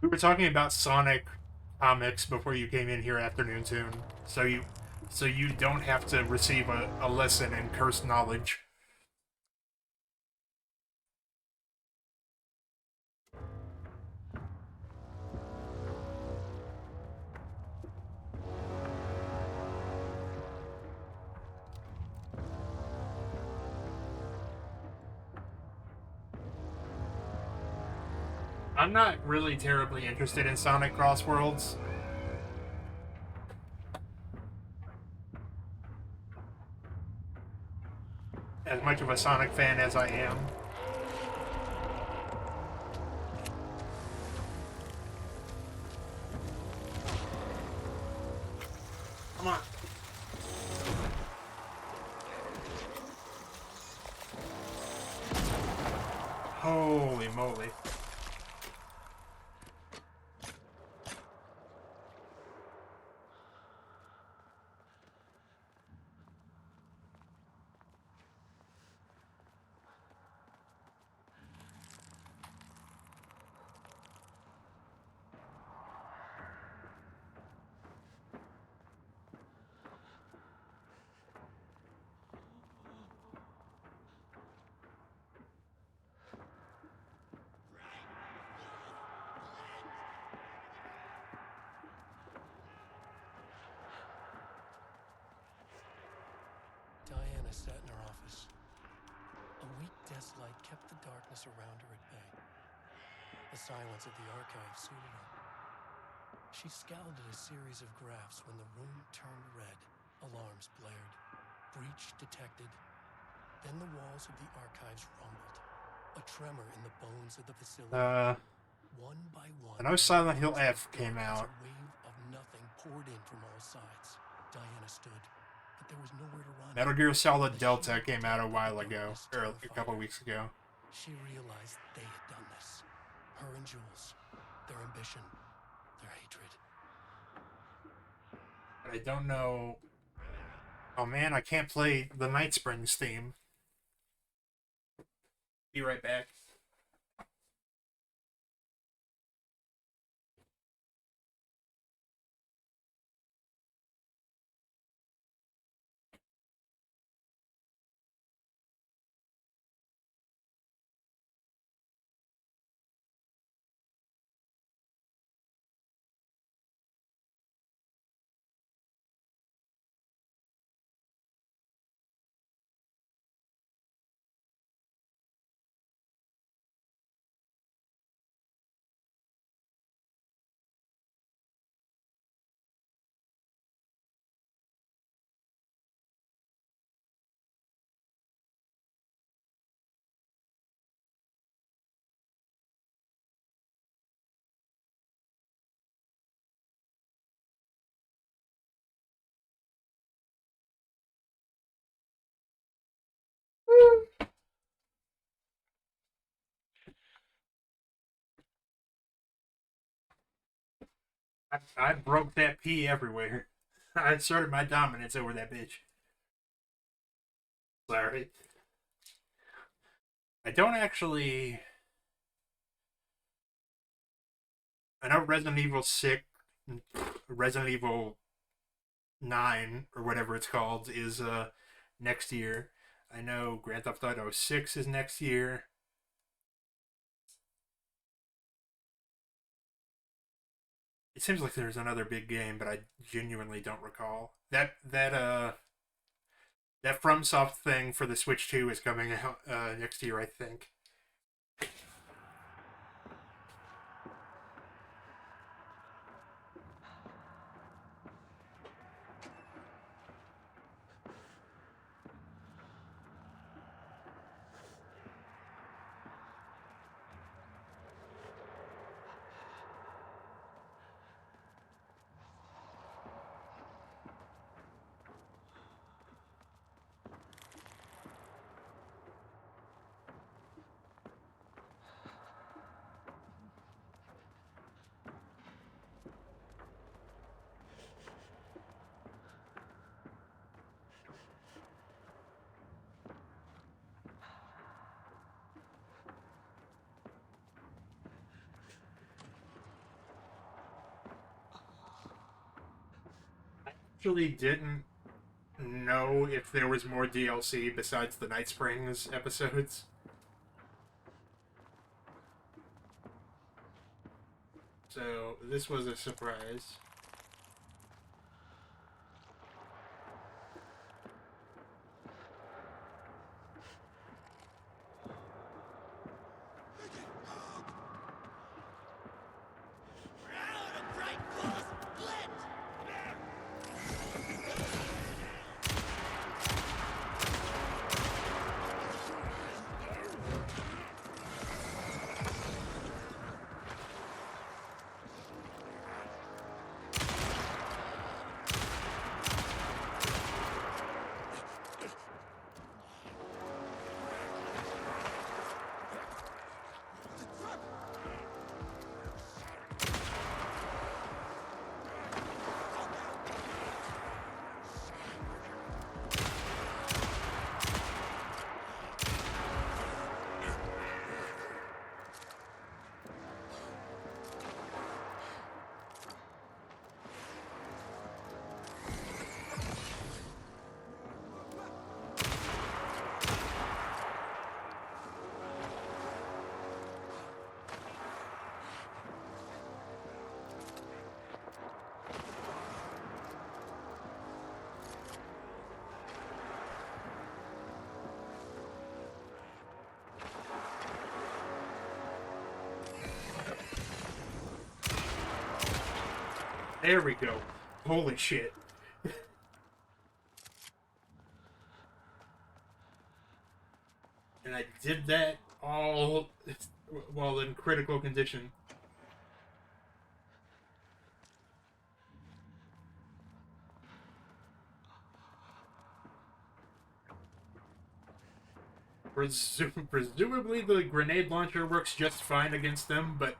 We were talking about Sonic comics before you came in here, Afternoon Tune. So you don't have to receive a lesson in cursed knowledge. I'm not really terribly interested in Sonic Cross Worlds. As much of a Sonic fan as I am. Come on. Holy moly. Diana sat in her office. A weak desk light kept the darkness around her at bay. The silence of the archive suited her. She scowled at a series of graphs when the room turned red. Alarms blared. Breach detected. Then the walls of the archives rumbled. A tremor in the bones of the facility. One by one, I know Silent Hill F came out. a wave of nothing poured in from all sides. Diana stood, but there was nowhere to run. Metal Gear Solid Delta came out a while ago, or a couple weeks ago. She realized they had done this. Her and Jules. Their ambition. Their hatred. But I don't know... Oh man, I can't play the Night Springs theme. Be right back. I broke that P everywhere. I asserted my dominance over that bitch. Sorry. I don't actually... I know Resident Evil 6, Resident Evil 9, or whatever it's called, is next year. I know Grand Theft Auto 6 is next year. It seems like there's another big game, but I genuinely don't recall. That FromSoft thing for the Switch 2 is coming out next year, I think. Actually didn't know if there was more DLC besides the Night Springs episodes. So this was a surprise. There we go. Holy shit. And I did that all while in critical condition. Presumably the grenade launcher works just fine against them, but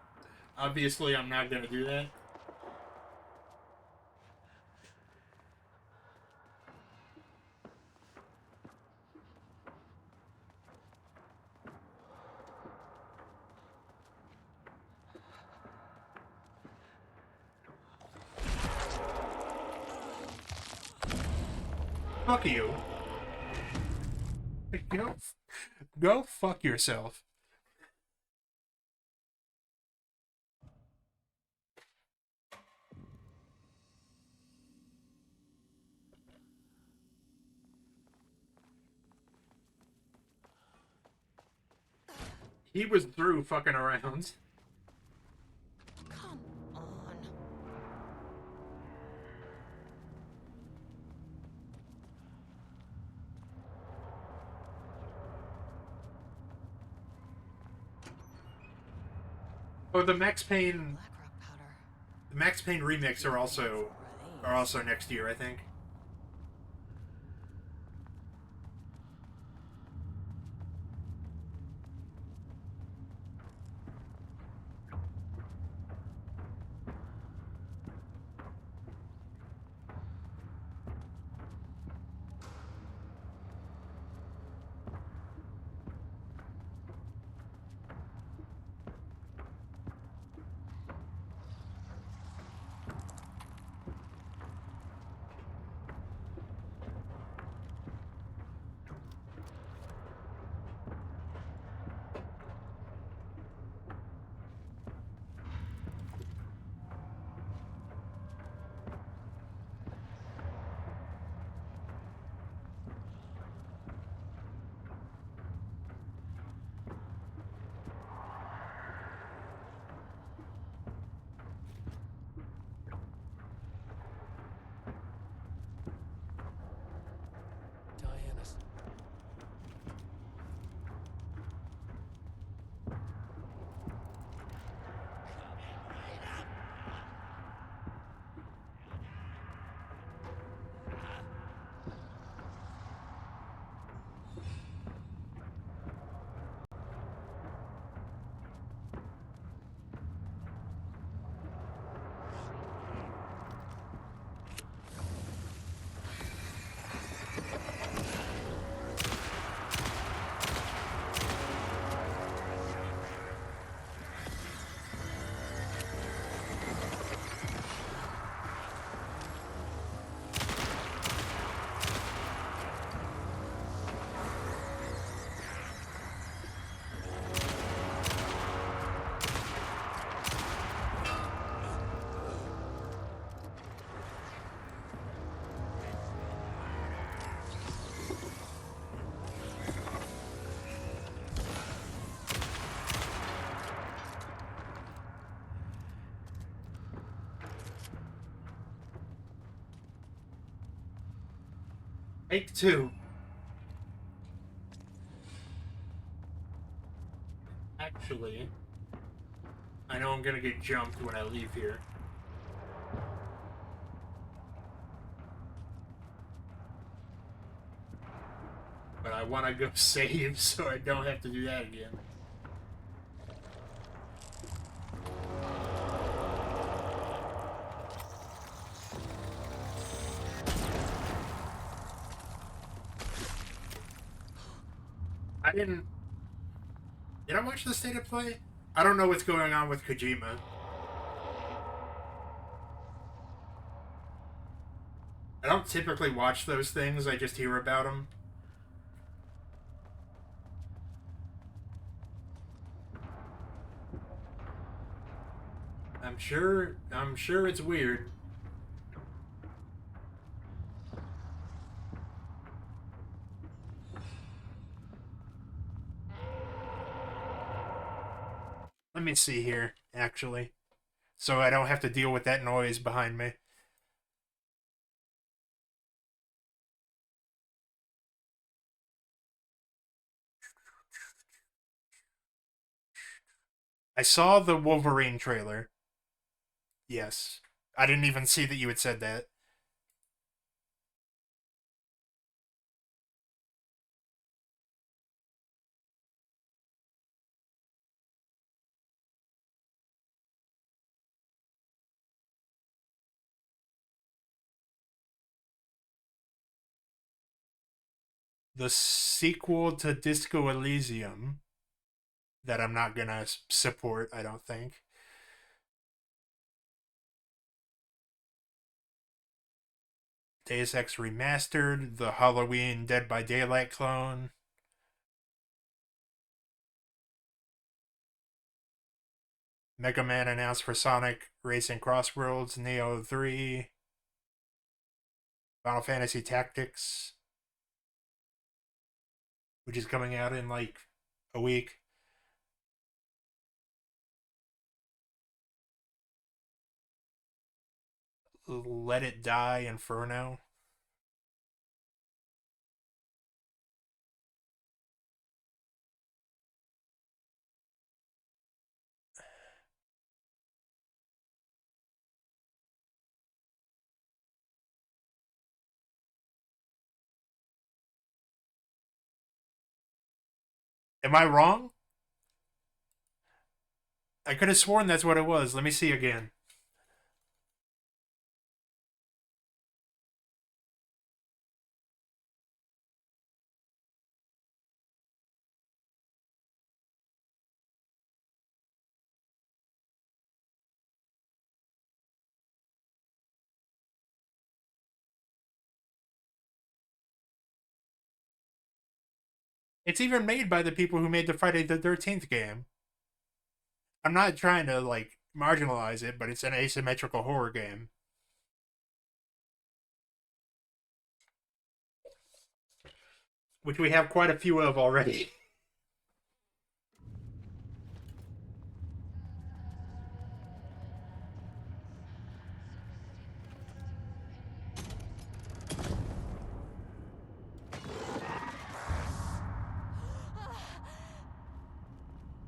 obviously I'm not gonna do that. Fuck you. Go fuck yourself. He was through fucking around. Come on. Oh, the Max Payne remix are also next year, I think. Diana's. Take two. Actually, I know I'm gonna get jumped when I leave here. But I want to go save so I don't have to do that again. Did I watch the State of Play? I don't know what's going on with Kojima. I don't typically watch those things, I just hear about them. I'm sure it's weird. Let me see here, actually. so I don't have to deal with that noise behind me. I saw the Wolverine trailer. Yes. I didn't even see that you had said that. The sequel to Disco Elysium that I'm not gonna support, I don't think. Deus Ex Remastered, the Halloween Dead by Daylight clone. Mega Man announced for Sonic Racing Crossworlds, Neo 3, Final Fantasy Tactics, which is coming out in like a week. Let It Die Inferno. Am I wrong? I could have sworn that's what it was. Let me see again. It's even made by the people who made the Friday the 13th game. I'm not trying to, like, marginalize it, but it's an asymmetrical horror game. Which we have quite a few of already.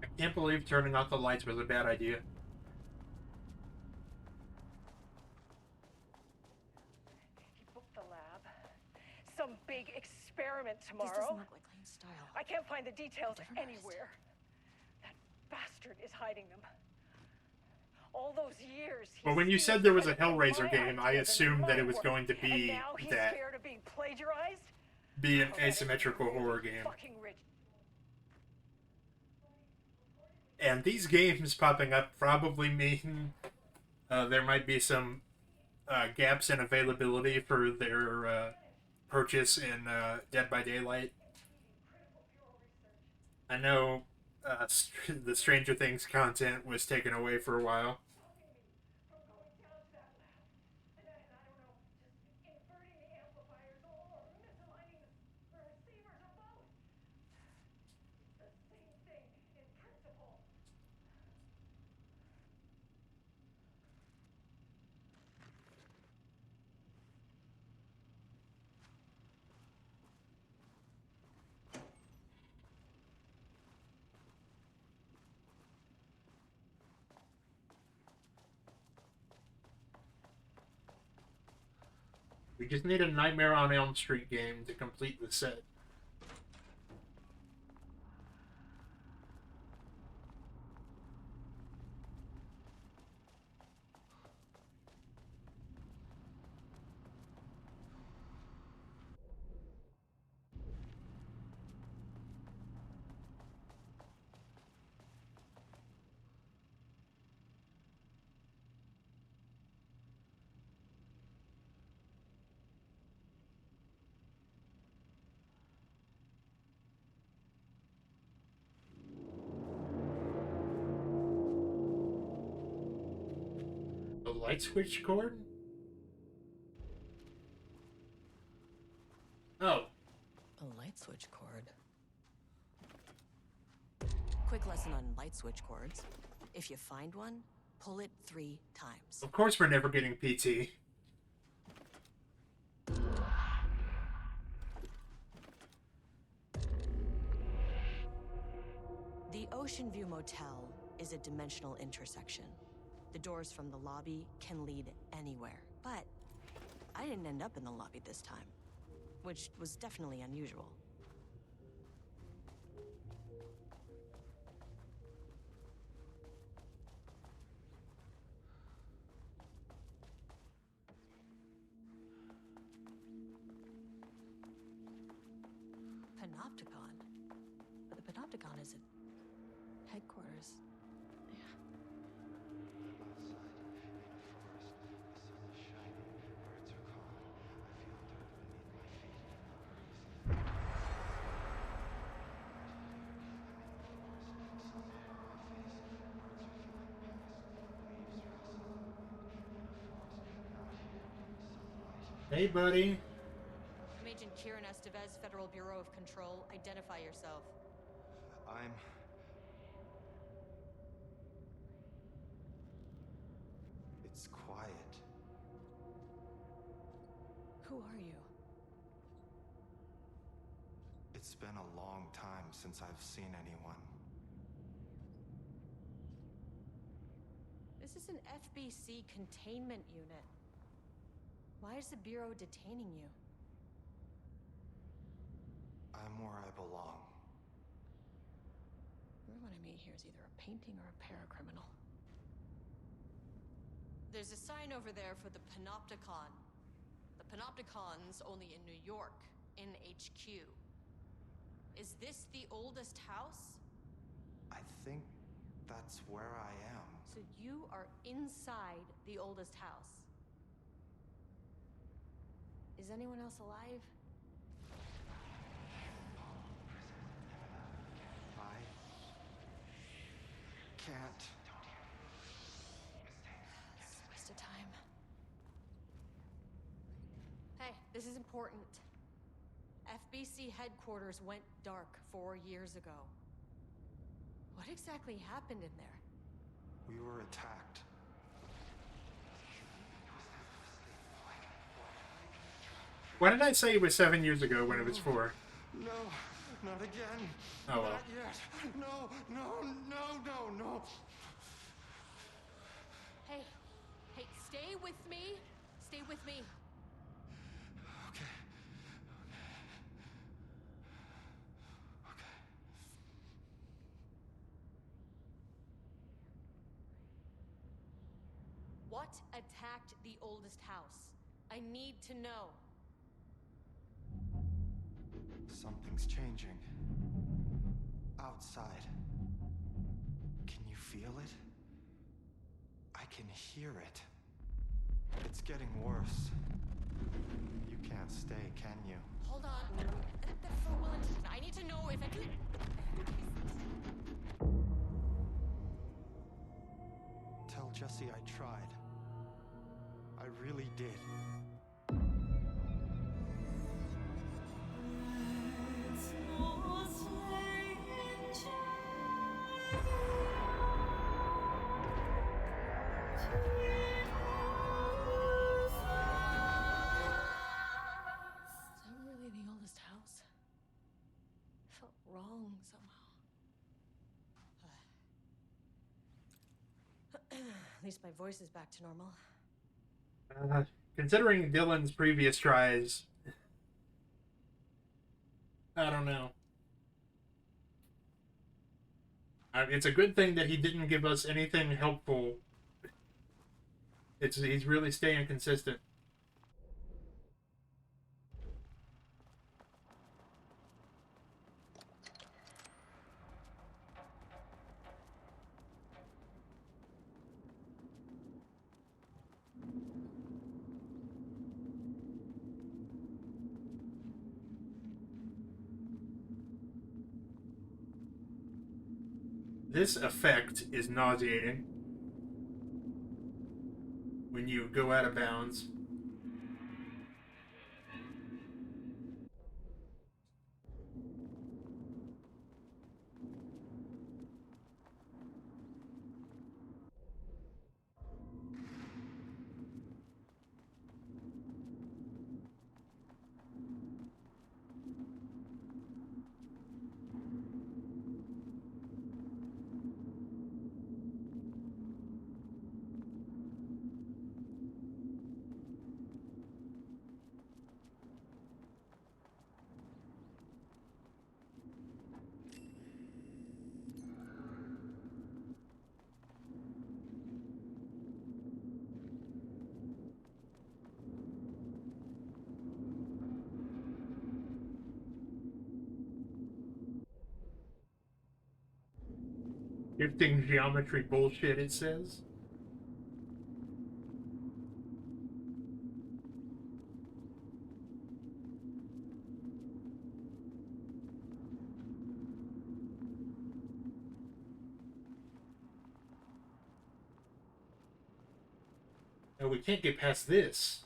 I can't believe turning off the lights was a bad idea. He booked the lab. Some big experiment tomorrow. This doesn't look like Lane's style. I can't find the details anywhere. That bastard is hiding them. All those years. Well, when you said there was a Hellraiser game, I assumed that it was going to be now he's that. scared of being plagiarized? Be an asymmetrical horror game. And these games popping up probably mean there might be some gaps in availability for their purchase in Dead by Daylight. I know the Stranger Things content was taken away for a while. We just need a Nightmare on Elm Street game to complete the set. The light switch cord? Oh. A light switch cord. Quick lesson on light switch cords. If you find one, Pull it 3 times. Of course we're never getting PT. The Ocean View Motel is a dimensional intersection. The doors from the lobby can lead anywhere, but I didn't end up in the lobby this time, which was definitely unusual. Panopticon? But the Panopticon is at headquarters. Hey, buddy. I'm Agent Kieran Estevez, Federal Bureau of Control. Identify yourself. It's quiet. Who are you? It's been a long time since I've seen anyone. This is an FBC containment unit. Why is the Bureau detaining you? I'm where I belong. Everyone I meet here is either a painting or a paracriminal. There's a sign over there for the Panopticon. The Panopticon's only in New York, in HQ. Is this the oldest house? I think that's where I am. So you are inside the oldest house. Is anyone else alive? I can't. It's a waste of time. Hey, this is important. FBC headquarters went dark 4 years ago. What exactly happened in there? We were attacked. Why did I say it was 7 years ago when it was 4? No, not again. Oh, well. Not yet. No, no, no, no, no. Hey, stay with me. Stay with me. Okay. What attacked the oldest house? I need to know. Something's changing. Outside. Can you feel it? I can hear it. It's getting worse. You can't stay, can you? Hold on. For Wellington, I need to know if it... Tell Jesse I tried. I really did. Wrong somehow. At least my voice is back to normal. Considering Dylan's previous tries, I don't know. It's a good thing that he didn't give us anything helpful. He's really staying consistent. This effect is nauseating when you go out of bounds. Shifting geometry bullshit, it says. No, we can't get past this.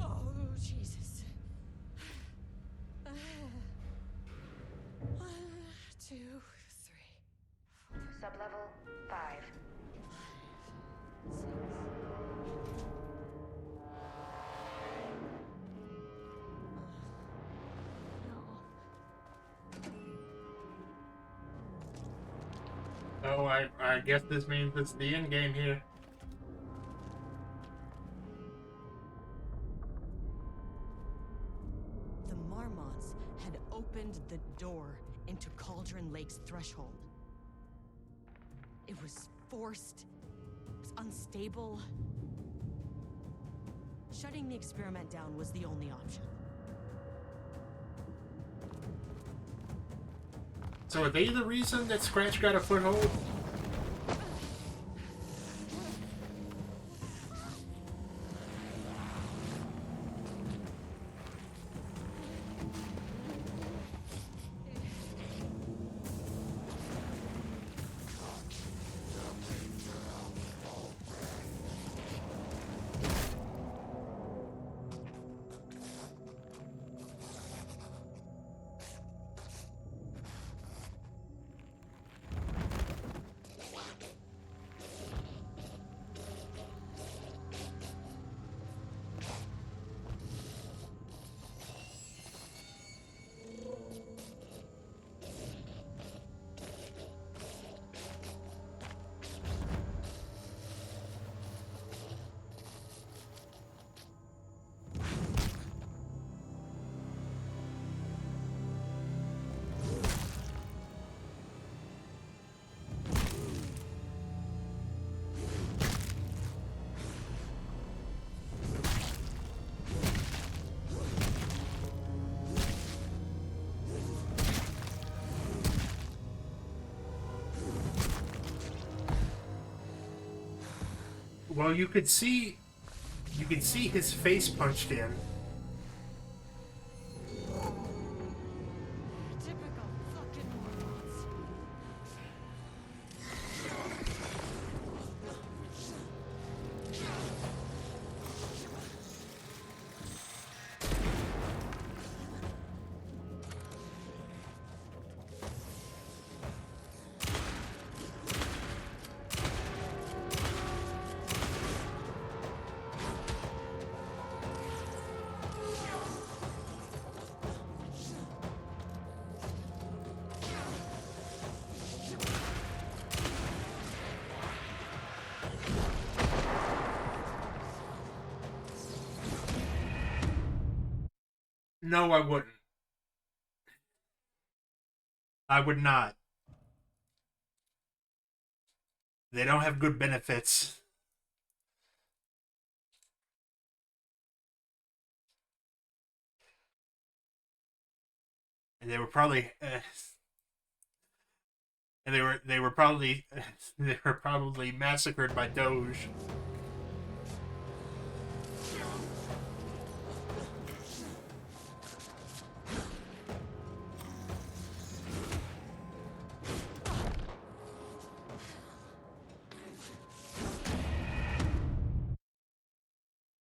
Oh, Jesus. 1, 2, 3. Sublevel 5. 6. Oh, I guess this means it's the end game here. The Marmots had opened the door into Cauldron Lake's threshold. It was forced. It was unstable. Shutting the experiment down was the only option. So are they the reason that Scratch got a foothold? Well, you could see his face punched in. Typical fucking morons. No, I wouldn't. I would not. They don't have good benefits. And they were probably they were probably massacred by Doge.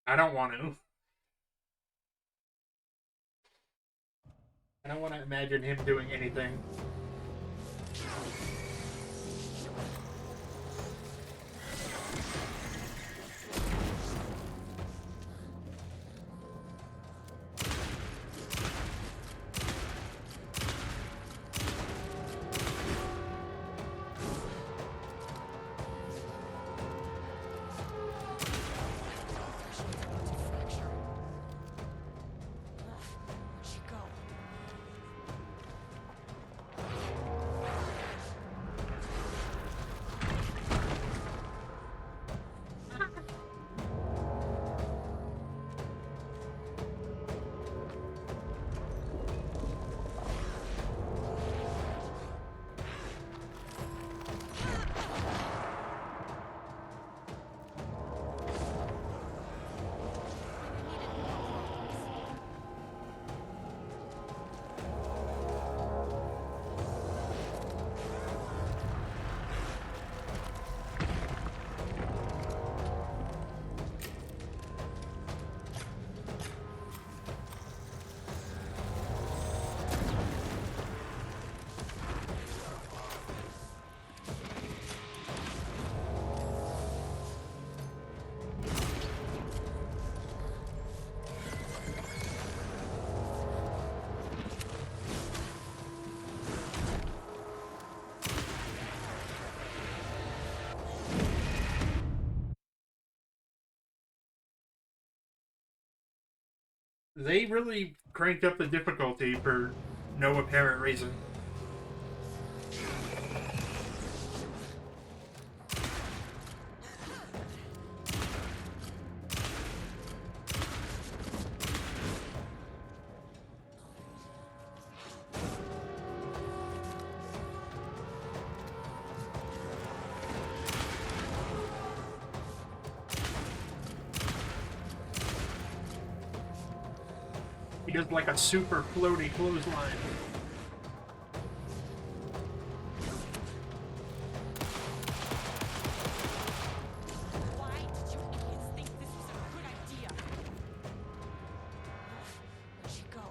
I don't want to. I don't want to imagine him doing anything. They really cranked up the difficulty for no apparent reason. He does like a super floaty clothesline. Why did you idiots think this was a good idea? Where'd she go?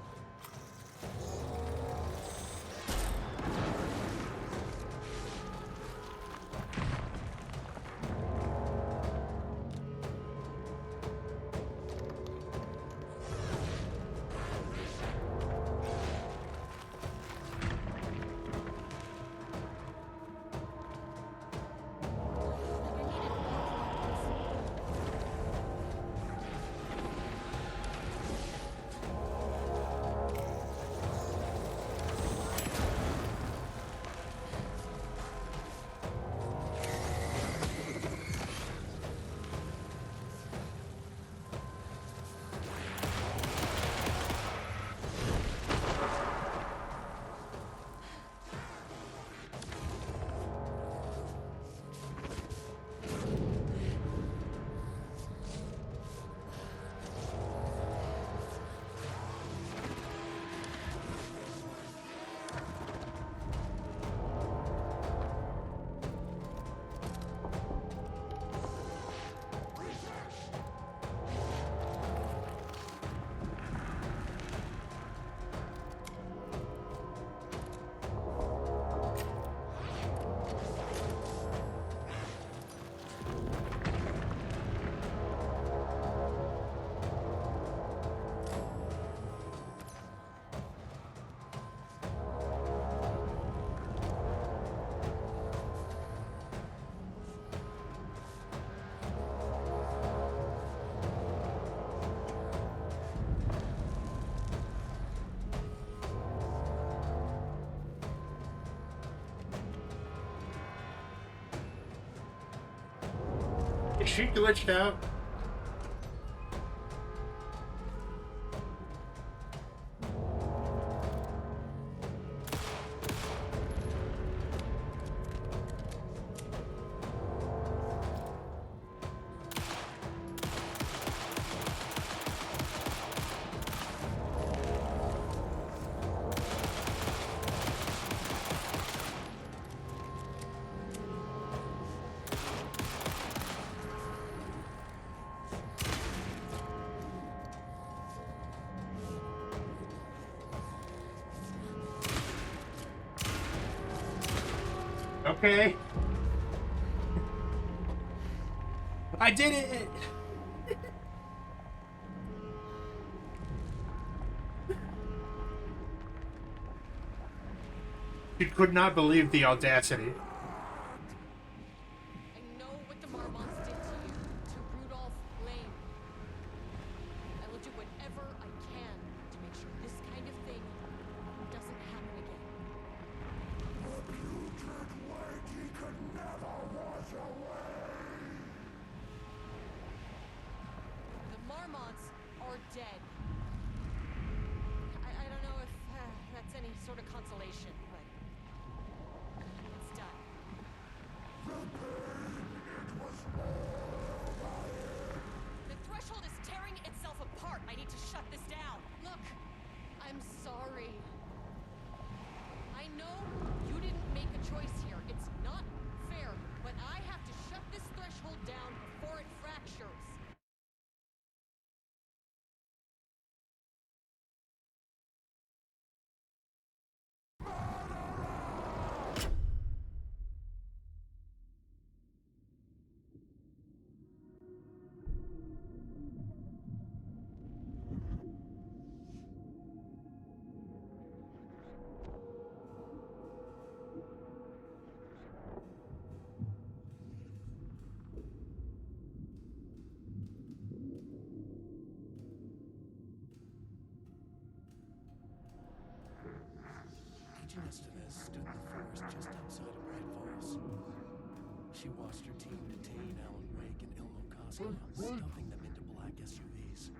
Is she glitched out? Okay. I did it! You could not believe the audacity. I know what the Marmonts did to you, to Rudolph Lane. I will do whatever I can to make sure this kind of thing doesn't happen again. The putrid weight he could never wash away. The Marmonts are dead. I don't know if that's any sort of consolation, but it's done. She watched her team detain Alan Wake and Ilmo Koska, stuffing them into black SUVs.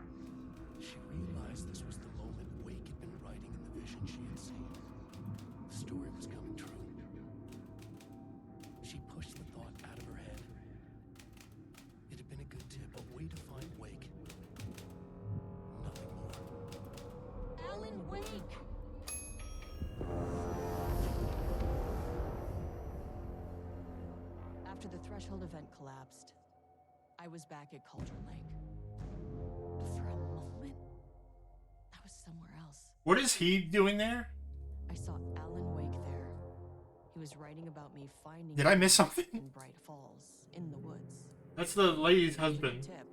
She realized this was the moment Wake had been writing in the vision she had seen. The story was coming true. She pushed the thought out of her head. It had been a good tip, a way to find Wake. Nothing more. Alan Wake! After the Threshold event collapsed, I was back at Cauldron Lake. But for a moment, I was somewhere else. What is he doing there? I saw Alan Wake there. He was writing about me finding. Did I miss something? In Bright Falls, in the woods. That's the lady's husband. Tip.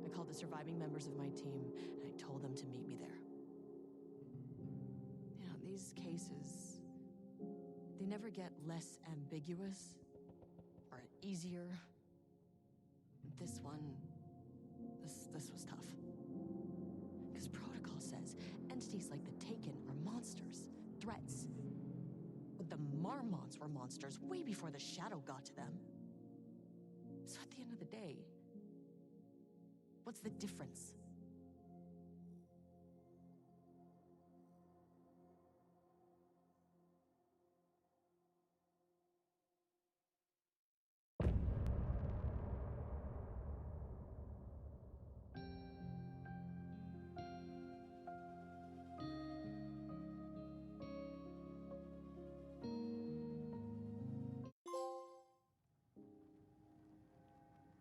I called the surviving members of my team and I told them to meet me there. You know, these cases, they never get less ambiguous or easier. This one, this was tough. Because protocol says entities like the Taken are monsters, threats. But the Marmonts were monsters way before the Shadow got to them. So at the end of the day, what's the difference?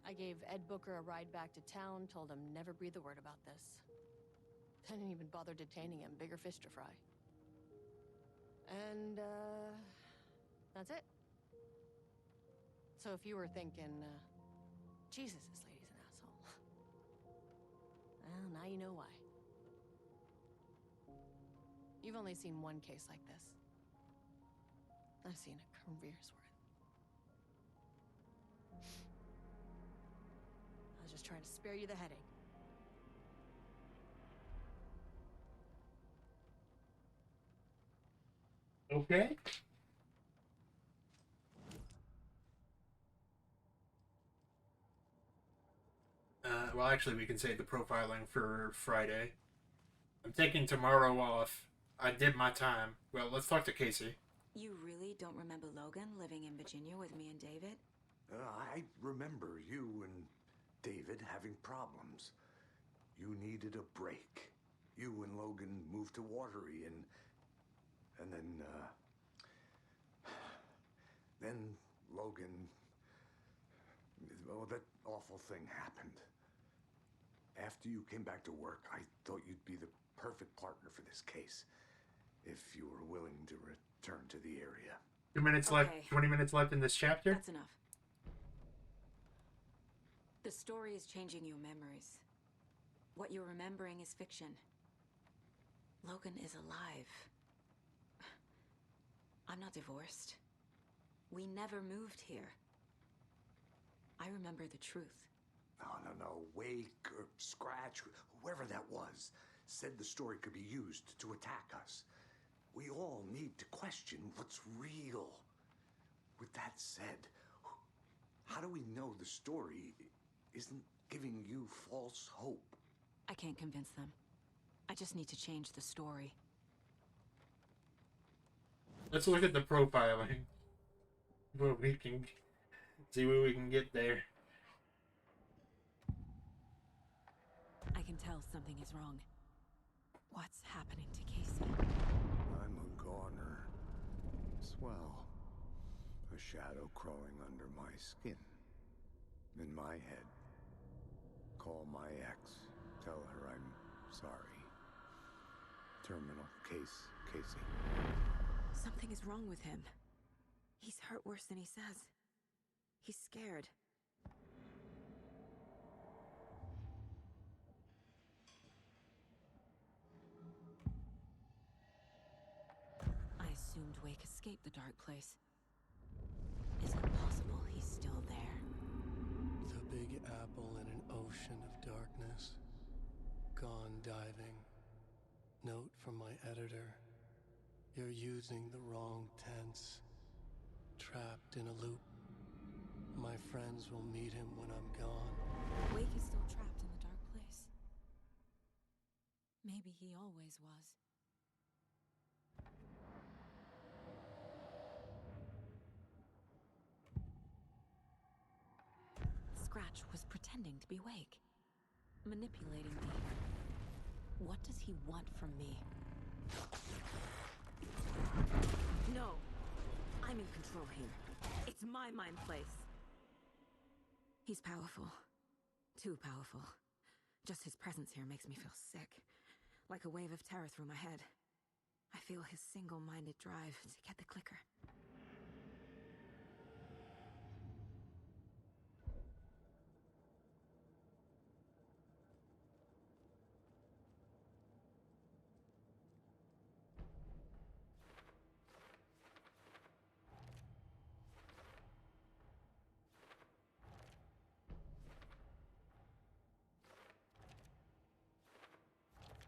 I gave Ed Booker a ride back to town, told him never breathe a word about this. I didn't even bother detaining him, bigger fish to fry. And, that's it. So if you were thinking, Jesus, this lady's an asshole. Well, now you know why. You've only seen one case like this. I've seen a career's worth. I was just trying to spare you the headache. Okay. Well, actually, we can save the profiling for Friday. I'm taking tomorrow off. I did my time. Well, let's talk to Casey. You really don't remember Logan living in Virginia with me and David? I remember you and David having problems. You needed a break. You and Logan moved to Watery and then Logan, well, that awful thing happened. After you came back to work, I thought you'd be the perfect partner for this case, if you were willing to return to the area. 2 minutes left, 20 minutes left in this chapter? That's enough. The story is changing your memories. What you're remembering is fiction. Logan is alive. I'm not divorced. We never moved here. I remember the truth. No. Wake or Scratch, whoever that was, said the story could be used to attack us. We all need to question what's real. With that said, how do we know the story isn't giving you false hope? I can't convince them. I just need to change the story. Let's look at the profiling. What we can see what we can get there. I can tell something is wrong. What's happening to Casey? I'm a goner. Swell. A shadow crawling under my skin. In my head. Call my ex. Tell her I'm sorry. Terminal case, Casey. Something is wrong with him. He's hurt worse than he says. He's scared. I assumed Wake escaped the dark place. Is it possible he's still there? The Big Apple in an ocean of darkness. Gone diving. Note from my editor. You're using the wrong tense. Trapped in a loop. friends will meet him when I'm gone. Wake is still trapped in the dark place. Maybe he always was. Scratch was pretending to be Wake, manipulating me. What does he want from me? No! I'm in control here. It's my mind place. He's powerful. Too powerful. Just his presence here makes me feel sick. Like a wave of terror through my head. I feel his single-minded drive to get the clicker.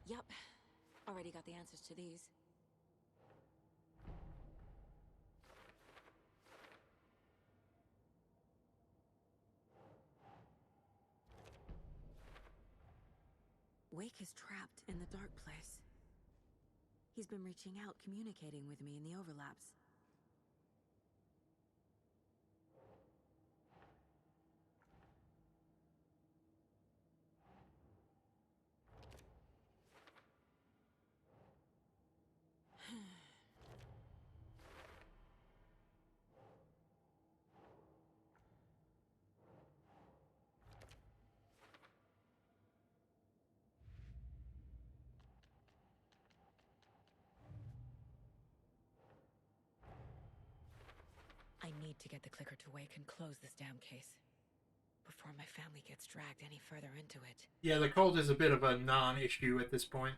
Yup. Already got the answers to these. Wake is trapped in the dark place. He's been reaching out, communicating with me in the overlaps. I need to get the clicker to Wake and close this damn case before my family gets dragged any further into it. Yeah, the cult is a bit of a non-issue at this point.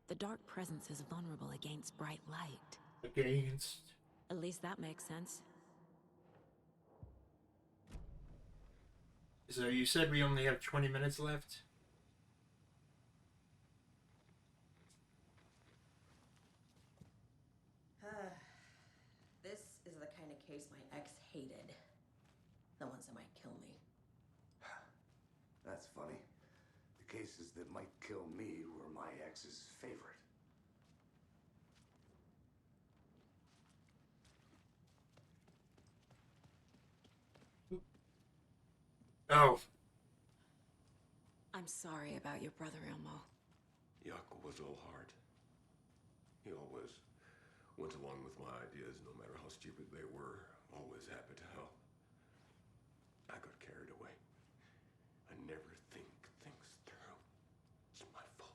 The dark presence is vulnerable against bright light. Against? At least that makes sense. So you said we only have 20 minutes left? This is the kind of case my ex hated. The ones that might kill me. That's funny. The cases that might kill me were my ex's favorite. Oh. I'm sorry about your brother, Elmo. Jaco was all heart. He always went along with my ideas, no matter how stupid they were. Always happy to help. I got carried away. I never think things through. It's my fault.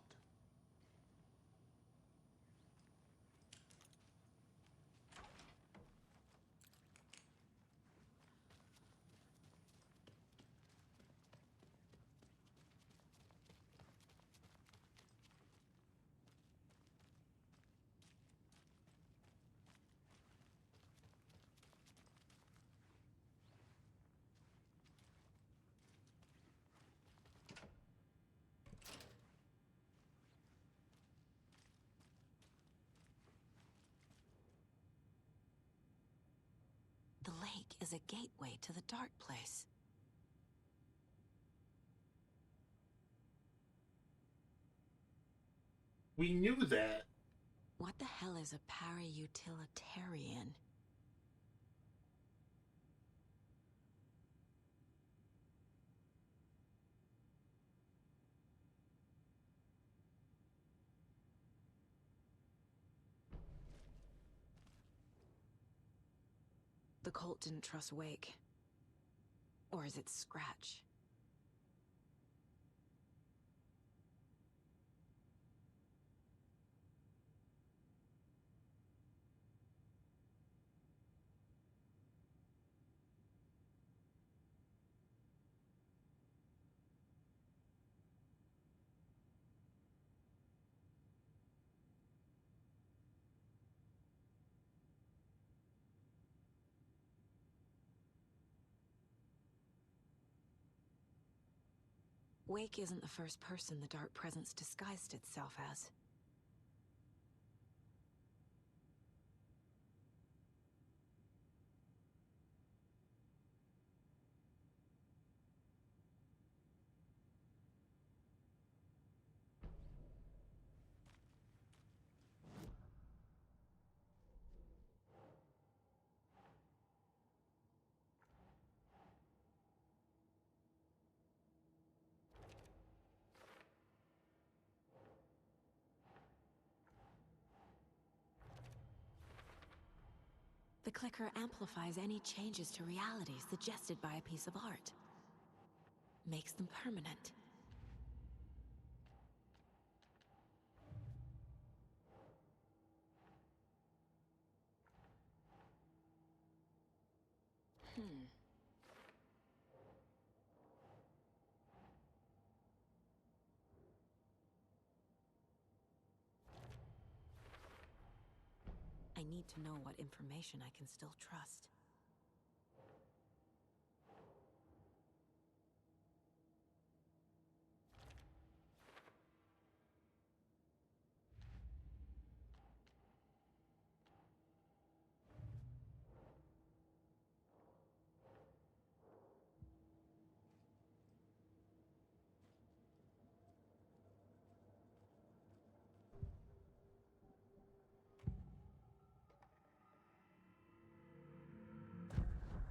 as a gateway to the dark place. We knew that. What the hell is a para-utilitarian? The cult didn't trust Wake. Or is it Scratch? Wake isn't the first person the Dark Presence disguised itself as. The clicker amplifies any changes to reality suggested by a piece of art. Makes them permanent. I need to know what information I can still trust.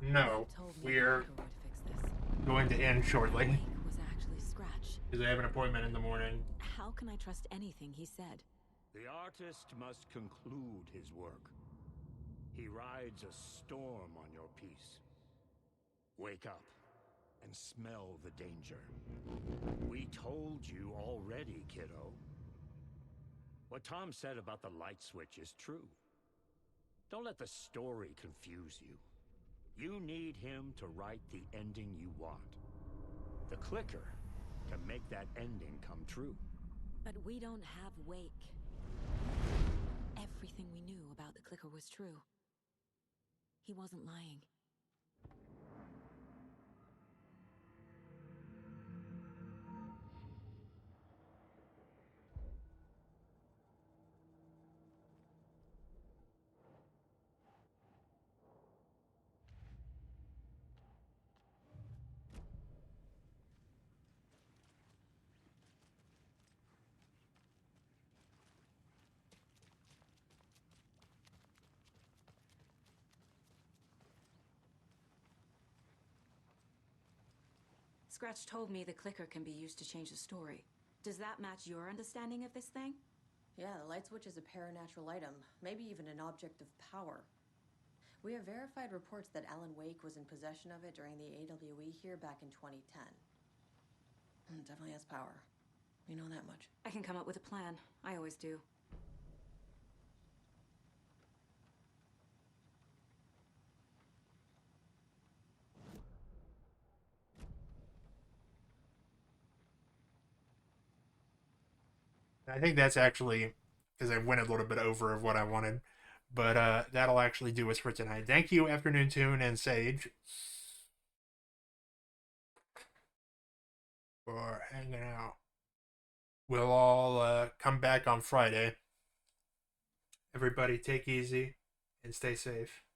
No, we're going to end shortly. Was actually Scratch. Because I have an appointment in the morning. How can I trust anything he said? The artist must conclude his work. He rides a storm on your piece. Wake up and smell the danger. We told you already, kiddo. What Tom said about the light switch is true. Don't let the story confuse you. You need him to write the ending you want. The clicker can make that ending come true. But we don't have Wake. Everything we knew about the clicker was true. He wasn't lying. Scratch told me the clicker can be used to change the story. Does that match your understanding of this thing? Yeah, the light switch is a paranatural item, maybe even an object of power. We have verified reports that Alan Wake was in possession of it during the AWE here back in 2010. It definitely has power. We know that much. I can come up with a plan. I always do. I think that's actually, because I went a little bit over of what I wanted, but that'll actually do us for tonight. Thank you, Afternoon Tune and Sage, for hanging out. We'll all come back on Friday. Everybody take easy and stay safe.